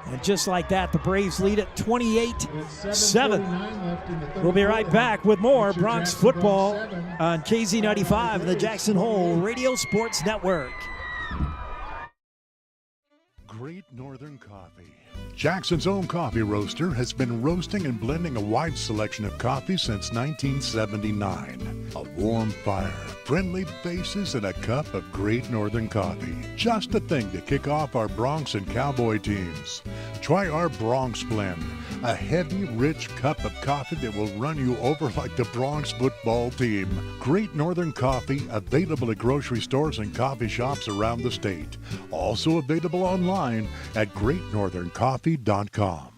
And just like that, the Braves lead at 28-7. We'll be right back with more Bronx football on KZ95 and the Jackson Hole Radio Sports Network. Great Northern Coffee. Jackson's own coffee roaster has been roasting and blending a wide selection of coffee since 1979. A warm fire, friendly faces, and a cup of Great Northern Coffee. Just the thing to kick off our Bronx and Cowboy teams. Try our Bronx Blend, a heavy, rich cup of coffee that will run you over like the Bronx football team. Great Northern Coffee, available at grocery stores and coffee shops around the state. Also available online at greatnortherncoffee.com.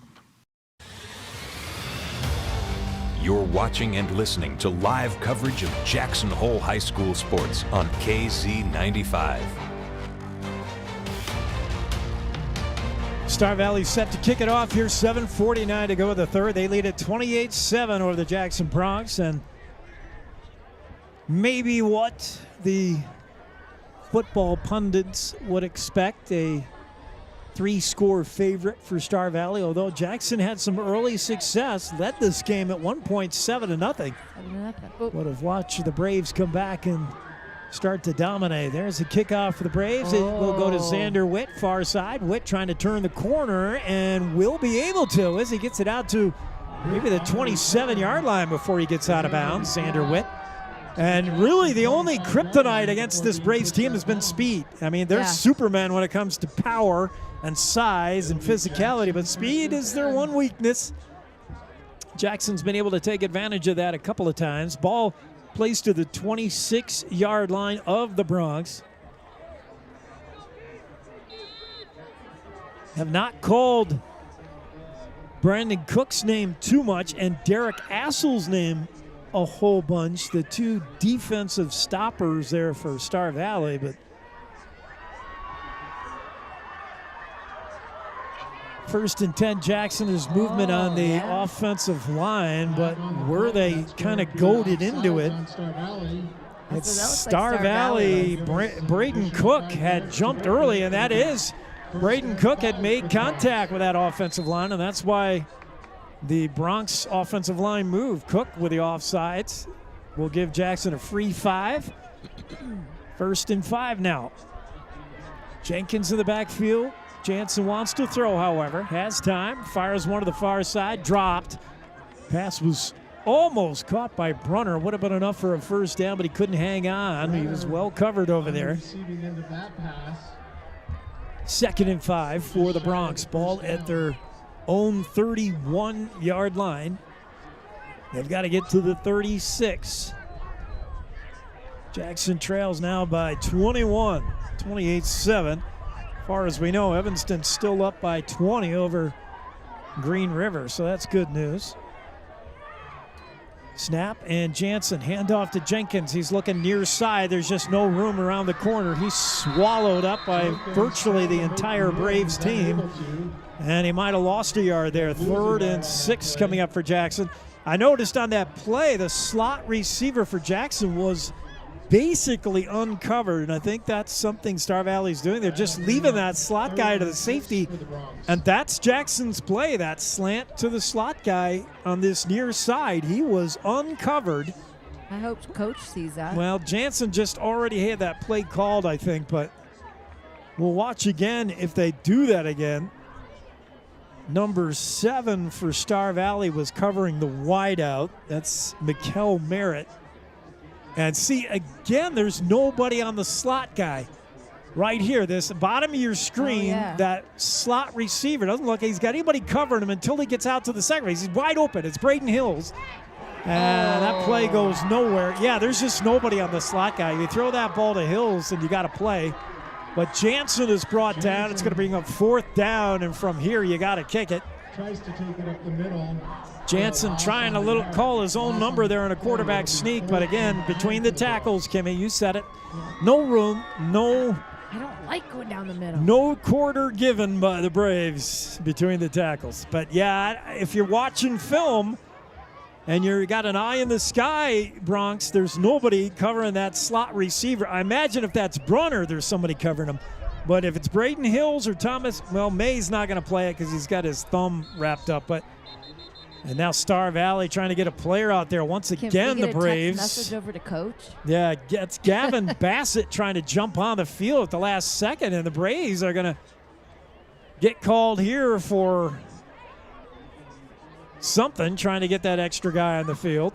You're watching and listening to live coverage of Jackson Hole High School sports on KZ95. Star Valley set to kick it off here. 7:49 to go in the third. They lead at 28-7 over the Jackson Bronx, and maybe what the football pundits would expect, a 3-score favorite for Star Valley, although Jackson had some early success, led this game at one point 7-0. Would have watched the Braves come back and start to dominate. There's a kickoff for the Braves. It will go to Xander Witt, far side. Witt trying to turn the corner and will be able to as he gets it out to maybe the 27-yard line before he gets out of bounds, Xander Witt. And really the only kryptonite against this Braves team has been speed. I mean, they're supermen when it comes to power and size and physicality, but speed is their one weakness. Jackson's been able to take advantage of that a couple of times. Ball placed to the 26-yard line of the Bronx. Have not called Brandon Cook's name too much and Derek Assel's name a whole bunch, the two defensive stoppers there for Star Valley, but first and 10, Jackson is movement on the offensive line, but were they kind of goaded into it? It's Star Valley. Braden Cook had jumped early, and that is, Braden Cook had made contact with that offensive line, and that's why the Bronx offensive line moved. Cook with the offsides will give Jackson a free 5. First and 5 now. Jenkins in the backfield. Jansen wants to throw, however. Has time. Fires one to the far side. Dropped. Pass was almost caught by Brunner. Would have been enough for a first down, but he couldn't hang on. He was well covered over there. Second and 5 for the Bronx. Ball at their own 31-yard line. They've got to get to the 36. Jackson trails now by 21, 28-7. As far as we know, Evanston's still up by 20 over Green River, so that's good news. Snap, and Jansen, handoff to Jenkins. He's looking near side. There's just no room around the corner. He's swallowed up by virtually the entire Braves team, and he might have lost a yard there. 3rd and 6 coming up for Jackson. I noticed on that play, the slot receiver for Jackson was basically uncovered, and I think that's something Star Valley's doing. They're just leaving that slot guy to the safety, and that's Jackson's play, that slant to the slot guy on this near side. He was uncovered. I hope Coach sees that. Well, Jansen just already had that play called, I think, but we'll watch again if they do that again. Number 7 for Star Valley was covering the wideout. That's Mikkel Merritt. And see, again, there's nobody on the slot guy. Right here, this bottom of your screen, that slot receiver doesn't look like he's got anybody covering him until he gets out to the second base. He's wide open. It's Braden Hills. And that play goes nowhere. Yeah, there's just nobody on the slot guy. You throw that ball to Hills and you got to play. But Jansen is brought down. It's going to bring up 4th down, and from here you got to kick it. Tries to take it up the middle. Jansen trying to call his own number there in a quarterback sneak, but again, between the tackles, Kimmy, you said it. No room, no. I don't like going down the middle. No quarter given by the Braves between the tackles. But yeah, if you're watching film and you got an eye in the sky, Bronx, there's nobody covering that slot receiver. I imagine if that's Brunner, there's somebody covering him. But if it's Braden Hills or Thomas, well, May's not going to play it because he's got his thumb wrapped up. And now Star Valley trying to get a player out there. Once again, the Braves. Text message over to Coach. Yeah, it's Gavin Bassett trying to jump on the field at the last second, and the Braves are going to get called here for something, trying to get that extra guy on the field.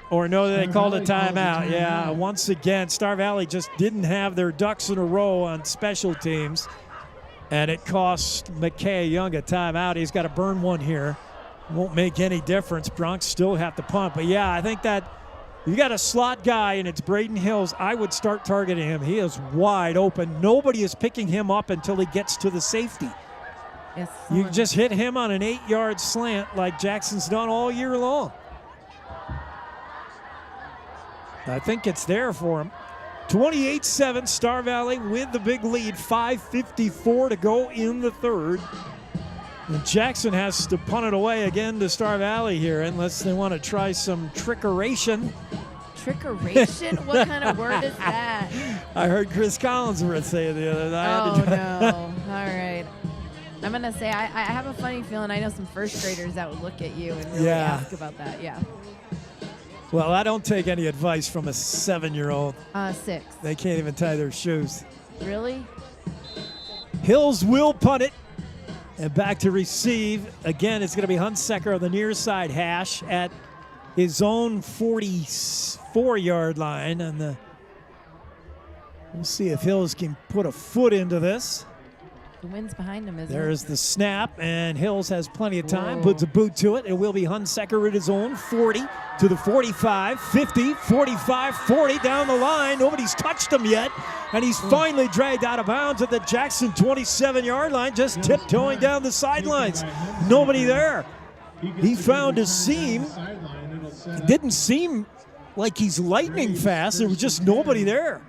Or no, they called a timeout. Yeah, once again, Star Valley just didn't have their ducks in a row on special teams, and it cost McKay Young a timeout. He's got to burn one here. Won't make any difference. Bronx still have to punt. But, yeah, I think that you got a slot guy and it's Braden Hills, I would start targeting him. He is wide open. Nobody is picking him up until he gets to the safety. Yes. You just hit him on an 8-yard slant like Jackson's done all year long. I think it's there for him. 28-7, Star Valley with the big lead. 5:54 to go in the third. And Jackson has to punt it away again to Star Valley here, unless they want to try some trickeration. Trickeration? What kind of word is that? I heard Chris Collinsworth say it the other night. Oh, no. All right. I'm going to say I have a funny feeling I know some first graders that would look at you and really ask about that. Yeah. Well, I don't take any advice from a 7-year-old. 6. They can't even tie their shoes. Really? Hills will punt it. And back to receive. Again, it's going to be Hunsaker on the near side hash at his own 44-yard line. And we'll see if Hills can put a foot into this. The wind's behind him, isn't it? There's the snap, and Hills has plenty of time. Puts a boot to it. It will be Hunsaker at his own 40 to the 45, 50, 45, 40 down the line. Nobody's touched him yet, and he's finally dragged out of bounds at the Jackson 27-yard line, just tiptoeing down the sidelines. Nobody there. He found a seam. It didn't seem like he's lightning fast. There was just nobody there.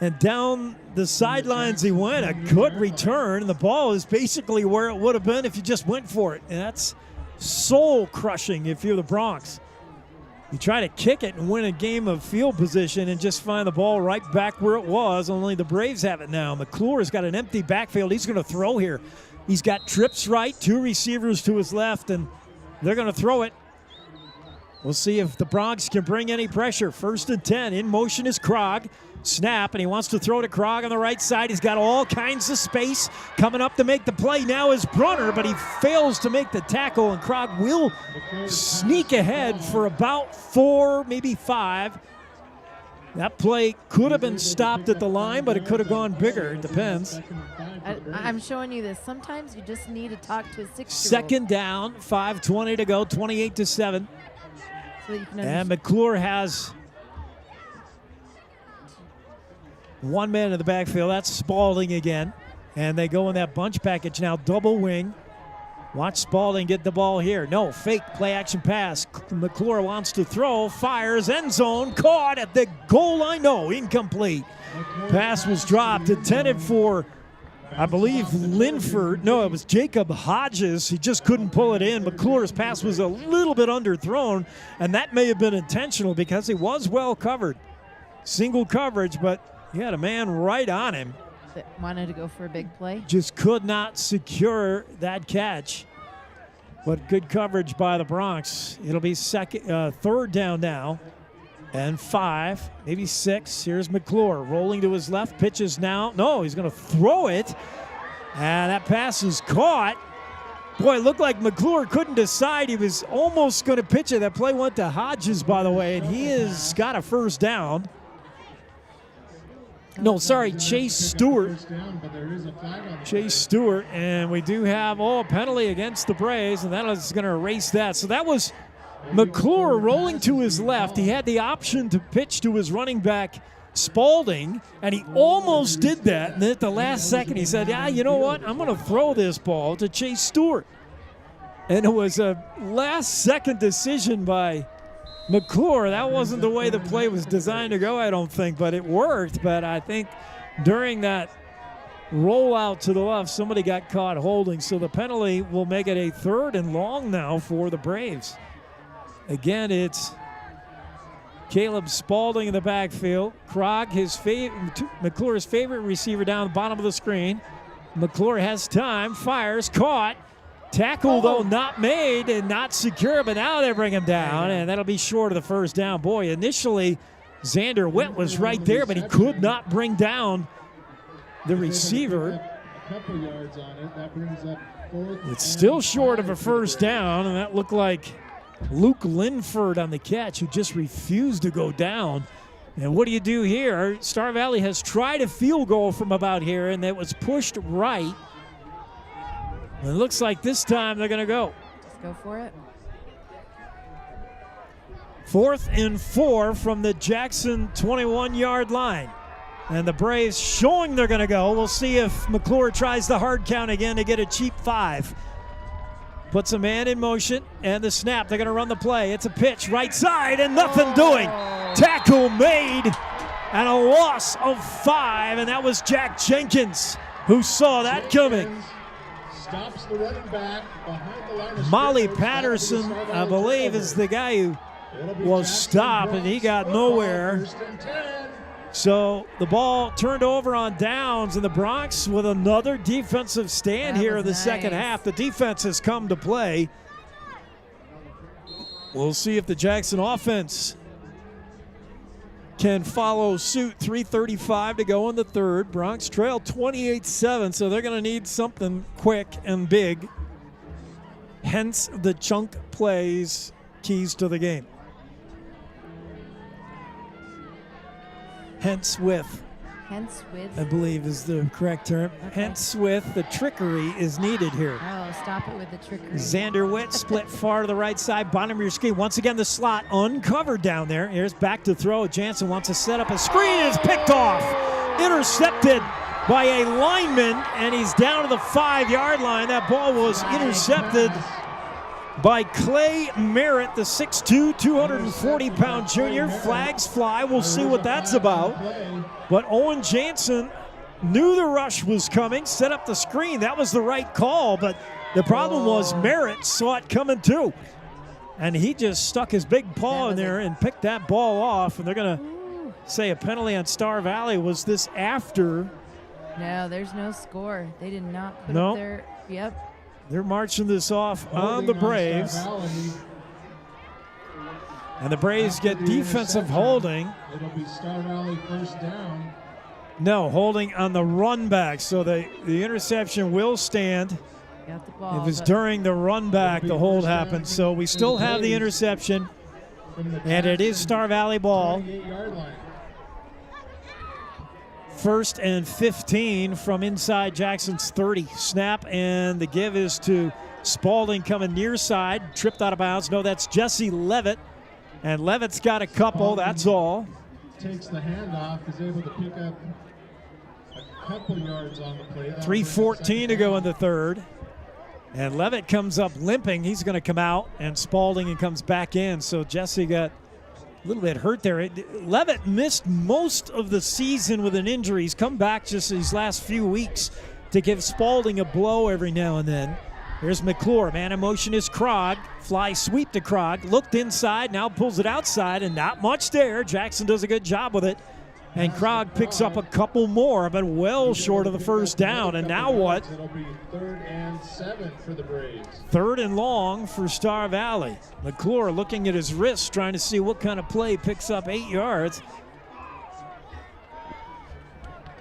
And down the sidelines he went, a good return. And the ball is basically where it would have been if you just went for it. And that's soul-crushing if you're the Bronx. You try to kick it and win a game of field position and just find the ball right back where it was, only the Braves have it now. McClure's got an empty backfield. He's going to throw here. He's got trips right, 2 receivers to his left, and they're going to throw it. We'll see if the Bronx can bring any pressure. 1st and 10. In motion is Krog. Snap, and he wants to throw to Krog on the right side. He's got all kinds of space. Coming up to make the play now is Brunner, but he fails to make the tackle, and Krog will sneak ahead for about 4, maybe 5. That play could have been stopped at the line, but it could have gone bigger. It depends. I'm showing you this. Sometimes you just need to talk to a 6-year-old. Second down, 5:20 to go, 28-7. So you can and McClure has 1 man in the backfield. That's Spalding again. And they go in that bunch package now, double wing. Watch Spalding get the ball here. No, fake play action pass. McClure wants to throw, fires, end zone, caught at the goal line. No, incomplete. Pass was dropped, intended for, I believe, Linford. No, it was Jacob Hodges. He just couldn't pull it in. McClure's pass was a little bit underthrown, and that may have been intentional because he was well covered. single coverage, but he had a man right on him. That wanted to go for a big play. Just could not secure that catch. But good coverage by the Bronx. It'll be third down now. And 5, maybe 6. Here's McClure rolling to his left. Pitches now. No, he's going to throw it. And that pass is caught. Boy, it looked like McClure couldn't decide. He was almost going to pitch it. That play went to Hodges, by the way, and he has got a first down. No, sorry, Chase Stewart. Chase Stewart, and we do have a penalty against the Braves, and that is going to erase that. So that was McClure rolling to his left. He had the option to pitch to his running back, Spalding, and he almost did that. And then at the last second, he said, yeah, you know what? I'm going to throw this ball to Chase Stewart. And it was a last-second decision by McClure. That wasn't the way the play was designed to go, I don't think, but it worked. But I think during that rollout to the left, somebody got caught holding. So the penalty will make it a 3rd and long now for the Braves. Again, it's Caleb Spalding in the backfield. Krog, McClure's favorite receiver, down the bottom of the screen. McClure has time, fires, caught. Tackle, though, not made and not secure, but now they bring him down, and that'll be short of the first down. Boy, initially, Xander Witt was right there, but he could not bring down the receiver. It's still short of a first down, and that looked like Luke Linford on the catch, who just refused to go down. And what do you do here? Star Valley has tried a field goal from about here, and that was pushed right. It looks like this time they're going to go. Just go for it. 4th and 4 from the Jackson 21-yard line. And the Braves showing they're going to go. We'll see if McClure tries the hard count again to get a cheap 5. Puts a man in motion, and the snap. They're going to run the play. It's a pitch right side, and nothing doing. Tackle made, and a loss of 5, and that was Jack Jenkins who saw that coming. Stops the running back behind the line of Molly Patterson, I believe, is the guy who was stopped, and he got nowhere. So the ball turned over on downs, and the Bronx with another defensive stand here in the second half. The defense has come to play. We'll see if the Jackson offense can follow suit. 3:35 to go in the third. Bronx trail 28-7, so they're going to need something quick and big. Hence the chunk plays, keys to the game. Hence with, I believe is the correct term. Okay. Hence with, the trickery is needed here. Oh, stop it with the trickery. Xander Witt split far to the right side, bottom of your screen. Once again, the slot uncovered down there. Here's back to throw. Jansen wants to set up a screen. It's picked off. Intercepted by a lineman, and he's down to the 5-yard line. That ball was intercepted by Clay Merritt, the 6'2", 240-pound junior. Flags fly. We'll see what that's about. But Owen Jansen knew the rush was coming, set up the screen. That was the right call, but the problem was Merritt saw it coming too. And he just stuck his big paw in there and picked that ball off. And they're going to say a penalty on Star Valley. Was this after? No, there's no score. They did not put up their, yep. They're marching this off on the Braves. And the Braves get defensive holding. It'll be Star Valley first down. No, holding on the run back. So the interception will stand. Got the ball, it was during the run back the hold happened. So we still have the interception. And it is Star Valley ball. 1st and 15 from inside Jackson's 30. Snap, and the give is to Spalding coming near side. Tripped out of bounds. No, that's Jesse Levitt. And Levitt's got a couple, that's all. Takes the handoff, is able to pick up a couple yards on the play. 3:14 to go in the third. And Levitt comes up limping. He's going to come out, and Spalding comes back in. So Jesse got a little bit hurt there. Levitt missed most of the season with an injury. He's come back just these last few weeks to give Spalding a blow every now and then. Here's McClure. Man in motion is Krog. Fly sweep to Krog. Looked inside, now pulls it outside, and not much there. Jackson does a good job with it. And Krog picks up a couple more, but well short of the first down. And now what? It'll be 3rd and 7 for the Braves. 3rd and long for Star Valley. McClure looking at his wrist, trying to see what kind of play picks up 8 yards.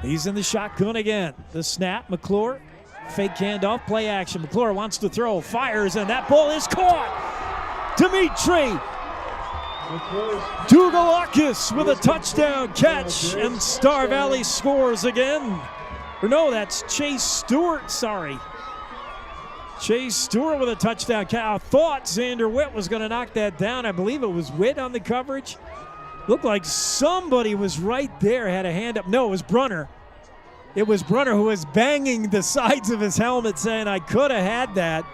He's in the shotgun again. The snap, McClure. Fake handoff, play action. McClure wants to throw, fires, and that ball is caught. Dimitri Dougalakis with a touchdown catch, and Star Valley scores again. Or no, that's Chase Stewart, sorry. Chase Stewart with a touchdown catch. I thought Xander Witt was going to knock that down. I believe it was Witt on the coverage. Looked like somebody was right there, had a hand up. No, it was Brunner. It was Brunner who was banging the sides of his helmet saying, I could have had that.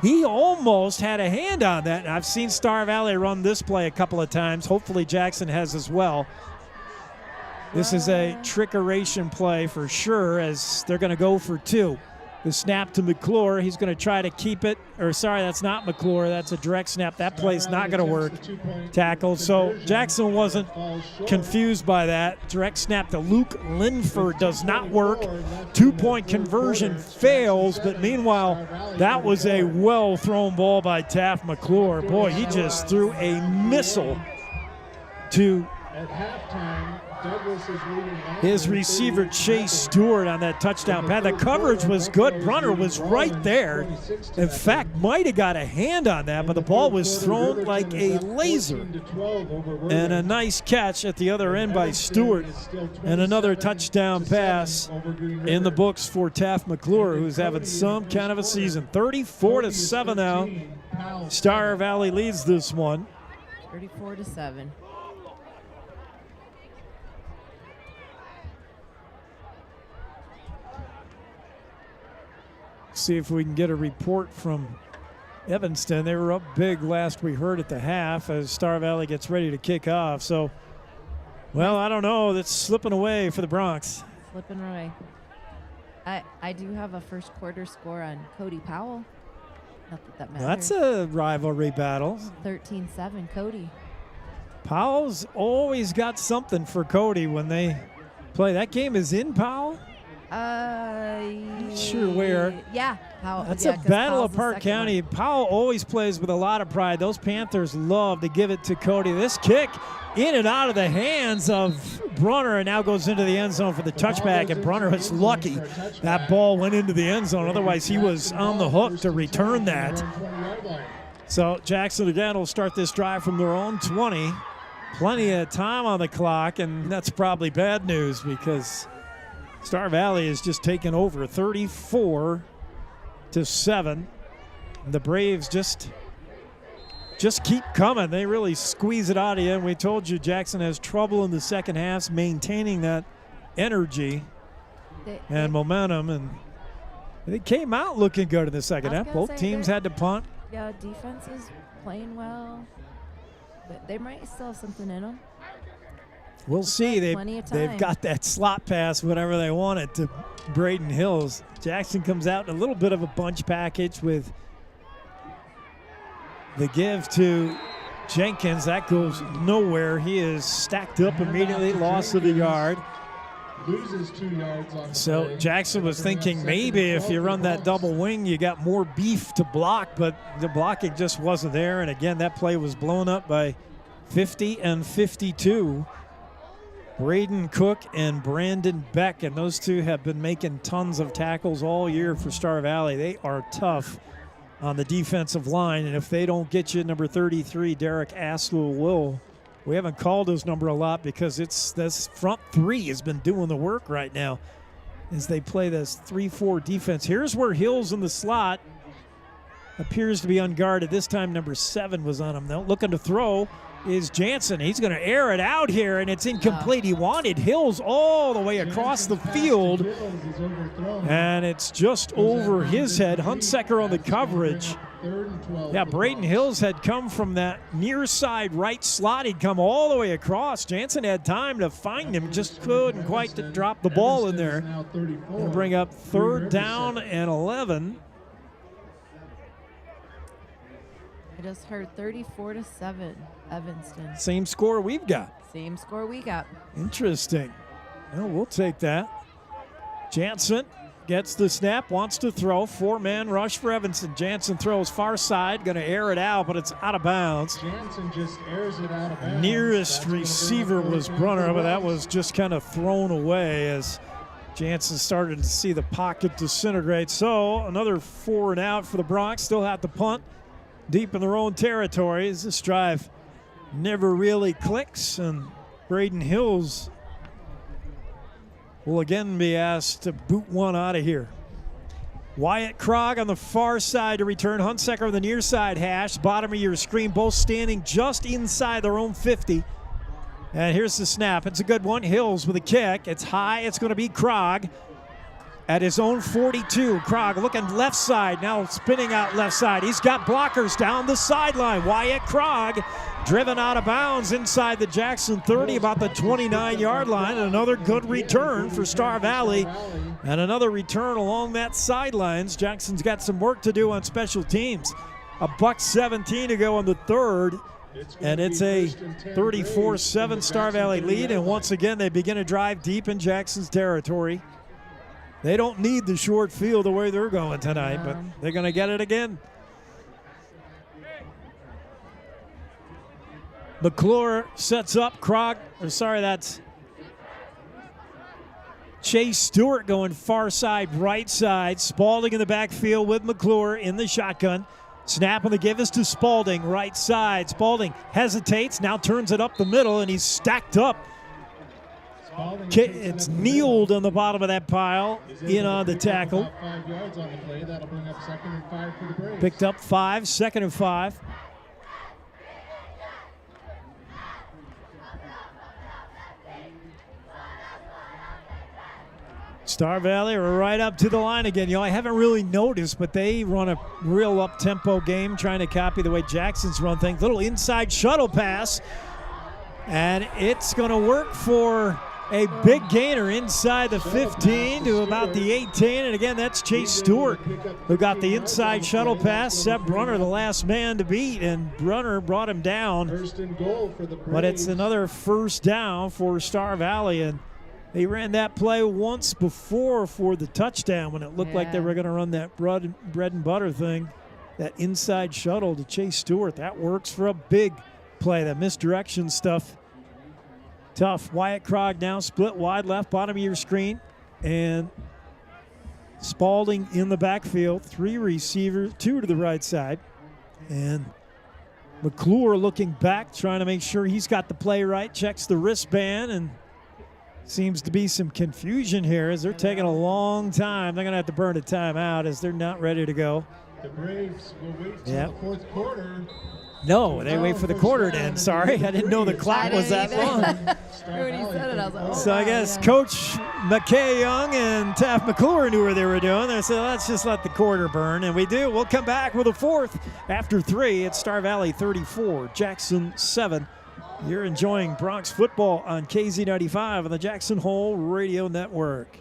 He almost had a hand on that. And I've seen Star Valley run this play a couple of times. Hopefully Jackson has as well. This is a trickeration play for sure, as they're going to go for 2. The snap to McClure. He's going to try to keep it. Or sorry, that's not McClure. That's a direct snap. That play's not going to work. Tackle. So Jackson wasn't confused by that. Direct snap to Luke Linford does not work. 2-point conversion fails. But meanwhile, that was a well-thrown ball by Taft McClure. Boy, he just threw a missile to At halftime, Douglas is leading his receiver Chase Stewart on that touchdown pass. The coverage was good. Brunner was right there. In fact, might have got a hand on that, but the ball was thrown like a laser. And a nice catch at the other end by Stewart. And another touchdown pass in the books for Taft McClure, who's having some kind of a season. 34-7 now. Star Valley leads this one. 34-7. See if we can get a report from Evanston. They were up big last we heard at the half as Star Valley gets ready to kick off. So, well, I don't know. That's slipping away for the Bronx. Slipping away. I do have a first quarter score on Cody Powell. Not that matters. That's a rivalry battle. 13-7, Cody. Powell's always got something for Cody when they play. That game is in Powell? Sure where. Yeah. That's a battle of Park County. Powell always plays with a lot of pride. Those Panthers love to give it to Cody. This kick in and out of the hands of Brunner, and now goes into the end zone for the touchback, and Brunner is lucky that ball went into the end zone. Otherwise, he was on the hook to return that. So Jackson again will start this drive from their own 20. Plenty of time on the clock, and that's probably bad news because Star Valley has just taken over 34-7. The Braves just keep coming. They really squeeze it out of you. And we told you Jackson has trouble in the second half maintaining that energy and momentum. And they came out looking good in the second half. Both teams had to punt. Yeah, defense is playing well. But they might still have something in them. We'll see. They've got that slot pass whenever they want it to Braden Hills. Jackson comes out in a little bit of a bunch package with the give to Jenkins. That goes nowhere. He is stacked up immediately, loss of the yard. Loses 2 yards on the So play. Jackson was thinking maybe if you run that double wing, you got more beef to block, but the blocking just wasn't there. And again, that play was blown up by 50 and 52. Braden Cook and Brandon Beck, and those two have been making tons of tackles all year for Star Valley. They are tough on the defensive line, and if they don't get you number 33, Derek Astle will. We haven't called his number a lot because this front three has been doing the work right now as they play this 3-4 defense. Here's where Hills in the slot appears to be unguarded. This time number 7 was on him. Now looking to throw is Jansen. He's going to air it out here, and it's incomplete. He wanted Hills all the way across the field, and it's just over his head. Hunsecker on the coverage. Yeah, Braden Hills had come from that near side right slot. He'd come all the way across. Jansen had time to find him, just couldn't quite drop the ball in there. We'll bring up 3rd down and 11. I just heard 34-7, Evanston. Same score we've got. Same score we got. Interesting. Well, we'll take that. Jansen gets the snap, wants to throw. 4-man rush for Evanston. Jansen throws far side, going to air it out, but it's out of bounds. Jansen just airs it out of bounds. Nearest receiver was Brunner, but that was just kind of thrown away as Jansen started to see the pocket disintegrate. So another 4 and out for the Broncs. Still have to punt deep in their own territory as this drive never really clicks, and Braden Hills will again be asked to boot one out of here. Wyatt Krog on the far side to return. Hunsaker on the near side hash. Bottom of your screen, both standing just inside their own 50. And here's the snap. It's a good one. Hills with a kick. It's high. It's going to be Krog at his own 42. Krog looking left side, now spinning out left side. He's got blockers down the sideline. Wyatt Krog driven out of bounds inside the Jackson 30, about the 29-yard line. And another good return for Star Valley. And another return along that sidelines. Jackson's got some work to do on special teams. $1:17 to go in the third. And it's a 34-7 Star Valley lead. And once again, they begin to drive deep in Jackson's territory. They don't need the short field the way they're going tonight, but they're going to get it again. McClure sets up. That's Chase Stewart going far side, right side. Spalding in the backfield with McClure in the shotgun. Snap on the give is to Spalding, right side. Spalding hesitates, now turns it up the middle, and he's stacked up. It's kneeled on the bottom of that pile, in on the tackle. 5 yards on the play. That'll bring up 2nd and 5 for the Braves. Picked up 5, 2nd and 5. Star Valley are right up to the line again. I haven't really noticed, but they run a real up-tempo game, trying to copy the way Jackson's run things. Little inside shuttle pass, and it's going to work for a big gainer inside the 15 to about the 18. And again, that's Chase Stewart who got the inside shuttle pass. Seth Brunner, the last man to beat, and Brunner brought him down. First and goal for the Braves. But it's another first down for Star Valley, and they ran that play once before for the touchdown when it looked like they were going to run that bread and butter thing, that inside shuttle to Chase Stewart. That works for a big play. That misdirection stuff, tough. Wyatt Krog now split wide left, bottom of your screen, and Spalding in the backfield. 3 receivers, 2 to the right side, and McClure looking back, trying to make sure he's got the play right, checks the wristband, and seems to be some confusion here as they're taking a long time. They're going to have to burn a timeout as they're not ready to go. The Braves will wait till the 4th quarter. No, they wait for the quarter to end. Sorry, I didn't know the clock was that long. When he said it, I was like, So I guess Coach McKay Young and Taft McClure knew what they were doing. They said, let's just let the quarter burn. And we do. We'll come back with a 4th after 3. It's Star Valley 34, Jackson 7. You're enjoying Bronx football on KZ95 on the Jackson Hole Radio Network.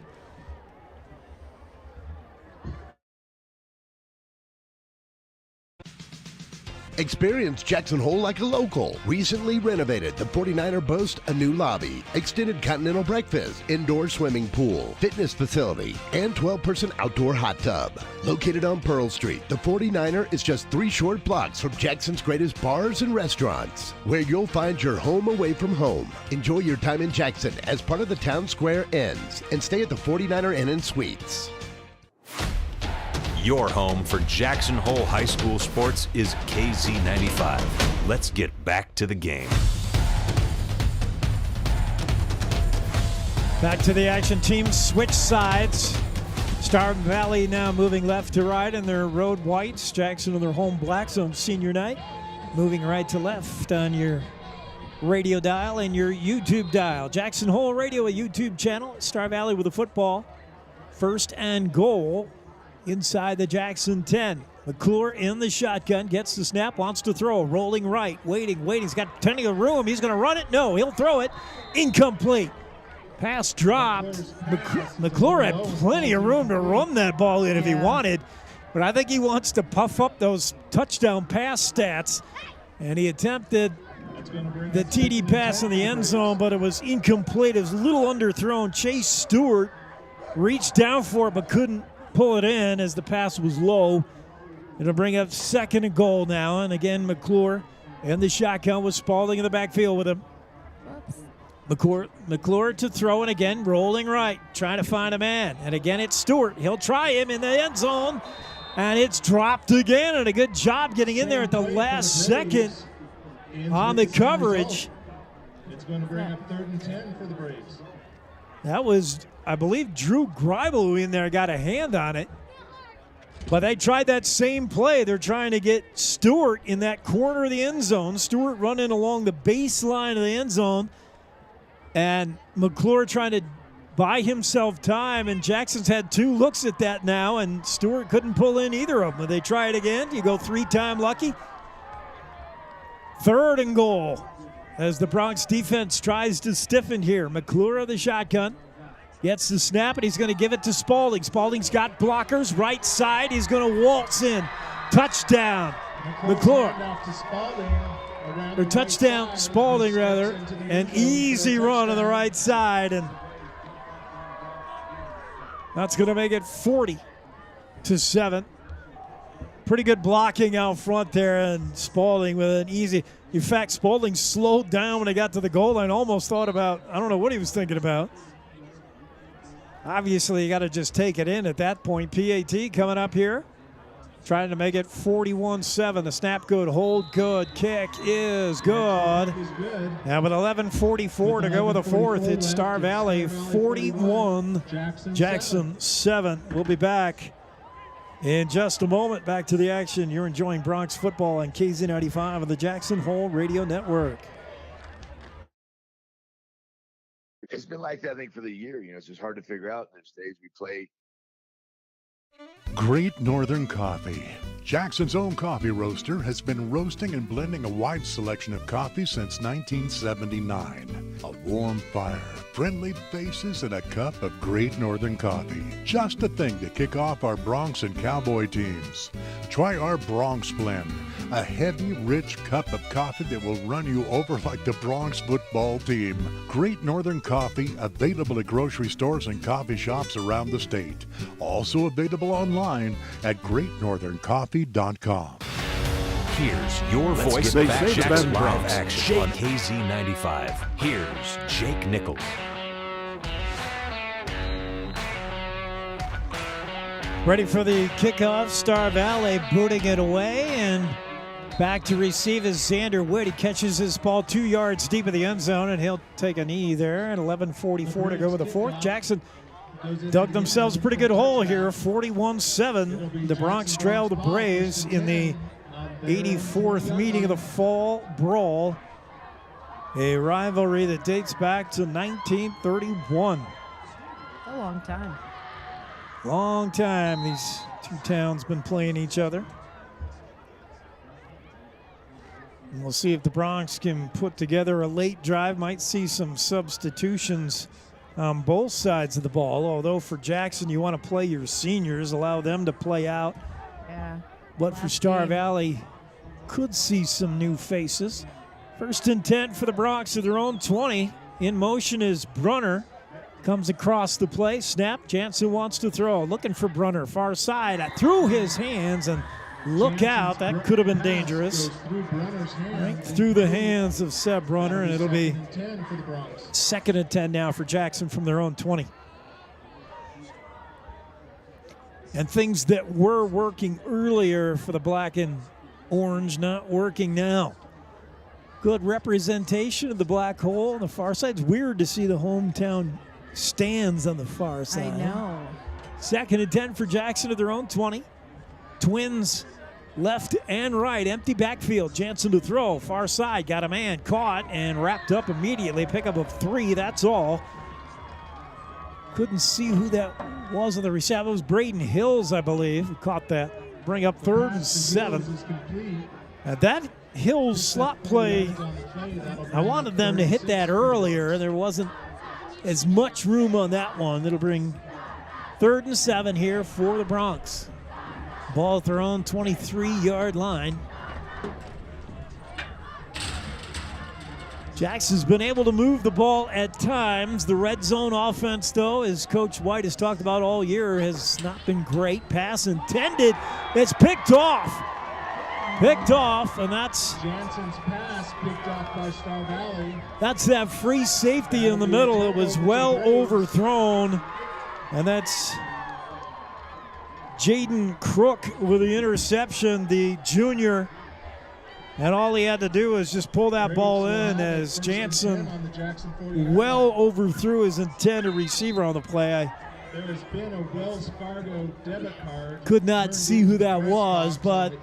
Experience Jackson Hole like a local. Recently renovated, the 49er boasts a new lobby, extended continental breakfast, indoor swimming pool, fitness facility, and 12-person outdoor hot tub. Located on Pearl Street, the 49er is just 3 short blocks from Jackson's greatest bars and restaurants, where you'll find your home away from home. Enjoy your time in Jackson as part of the Town Square Inns, and stay at the 49er Inn and Suites. Your home for Jackson Hole High School sports is KZ95. Let's get back to the game. Back to the action. Teams switch sides. Star Valley now moving left to right in their road whites. Jackson in their home blacks on senior night. Moving right to left on your radio dial and your YouTube dial. Jackson Hole Radio, a YouTube channel. Star Valley with the football. 1st and goal inside the Jackson 10. McClure in the shotgun, gets the snap, wants to throw, rolling right, waiting. He's got plenty of room. He's going to run it. No, he'll throw it. Incomplete. Pass dropped. McClure had plenty of room to run that ball in if he wanted. But I think he wants to puff up those touchdown pass stats. And he attempted the TD pass in the end zone, but it was incomplete. It was a little underthrown. Chase Stewart reached down for it, but couldn't pull it in as the pass was low. It'll bring up 2nd and goal now. And again, McClure in the shotgun with Spalding in the backfield with him. McClure to throw, and again, rolling right, trying to find a man. And again, it's Stewart. He'll try him in the end zone, and it's dropped again. And a good job getting in there at the last second on the coverage. It's going to bring up 3rd and 10 for the Braves. That was, I believe, Drew Greibel who in there got a hand on it. But they tried that same play. They're trying to get Stewart in that corner of the end zone. Stewart running along the baseline of the end zone. And McClure trying to buy himself time. And Jackson's had 2 looks at that now, and Stewart couldn't pull in either of them. But they try it again. You go 3-time lucky. 3rd and goal as the Bronx defense tries to stiffen here. McClure of the shotgun. Gets the snap, and he's going to give it to Spalding. Spalding's got blockers. Right side, he's going to waltz in. Touchdown, McClure. Or touchdown, Spalding, rather. An easy run on the right side, and that's going to make it 40-7. Pretty good blocking out front there, and Spalding with an easy. In fact, Spalding slowed down when he got to the goal line. Almost thought about, I don't know what he was thinking about. Obviously, you got to just take it in at that point. PAT coming up here, trying to make it 41-7. The snap good, hold good, kick is good. Now with 11:44 to go with the 4th, it's Star Valley 41, Jackson 7. We'll be back in just a moment. Back to the action. You're enjoying Bronx football on KZ95 of the Jackson Hole Radio Network. It's been like that, I think, for the year. It's just hard to figure out. There's days we play. Great Northern Coffee. Jackson's own coffee roaster has been roasting and blending a wide selection of coffee since 1979. A warm fire, friendly faces, and a cup of Great Northern Coffee. Just a thing to kick off our Bronx and Cowboy teams. Try our Bronx Blend, a heavy, rich cup of coffee that will run you over like the Bronx football team. Great Northern Coffee, available at grocery stores and coffee shops around the state. Also available online at greatnortherncoffee.com. Here's your voice of Jackson Live action on KZ95. Here's Jake Nichols. Ready for the kickoff. Star Valley booting it away, and back to receive is Xander Witt. He catches his ball 2 yards deep in the end zone, and he'll take a knee there. And 11:44 to go with the 4th. Jackson dug themselves a pretty good hole here, 41-7. The Bronx trailed the Braves in the 84th meeting of the Fall Brawl, a rivalry that dates back to 1931. A long time. Long time these 2 towns been playing each other. And we'll see if the Bronx can put together a late drive. Might see some substitutions on both sides of the ball, although for Jackson you want to play your seniors, allow them to play out. Yeah. But for Star Valley, could see some new faces. 1st and 10 for the Bronx at their own 20. In motion is Brunner. Comes across the play, snap, Jansen wants to throw. Looking for Brunner, far side, through his hands, and look out, that could have been dangerous. Right through the hands of Seb Brunner, and it'll be 2nd and 10 now for Jackson from their own 20. And things that were working earlier for the black and orange not working now. Good representation of the black hole on the far side. It's weird to see the hometown stands on the far side. I know. 2nd and 10 for Jackson at their own 20. Twins left and right, empty backfield. Jansen to throw, far side, got a man, caught and wrapped up immediately. Pickup of 3, that's all. Couldn't see who that was on the reception. It was Braden Hills, I believe, who caught that. Bring up 3rd and 7. That Hills slot play, I wanted them to hit that earlier. There wasn't as much room on that one. It'll bring 3rd and 7 here for the Bronx. Ball at their own 23-yard line. Jackson's been able to move the ball at times. The red zone offense, though, as Coach White has talked about all year, has not been great. Pass intended. It's picked off. Picked off, and that's Jansen's pass picked off by Star Valley. That's that free safety in the middle. It was well overthrown, and that's Jaden Crook with the interception, the junior. And all he had to do was just pull that ball in as Jansen well overthrew his intended receiver on the play. There has been a Wells Fargo debit card. Could not see who that was, but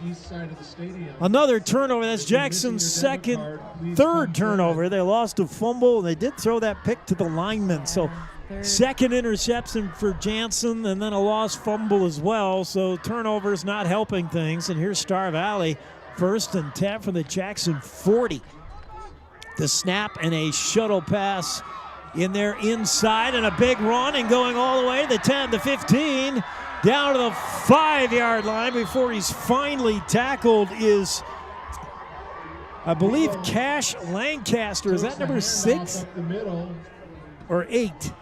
another turnover. That's Jackson's third turnover. They lost a fumble, and they did throw that pick to the lineman. So second interception for Jansen, and then a lost fumble as well. So turnovers not helping things. And here's Star Valley. 1st and 10 from the Jackson 40. The snap and a shuttle pass in there inside, and a big run, and going all the way to the 10, the 15, down to the 5-yard line before he's finally tackled is, I believe, Cash Lancaster. Is that number 6 or 8?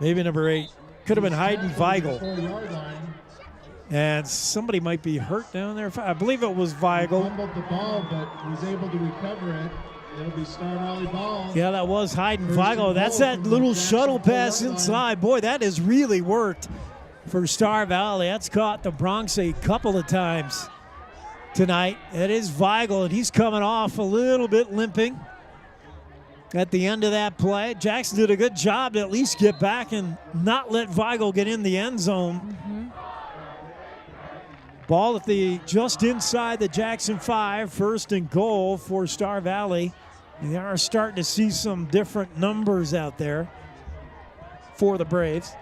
Maybe number 8. Could have been Hayden Weigel. And somebody might be hurt down there. I believe it was Weigel. Fumbled the ball, but was able to recover it. It'll be Star Valley ball. Yeah, that was Hayden Weigel. That's that little shuttle pass inside. Boy, that has really worked for Star Valley. That's caught the Bronx a couple of times tonight. It is Weigel, and he's coming off a little bit limping at the end of that play. Jackson did a good job to at least get back and not let Weigel get in the end zone. Mm-hmm. Ball at the just inside the Jackson 5, 1st and goal for Star Valley. They are starting to see some different numbers out there for the Braves.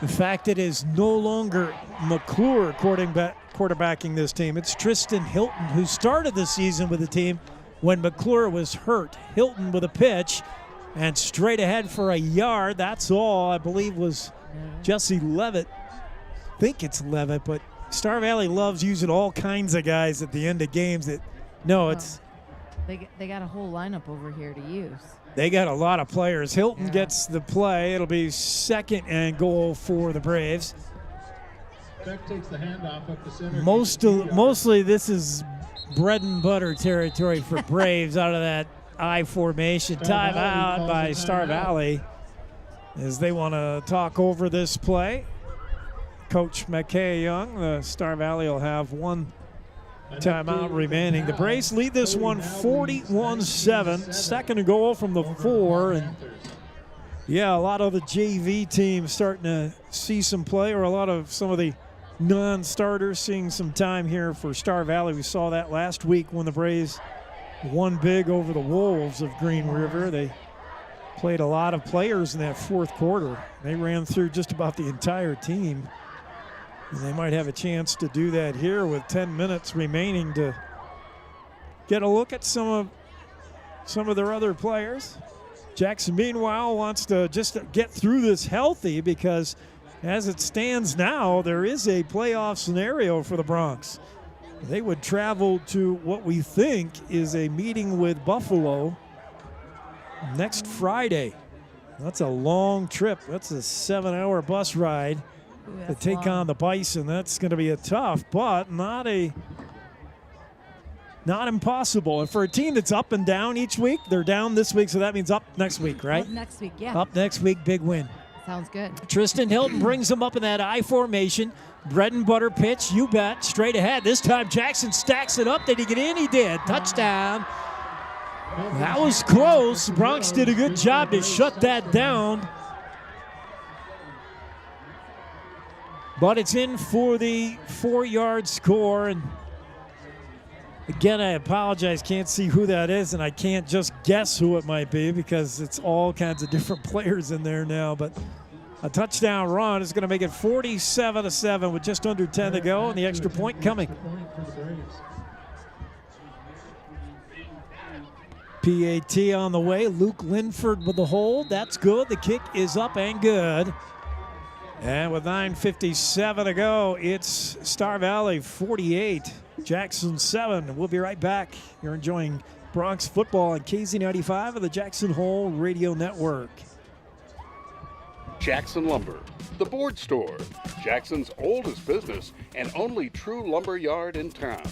The fact it is no longer McClure quarterbacking this team. It's Tristan Hilton, who started the season with the team when McClure was hurt. Hilton with a pitch and straight ahead for a yard. That's all, I believe, was Jesse Levitt. I think it's Levitt, but Star Valley loves using all kinds of guys at the end of games. They got a whole lineup over here to use. They got a lot of players. Hilton gets the play. It'll be 2nd and goal for the Braves. Beck takes the handoff up the center. Mostly this is bread and butter territory for Braves out of that I formation. Timeout by Star Valley as they want to talk over this play. Coach McKay Young, the Star Valley will have one timeout remaining. The Braves lead this one 41-7. 2nd and goal from the 4. And yeah, a lot of the JV teams starting to see some play, or some of the non-starters seeing some time here for Star Valley. We saw that last week when the Braves won big over the Wolves of Green River. They played a lot of players in that 4th quarter. They ran through just about the entire team. And they might have a chance to do that here with 10 minutes remaining to get a look at some of their other players. Jackson, meanwhile, wants to just get through this healthy, because as it stands now, there is a playoff scenario for the Bronx. They would travel to what we think is a meeting with Buffalo next Friday. That's a long trip. That's a 7-hour bus ride to take on the Bison. That's going to be a tough, but not impossible. And for a team that's up and down each week, they're down this week, so that means up next week, right? Up next week, yeah. Up next week, big win. Sounds good. Tristan Hilton brings them up in that I formation. Bread and butter pitch, you bet, straight ahead. This time Jackson stacks it up. Did he get in? He did. Touchdown. That was close. Bronx did a good job to shut that down. But it's in for the 4-yard score. And again, I apologize. Can't see who that is, and I can't just guess who it might be because it's all kinds of different players in there now. But a touchdown run is going to make it 47-7 with just under 10 to go, and the extra point coming. PAT on the way. Luke Linford with the hold. That's good. The kick is up and good. And with 9:57 to go, it's Star Valley 48, Jackson 7. We'll be right back. You're enjoying Bronx football on KZ95 of the Jackson Hole Radio Network. Jackson Lumber, the board store, Jackson's oldest business and only true lumber yard in town.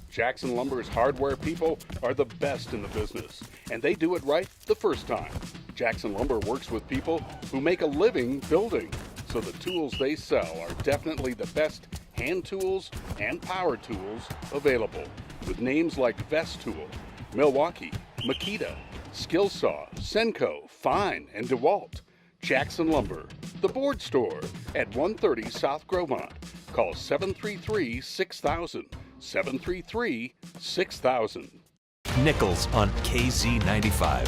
Jackson Lumber's hardware people are the best in the business, and they do it right the first time. Jackson Lumber works with people who make a living building, so the tools they sell are definitely the best hand tools and power tools available, with names like Vest Tool, Milwaukee, Makita, Skillsaw, Senco, Fine, and DeWalt. Jackson Lumber, the board store at 130 South Grovemont. Call 733-6000, 733-6000. Nichols on KZ95.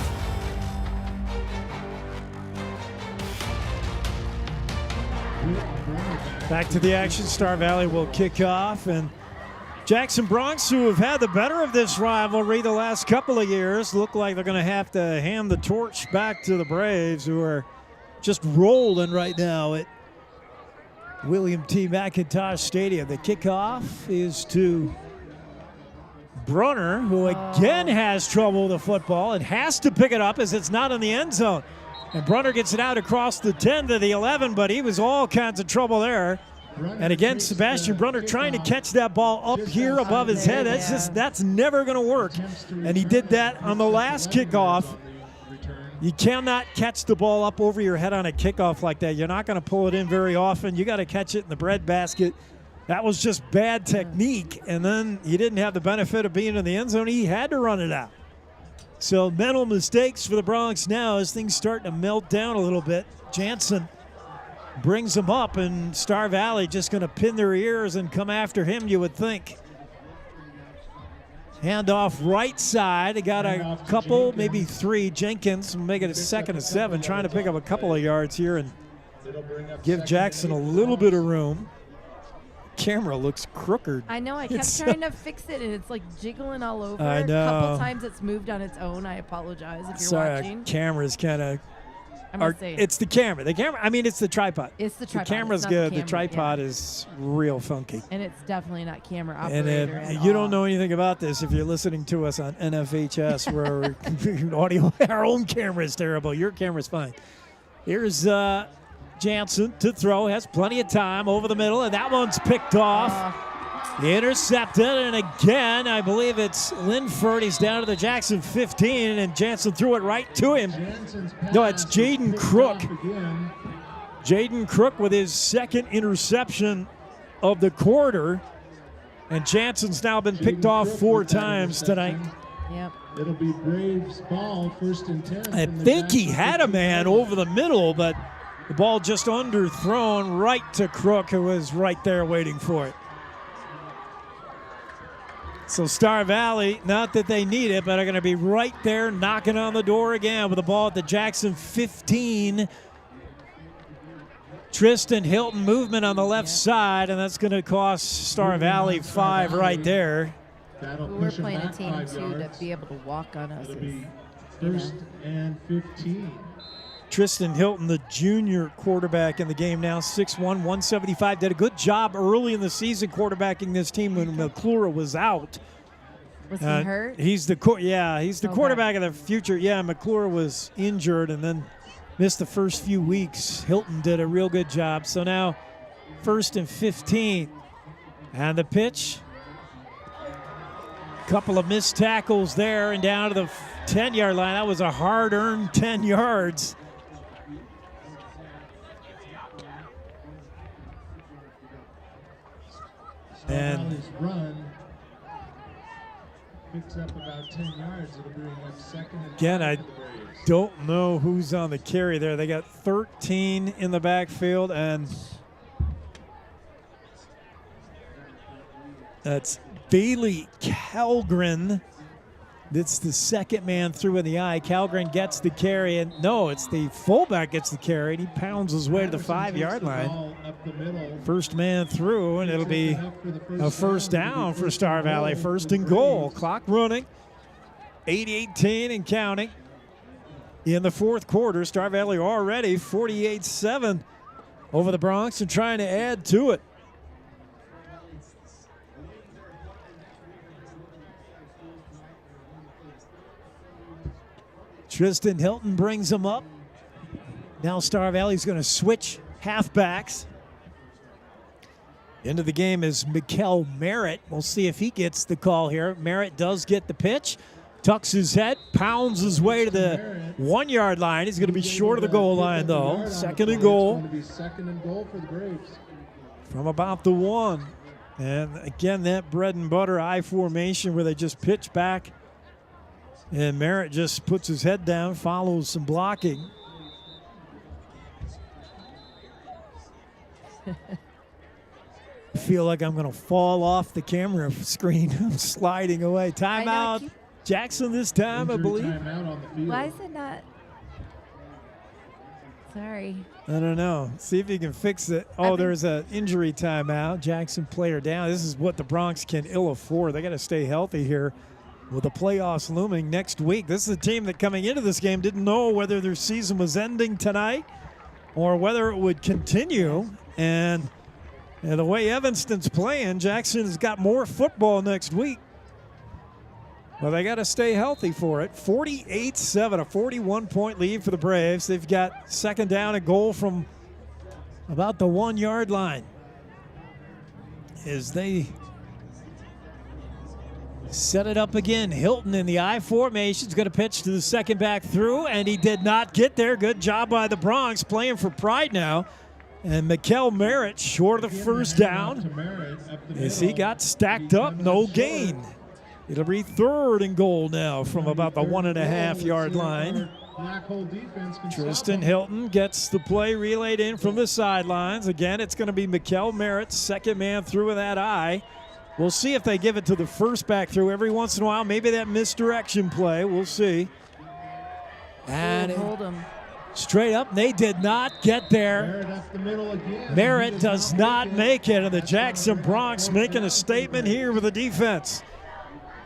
Back to the action. Star Valley will kick off, and Jackson Bronx, who have had the better of this rivalry the last couple of years, look like they're going to have to hand the torch back to the Braves, who are just rolling right now at William T. McIntosh Stadium. The kickoff is to Brunner, who again has trouble with the football and has to pick it up as it's not in the end zone. And Brunner gets it out across the 10 to the 11, but he was all kinds of trouble there. And again, Sebastian Brunner trying to catch that ball up here above his head. That's never going to work. And he did that on the last kickoff. You cannot catch the ball up over your head on a kickoff like that. You're not going to pull it in very often. You got to catch it in the breadbasket. That was just bad technique. And then he didn't have the benefit of being in the end zone. He had to run it out. So mental mistakes for the Bronx now as things start to melt down a little bit. Jansen brings them up, and Star Valley just going to pin their ears and come after him, you would think. Handoff right side. They got a couple, maybe three. Jenkins will make it a 2nd and 7, trying to pick up a couple of yards here and give Jackson a little bit of room. Camera looks crooked. I know. I kept trying to fix it, and it's like jiggling all over. I know. A couple times it's moved on its own. I apologize if you're watching. Camera's kind of. Saying. It's the camera. The camera. I mean, it's the tripod. It's the tripod. The camera's good. The tripod is real funky. And it's definitely not camera operator at all. You don't know anything about this if you're listening to us on NFHS, where audio, our own camera is terrible. Your camera's fine. Here's Jansen to throw. Has plenty of time over the middle, and that one's picked off. Intercepted, and again, I believe it's Linford. He's down to the Jackson 15, and Jansen threw it right to him. No, it's Jaden Crook. Jaden Crook with his 2nd interception of the quarter, and Jansen's now been picked off 4 times tonight. Yep. It'll be Braves ball, 1st and 10. I think he had a man over the middle, but the ball just underthrown right to Crook, who was right there waiting for it. So Star Valley, not that they need it, but are going to be right there knocking on the door again with the ball at the Jackson 15. Tristan Hilton movement on the left side, and that's going to cost Star Valley 5 right there. We're playing a team, too, to be able to walk on us. 1st and 15. Tristan Hilton, the junior quarterback in the game now, 6'1", 175. Did a good job early in the season quarterbacking this team when McClure was out. Was he hurt? He's the quarterback of the future. Yeah, McClure was injured and then missed the first few weeks. Hilton did a real good job. So now 1st and 15. And the pitch. Couple of missed tackles there and down to the 10-yard line. That was a hard-earned 10 yards. And run picks up about 10 yards. It'll bring up 2nd and 5 again, I don't know who's on the carry there. They got 13 in the backfield, and that's Bailey Calgren. That's the 2nd man through in the eye. Calgren gets the carry, and no, it's the fullback gets the carry, and he pounds his way to the 5-yard line. First man through, and it'll be a 1st down for Star Valley. 1st and goal. Clock running. 8:18 and counting in the fourth quarter. Star Valley already 48-7 over the Bronx and trying to add to it. Tristan Hilton brings him up. Now Star Valley's going to switch halfbacks. Into the game is Mikel Merritt. We'll see if he gets the call here. Merritt does get the pitch. Tucks his head, pounds his way to the 1 yard line. He's going to be short of the goal line, though. Second and goal. It's going to be second and goal for the Braves. From about the 1. And again, that bread and butter I formation where they just pitch back. And Merritt just puts his head down, follows some blocking. I feel like I'm going to fall off the camera screen. I'm sliding away. Timeout. Jackson this time, I believe. Why is it not? Sorry. I don't know. See if you can fix it. Oh, there's an injury timeout. Jackson player down. This is what the Bronx can ill afford. They got to stay healthy here with the playoffs looming next week. This is a team that coming into this game didn't know whether their season was ending tonight or whether it would continue. And the way Evanston's playing, Jackson has got more football next week. Well, they got to stay healthy for it. 48-7, a 41-point lead for the Braves. They've got second down and goal from about the 1 yard line as they set it up again. Hilton in the I formation is going to pitch to the second back through, and he did not get there. Good job by the Bronx, playing for pride now. And Mikel Merritt short of the first down as he got stacked up, no gain. It'll be third and goal now from about the 1.5 yard line. Tristan Hilton gets the play relayed in from the sidelines. Again, it's going to be Mikel Merritt, second man through with that eye. We'll see if they give it to the first back through every once in a while. Maybe that misdirection play. We'll see. And hold him. Straight up, they did not get there. Merritt does not make it, and the Jackson Bronx making a statement here with the defense.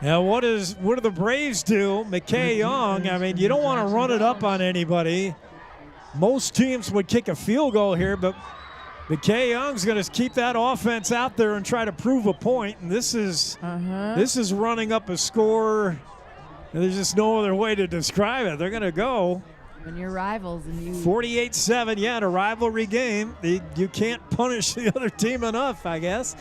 Now, what do the Braves do? McKay Young, I mean, you don't want to run it up on anybody. Most teams would kick a field goal here, but McKay Young's going to keep that offense out there and try to prove a point. And this is running up a score. There's just no other way to describe it. They're going to go. When you're rivals and you 48-7, yeah, in a rivalry game, you can't punish the other team enough, I guess.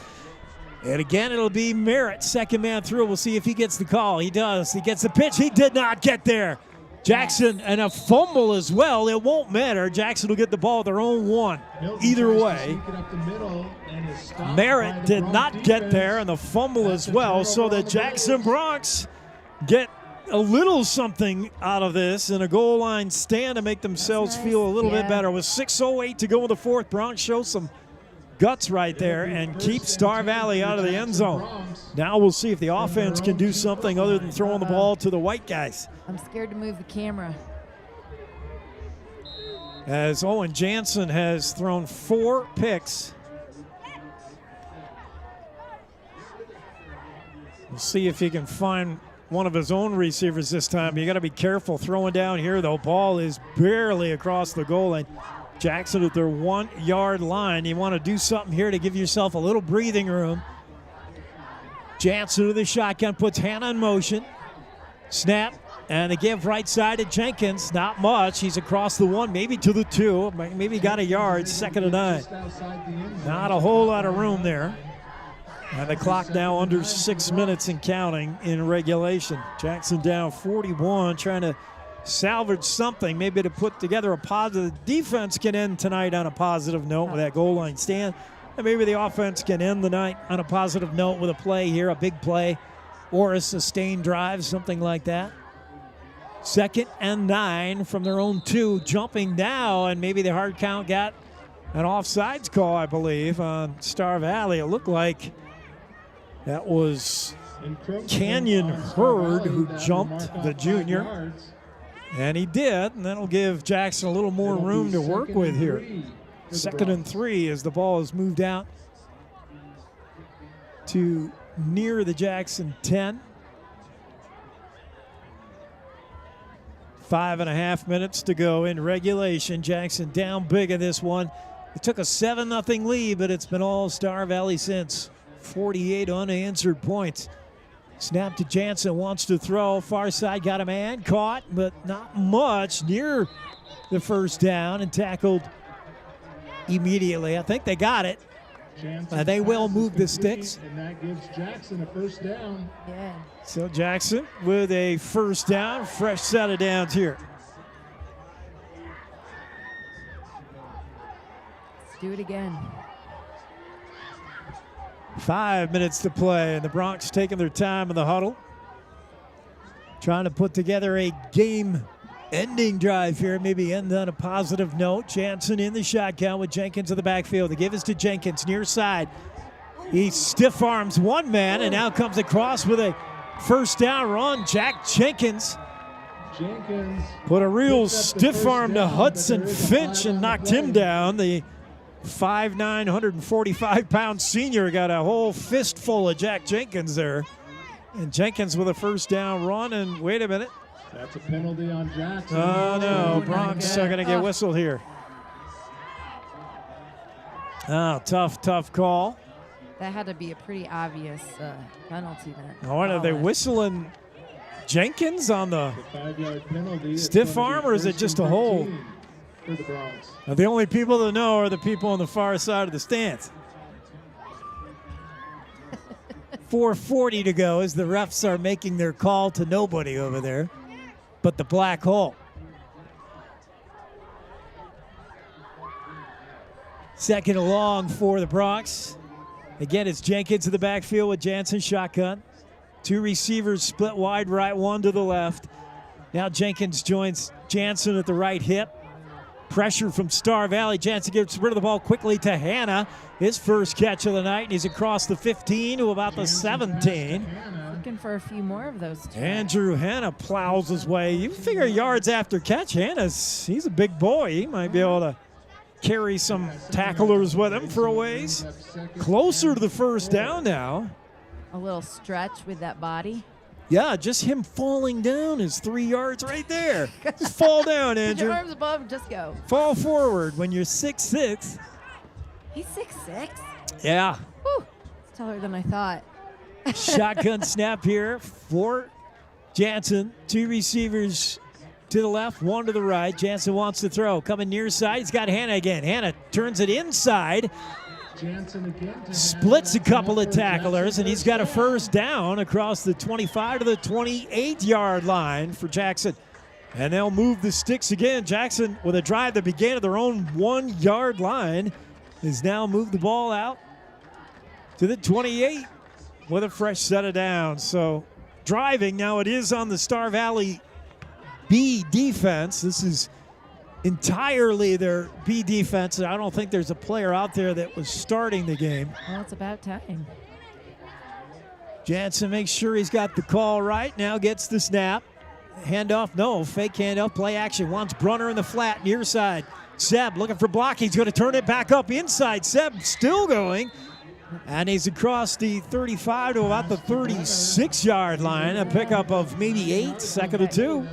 And again, it'll be Merritt, second man through. We'll see if he gets the call. He does. He gets the pitch. He did not get there. Jackson, and a fumble as well. It won't matter. Jackson will get the ball at their own one. Either way, Merritt did not get there, and the fumble as well. So the Jackson Bronx get a little something out of this in a goal line stand to make themselves feel a little bit better. With 6:08 to go in the fourth, Bronx shows some guts right there and keep Star Valley out of the end zone. Now we'll see if the offense can do something other than throwing the ball to the white guys. I'm scared to move the camera. As Owen Jansen has thrown 4 picks. We'll see if he can find one of his own receivers this time. You got to be careful throwing down here, though. Ball is barely across the goal line. Jackson at their 1 yard line. You want to do something here to give yourself a little breathing room. Jansen with the shotgun, puts Hannah in motion. Snap, and a give right side to Jenkins. Not much. He's across the 1, maybe to the 2. Maybe got a yard, 2nd and 9. Not a whole lot of room there. And the clock now under 6 minutes and counting in regulation. Jackson down 41, trying to salvage something, maybe to put together a positive. Defense can end tonight on a positive note with that goal line stand. And maybe the offense can end the night on a positive note with a play here, a big play, or a sustained drive, something like that. 2nd and 9 from their own 2, jumping now, and maybe the hard count got an offsides call, I believe, on Star Valley. It looked like that was Canyon Hurd who jumped the junior. And he did, and that'll give Jackson a little more room to work with here. 2nd and 3 as the ball is moved out to near the Jackson 10. 5.5 minutes to go in regulation. Jackson down big in this one. It took a 7-0 lead, but it's been all Star Valley since. 48 unanswered points. Snap to Jansen, wants to throw. Far side, got a man, caught, but not much. Near the first down and tackled immediately. I think they got it. They will move the sticks. And that gives Jackson a first down. Yeah. So Jackson with a first down, fresh set of downs here. Let's do it again. 5 minutes to play, and the Bronx taking their time in the huddle. Trying to put together a game-ending drive here, maybe end on a positive note. Jansen in the shotgun with Jenkins in the backfield. The give is to Jenkins, near side. He stiff arms one man and now comes across with a first down run. Jack Jenkins put a real stiff arm to Hudson Finch and knocked him down. The 5'9", 145-pound senior got a whole fistful of Jack Jenkins there. And Jenkins with a first down run, and wait a minute. That's a penalty on Jackson. Oh, no. Bronx are going to get whistled here. Oh, tough call. That had to be a pretty obvious penalty then. I wonder, are they whistling Jenkins on the 5-yard penalty. Stiff arm, or is it just a hold? For the Bronx. Now, the only people that know are the people on the far side of the stands. 4:40 to go as the refs are making their call to nobody over there but the black hole. Second and long for the Bronx. Again, it's Jenkins in the backfield with Jansen shotgun. Two receivers split wide right, one to the left. Now Jenkins joins Jansen at the right hip. Pressure from Star Valley. Jansen gets rid of the ball quickly to Hanna. His first catch of the night, and he's across the 15 to about the 17. Looking for a few more of those. Andrew Hanna plows his way. You figure yards after catch. He's a big boy. He might be able to carry some tacklers with him for a ways. Closer to the first down now. A little stretch with that body. Yeah, just him falling down is 3 yards right there. Just fall down, Andrew. Put your arms above and just go. Fall forward when you're 6'6". He's 6'6". Yeah. Whew. It's taller than I thought. Shotgun snap here for Jansen. Two receivers to the left, one to the right. Jansen wants to throw. Coming near side. He's got Hanna again. Hanna turns it inside. Splits a couple of tacklers, and he's got a first down across the 25 to the 28-yard line for Jackson. And they'll move the sticks again. Jackson, with a drive that began at their own 1-yard line, has now moved the ball out to the 28 with a fresh set of downs. So driving, now it is on the Star Valley B defense. This is entirely their B defense. I don't think there's a player out there that was starting the game. Well, it's about time. Jansen makes sure he's got the call right. Now gets the snap. Handoff, no. Fake handoff, play action. Wants Brunner in the flat, near side. Seb looking for block. He's going to turn it back up inside. Seb still going. And he's across the 35 to about the 36-yard line. A pickup of maybe 8, second and 2.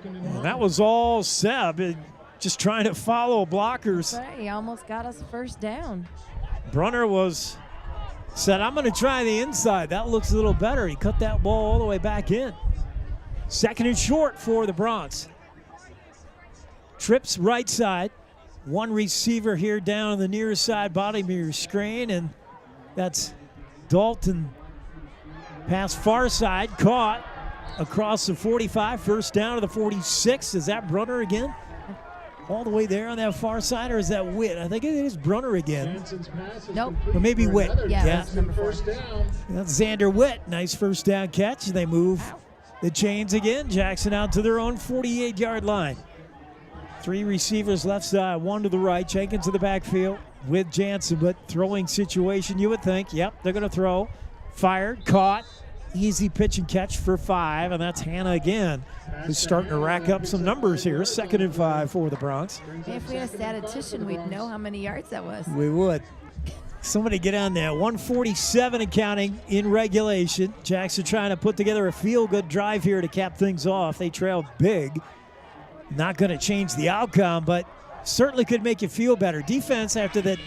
And that was all Seb, just trying to follow blockers. He almost got us first down. Brunner said, I'm going to try the inside. That looks a little better. He cut that ball all the way back in. Second and short for the Bronx. Trips right side. One receiver here down on the near side, bottom of your screen, and that's Dalton. Pass far side, caught across the 45, first down to the 46. Is that Brunner again? All the way there on that far side, or is that Witt? I think it is Brunner again. Nope. Or maybe Witt. Yeah, that's number 4. That's Xander Witt. Nice first down catch. They move the chains again. Jackson out to their own 48-yard line. 3 receivers left side, 1 to the right. Jenkins to the backfield with Jansen, but throwing situation, you would think. Yep, they're going to throw. Fired, caught. Easy pitch and catch for 5, and that's Hanna again, who's starting to rack up some numbers here. 2nd and 5 for the Bronx. If we had a statistician, we'd know how many yards that was. We would. Somebody get on that. 147 and counting in regulation. Jackson trying to put together a feel-good drive here to cap things off. They trailed big Not going to change the outcome, but certainly could make you feel better. Defense after that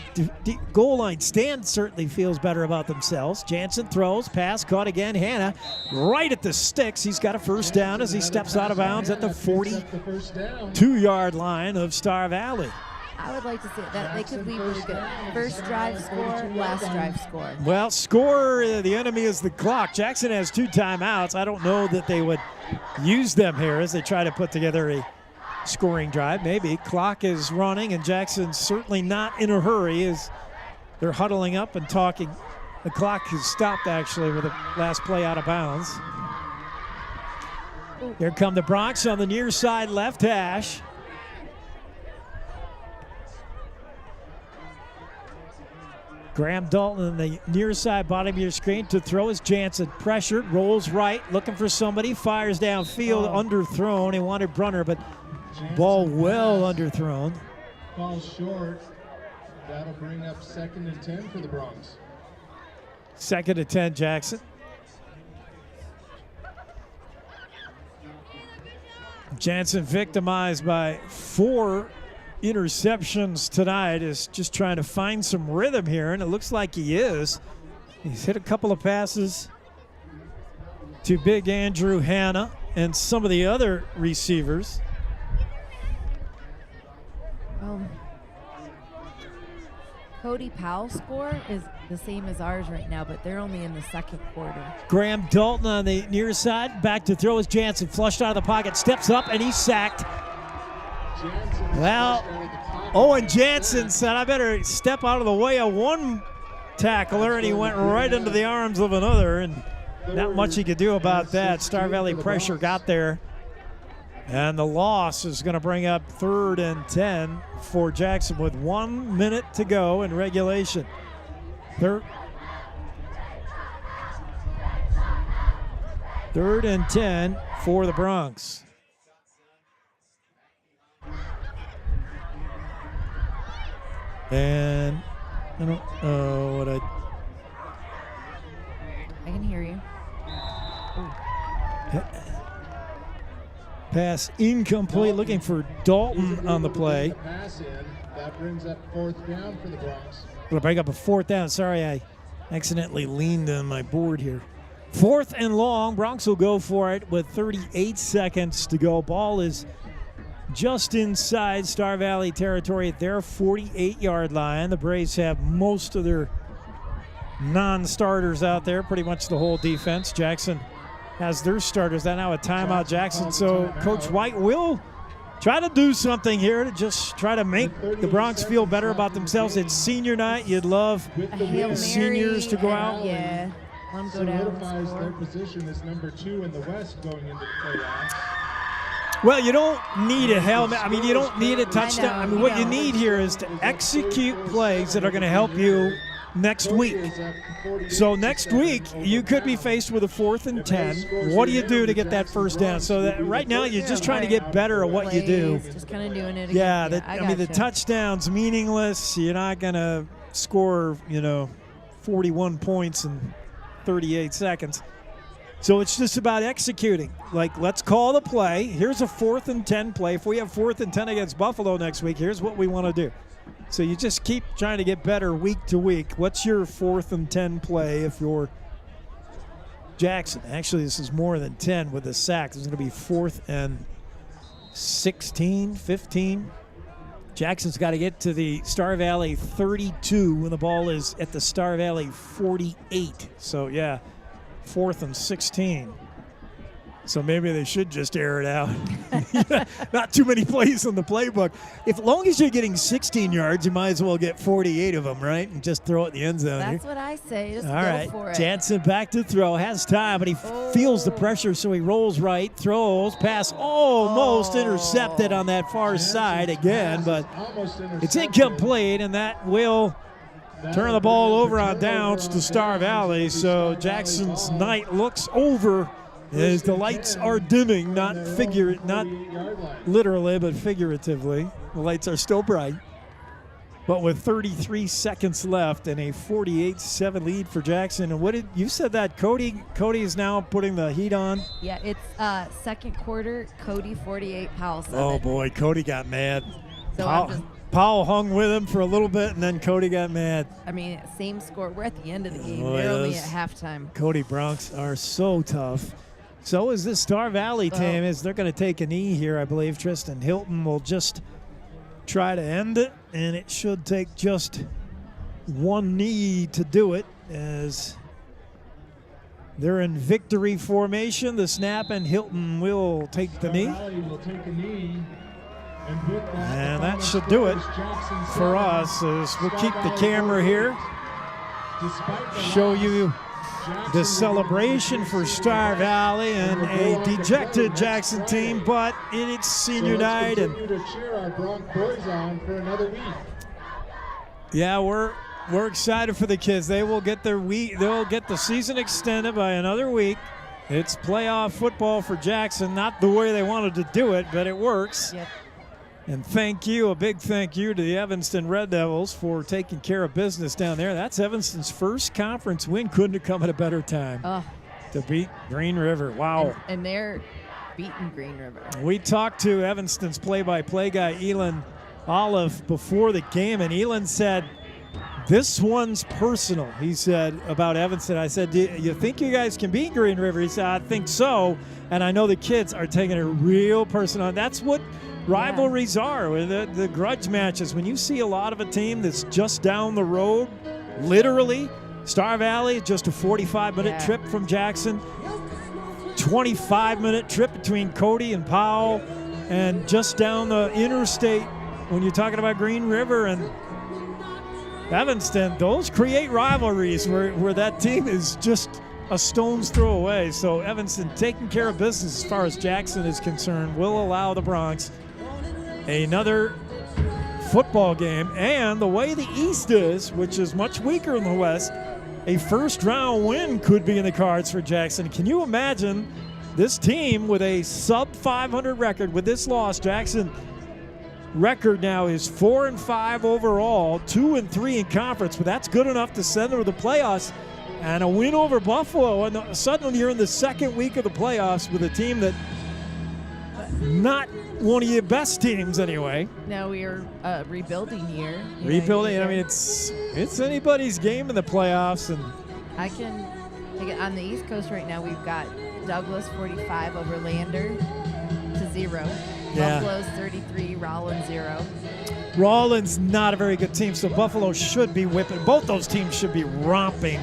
goal line stand certainly feels better about themselves. Jansen throws, pass, caught again. Hanna right at the sticks. He's got a first down as he steps out of bounds at the 42-yard line of Star Valley. I would like to see that they could leave really good. First drive score, last drive score. Well, score, the enemy is the clock. Jackson has 2 timeouts. I don't know that they would use them here as they try to put together a scoring drive. Maybe. Clock is running, and Jackson's certainly not in a hurry as they're huddling up and talking. The clock has stopped, actually, with the last play out of bounds. Here come the Broncs on the near side left hash. Graham Dalton in the near side bottom of your screen to throw is Jansen. Pressured, rolls right, looking for somebody, fires downfield, underthrown. He wanted Brunner, but ball well underthrown. Falls short. That'll bring up 2nd and 10 for the Broncs. 2nd and 10, Jackson. Jansen victimized by 4 interceptions tonight, is just trying to find some rhythm here, and it looks like he is. He's hit a couple of passes to Big Andrew Hanna and some of the other receivers. Cody Powell's score is the same as ours right now, but they're only in the 2nd quarter. Graham Dalton on the near side, back to throw is Jansen, flushed out of the pocket, steps up, and he's sacked. Well, Owen Jansen said, I better step out of the way of one tackler, and he went right into the arms of another, and not much he could do about that. Star Valley pressure got there, and the loss is going to bring up 3rd and 10 for Jackson with 1 minute to go in regulation. 3rd and 10 for the Broncs. And I don't know what I can hear you. Pass incomplete, looking for Dalton on the play. That brings up 4th down for the Broncs. Going to bring up a 4th down. Sorry, I accidentally leaned on my board here. 4th and long. Broncs will go for it with 38 seconds to go. Ball is just inside Star Valley territory at their 48-yard line. The Braves have most of their non-starters out there, pretty much the whole defense. Jackson has their starters. That now a timeout, Jackson. So Coach White will try to do something here to just try to make the Broncs feel better about themselves. It's senior night. You'd love the seniors to go out. Yeah. Solidifies their position as number 2 in the West going into the playoffs. Well, you don't need a helmet. I mean, you don't need a touchdown. I mean, what you need here is to execute plays that are going to help you next week. So next week, you could be faced with a 4th and 10. What do you do to get that first down? So that right now, you're just trying to get better at what you do. Just kind of doing it again. Yeah, I mean, the touchdown's meaningless. You're not going to score, 41 points in 38 seconds. So it's just about executing. Like, let's call the play. Here's a 4th and 10 play. If we have 4th and 10 against Buffalo next week, here's what we want to do. So you just keep trying to get better week to week. What's your 4th and 10 play if you're Jackson? Actually, this is more than 10 with the sack. This is going to be 4th and 16, 15. Jackson's got to get to the Star Valley 32 when the ball is at the Star Valley 48. So, yeah. 4th and 16. So maybe they should just air it out. Not too many plays in the playbook. As long as you're getting 16 yards, you might as well get 48 of them, right? And just throw it in the end zone. That's what I say. Just all go right. for it. Jansen back to throw. Has time, but he feels the pressure, so he rolls right, throws, pass almost intercepted on that far side again, but it's incomplete, and that will turn the ball over on downs to Star Valley. So Jackson's night looks over as the lights are dimming, not literally, but figuratively. The lights are still bright. But with 33 seconds left and a 48-7 lead for Jackson. And what did you said that Cody is now putting the heat on? Yeah, it's second quarter, Cody 48, Powell 7. Oh boy, Cody got mad. So Powell hung with him for a little bit, and then Cody got mad. I mean, same score. We're at the end of the game. They're only at halftime. Cody Bronx are so tough. So is this Star Valley team. Is they're going to take a knee here, I believe. Tristan Hilton will just try to end it, and it should take just one knee to do it as they're in victory formation. The snap, and Hilton will take the knee. Will take a knee. And that should do it for us as we'll keep the camera here. Show you the celebration for Star Valley and a dejected Jackson team, but it's senior night. And to cheer our Bronx boys on for another week. yeah, we're excited for the kids. They will get their week. They'll get the season extended by another week. It's playoff football for Jackson. Not the way they wanted to do it, but it works. Yep. And a big thank you to the Evanston Red Devils for taking care of business down there. That's Evanston's first conference win. Couldn't have come at a better time to beat Green River. Wow. And they're beating Green River. We talked to Evanston's play-by-play guy, Elon Olive, before the game, and Elon said, this one's personal, he said, about Evanston. I said, do you think you guys can beat Green River? He said, I think so, and I know the kids are taking it real personal. That's what rivalries are, the grudge matches. When you see a lot of a team that's just down the road, literally, Star Valley, just a 45-minute trip from Jackson, 25-minute trip between Cody and Powell, and just down the interstate when you're talking about Green River and Evanston, those create rivalries where that team is just a stone's throw away. So Evanston taking care of business as far as Jackson is concerned will allow the Bronx another football game. And the way the East is, which is much weaker in the West, a first-round win could be in the cards for Jackson. Can you imagine this team with a sub-500 record with this loss? Jackson record now is 4-5 overall, 2-3 in conference, but that's good enough to send them to the playoffs. And a win over Buffalo, and suddenly you're in the second week of the playoffs with a team that not one of your best teams anyway. Now we are rebuilding year. Rebuilding. I mean, it's anybody's game in the playoffs, and on the East Coast right now we've got Douglas 45 over Lander to 0. Yeah. Buffalo's 33, Rollins 0. Rollins not a very good team, so Buffalo should be whipping. Both those teams should be romping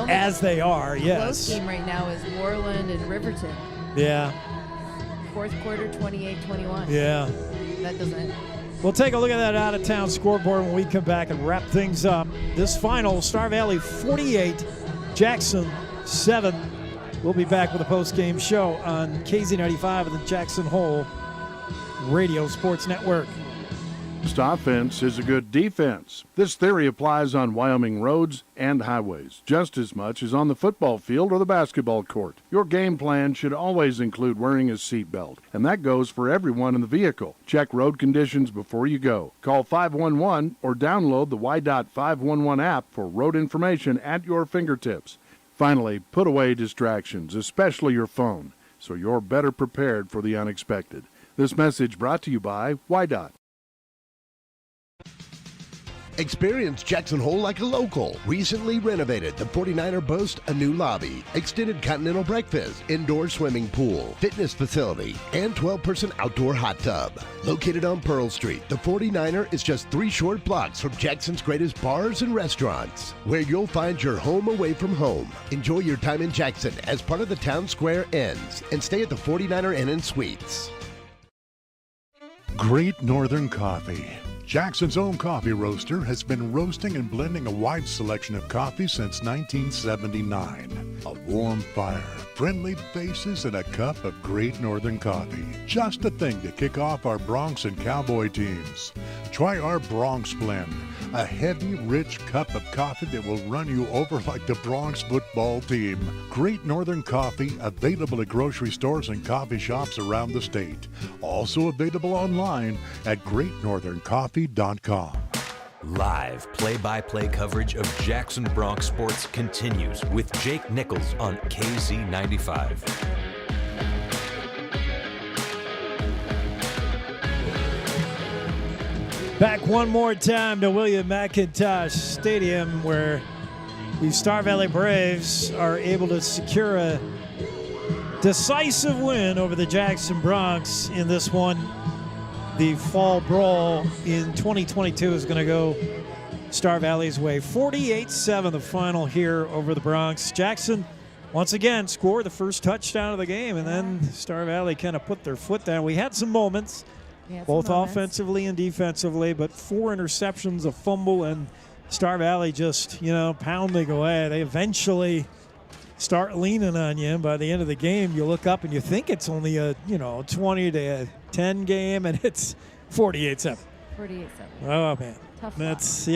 as they are. Yes. Close game right now is Moreland and Riverton. Yeah. Fourth quarter, 28-21. Yeah. That doesn't. We'll take a look at that out-of-town scoreboard when we come back and wrap things up. This final, Star Valley 48, Jackson 7. We'll be back with a post-game show on KZ95 and the Jackson Hole Radio Sports Network. Best offense is a good defense. This theory applies on Wyoming roads and highways just as much as on the football field or the basketball court. Your game plan should always include wearing a seatbelt, and that goes for everyone in the vehicle. Check road conditions before you go. Call 511 or download the Y.511 app for road information at your fingertips. Finally, put away distractions, especially your phone, so you're better prepared for the unexpected. This message brought to you by Y.Dot. Experience Jackson Hole like a local. Recently renovated, the 49er boasts a new lobby, extended continental breakfast, indoor swimming pool, fitness facility, and 12-person outdoor hot tub. Located on Pearl Street, the 49er is just 3 short blocks from Jackson's greatest bars and restaurants, where you'll find your home away from home. Enjoy your time in Jackson as part of the Town Square Inns and stay at the 49er Inn and Suites. Great Northern Coffee. Jackson's own coffee roaster has been roasting and blending a wide selection of coffee since 1979. A warm fire, friendly faces, and a cup of Great Northern Coffee. Just the thing to kick off our Bronx and Cowboy teams. Try our Bronx Blend, a heavy, rich cup of coffee that will run you over like the Bronx football team. Great Northern Coffee, available at grocery stores and coffee shops around the state. Also available online at greatnortherncoffee.com. Live play-by-play coverage of Jackson Bronx sports continues with Jake Nichols on KZ95. Back one more time to William McIntosh Stadium, where the Star Valley Braves are able to secure a decisive win over the Jackson Bronx in this one. The fall brawl in 2022 is going to go Star Valley's way. 48-7 the final here over the Bronx. Jackson, once again, scored the first touchdown of the game, and then Star Valley kind of put their foot down. We had some moments, both offensively and defensively, but 4 interceptions, a fumble, and Star Valley just, pounding away. They eventually start leaning on you, and by the end of the game, you look up and you think it's only a 20-10 game, and it's 48-7. 48-7. Oh man, tough. That's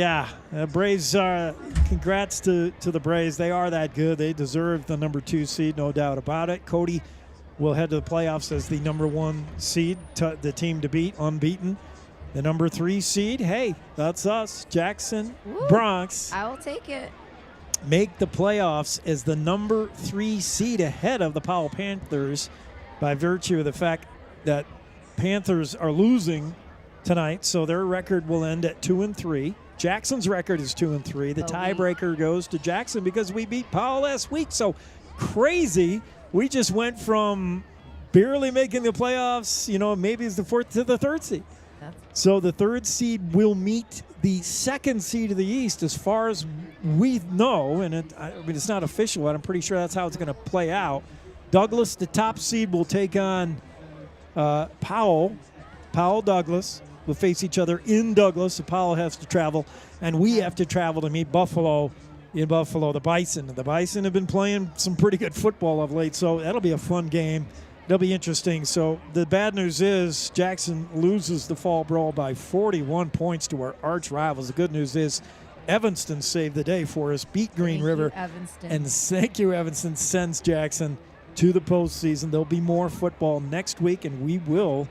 Braves are. Congrats to the Braves. They are that good. They deserve the number 2 seed, no doubt about it. Cody will head to the playoffs as the number 1 seed, the team to beat, unbeaten. The number 3 seed, hey, that's us, Jackson Bronx. I will take it. Make the playoffs as the number 3 seed ahead of the Powell Panthers by virtue of the fact that Panthers are losing tonight, so their record will end at 2-3. Jackson's record is 2-3. The tiebreaker goes to Jackson because we beat Powell last week. So crazy. We just went from barely making the playoffs, maybe it's the 4th to the 3rd seed. So the 3rd seed will meet the 2nd seed of the East as far as we know, and it's not official, but I'm pretty sure that's how it's going to play out. Douglas, the top seed, will take on Powell. Powell-Douglas will face each other in Douglas, so Powell has to travel, and we have to travel to meet Buffalo in Buffalo, the Bison. The Bison have been playing some pretty good football of late, so that'll be a fun game. It'll be interesting. So the bad news is Jackson loses the fall brawl by 41 points to our arch rivals. The good news is Evanston saved the day for us, beat Green River. And thank you, Evanston sends Jackson to the postseason. There'll be more football next week, and we will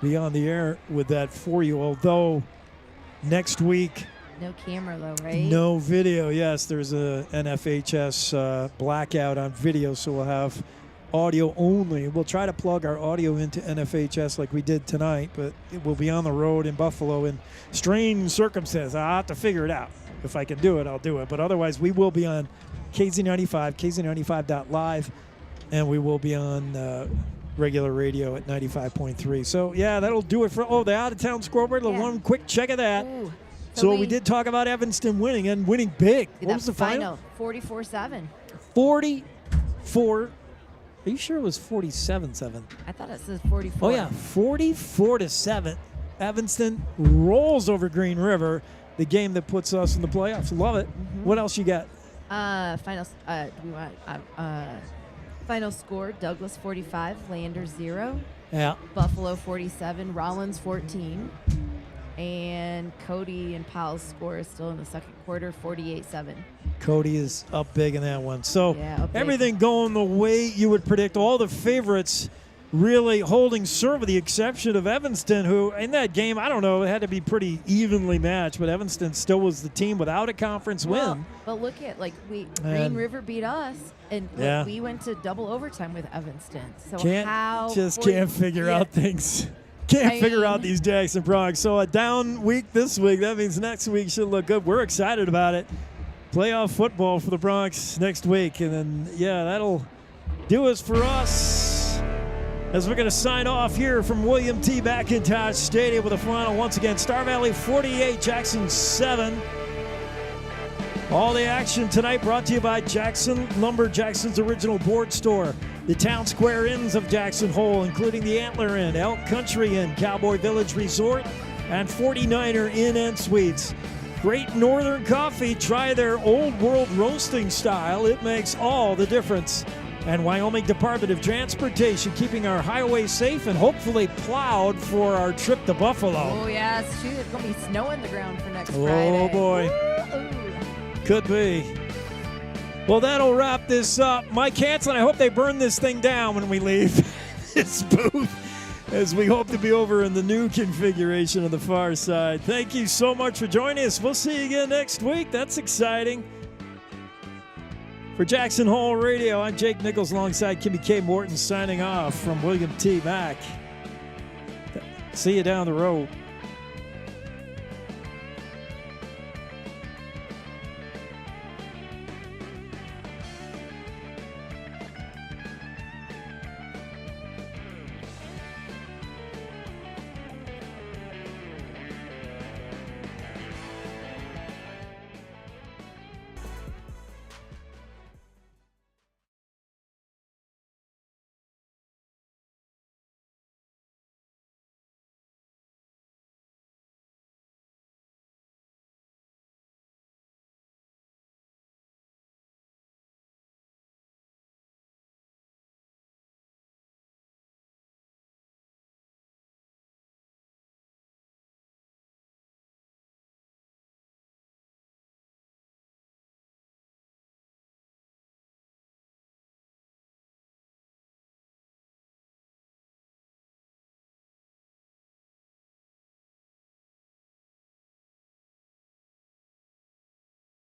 be on the air with that for you. Although next week, no camera though, right? No video. Yes, there's a NFHS blackout on video, so we'll have audio only. We'll try to plug our audio into NFHS like we did tonight, but it will be on the road in Buffalo in strange circumstances. I'll have to figure it out. If I can do it, I'll do it. But otherwise, we will be on KZ95, KZ95.live, and we will be on regular radio at 95.3. So, yeah, that'll do it for the out-of-town scoreboard. One quick check of that. Ooh. So we did talk about Evanston winning and winning big. What was the final? 44-7. 44. Are you sure it was 47-7? I thought it says 44. Oh, yeah, 44-7. Evanston rolls over Green River, the game that puts us in the playoffs. Love it. Mm-hmm. What else you got? Final score, Douglas 45, Lander 0. Yeah. Buffalo 47, Rollins 14. And Cody and Powell's score is still in the second quarter, 48-7. Cody is up big in that one. So everything going the way you would predict. All the favorites really holding serve with the exception of Evanston, who in that game, I don't know, it had to be pretty evenly matched, but Evanston still was the team without a conference win. But look at, Green River beat us, and we went to double overtime with Evanston. So can't figure out things. Can't figure out these Jackson Bronx. So a down week this week. That means next week should look good. We're excited about it. Playoff football for the Bronx next week. And then, that'll do us for us. As we're going to sign off here from William T. McIntosh Stadium with a final once again. Star Valley 48, Jackson 7. All the action tonight brought to you by Jackson Lumber, Jackson's original board store. The town square inns of Jackson Hole, including the Antler Inn, Elk Country Inn, Cowboy Village Resort, and 49er Inn and Suites. Great Northern coffee. Try their Old World roasting style. It makes all the difference. And Wyoming Department of Transportation, keeping our highways safe and hopefully plowed for our trip to Buffalo. Oh, yeah, it's true. It's going to be snow in the ground for next Friday. Oh, boy. Could be. Well, that'll wrap this up. Mike Hansen, I hope they burn this thing down when we leave this booth. as we hope to be over in the new configuration of the far side. Thank you so much for joining us. We'll see you again next week. That's exciting. For Jackson Hole Radio, I'm Jake Nichols alongside Kimmy K. Morton signing off from William T. Mack. See you down the road.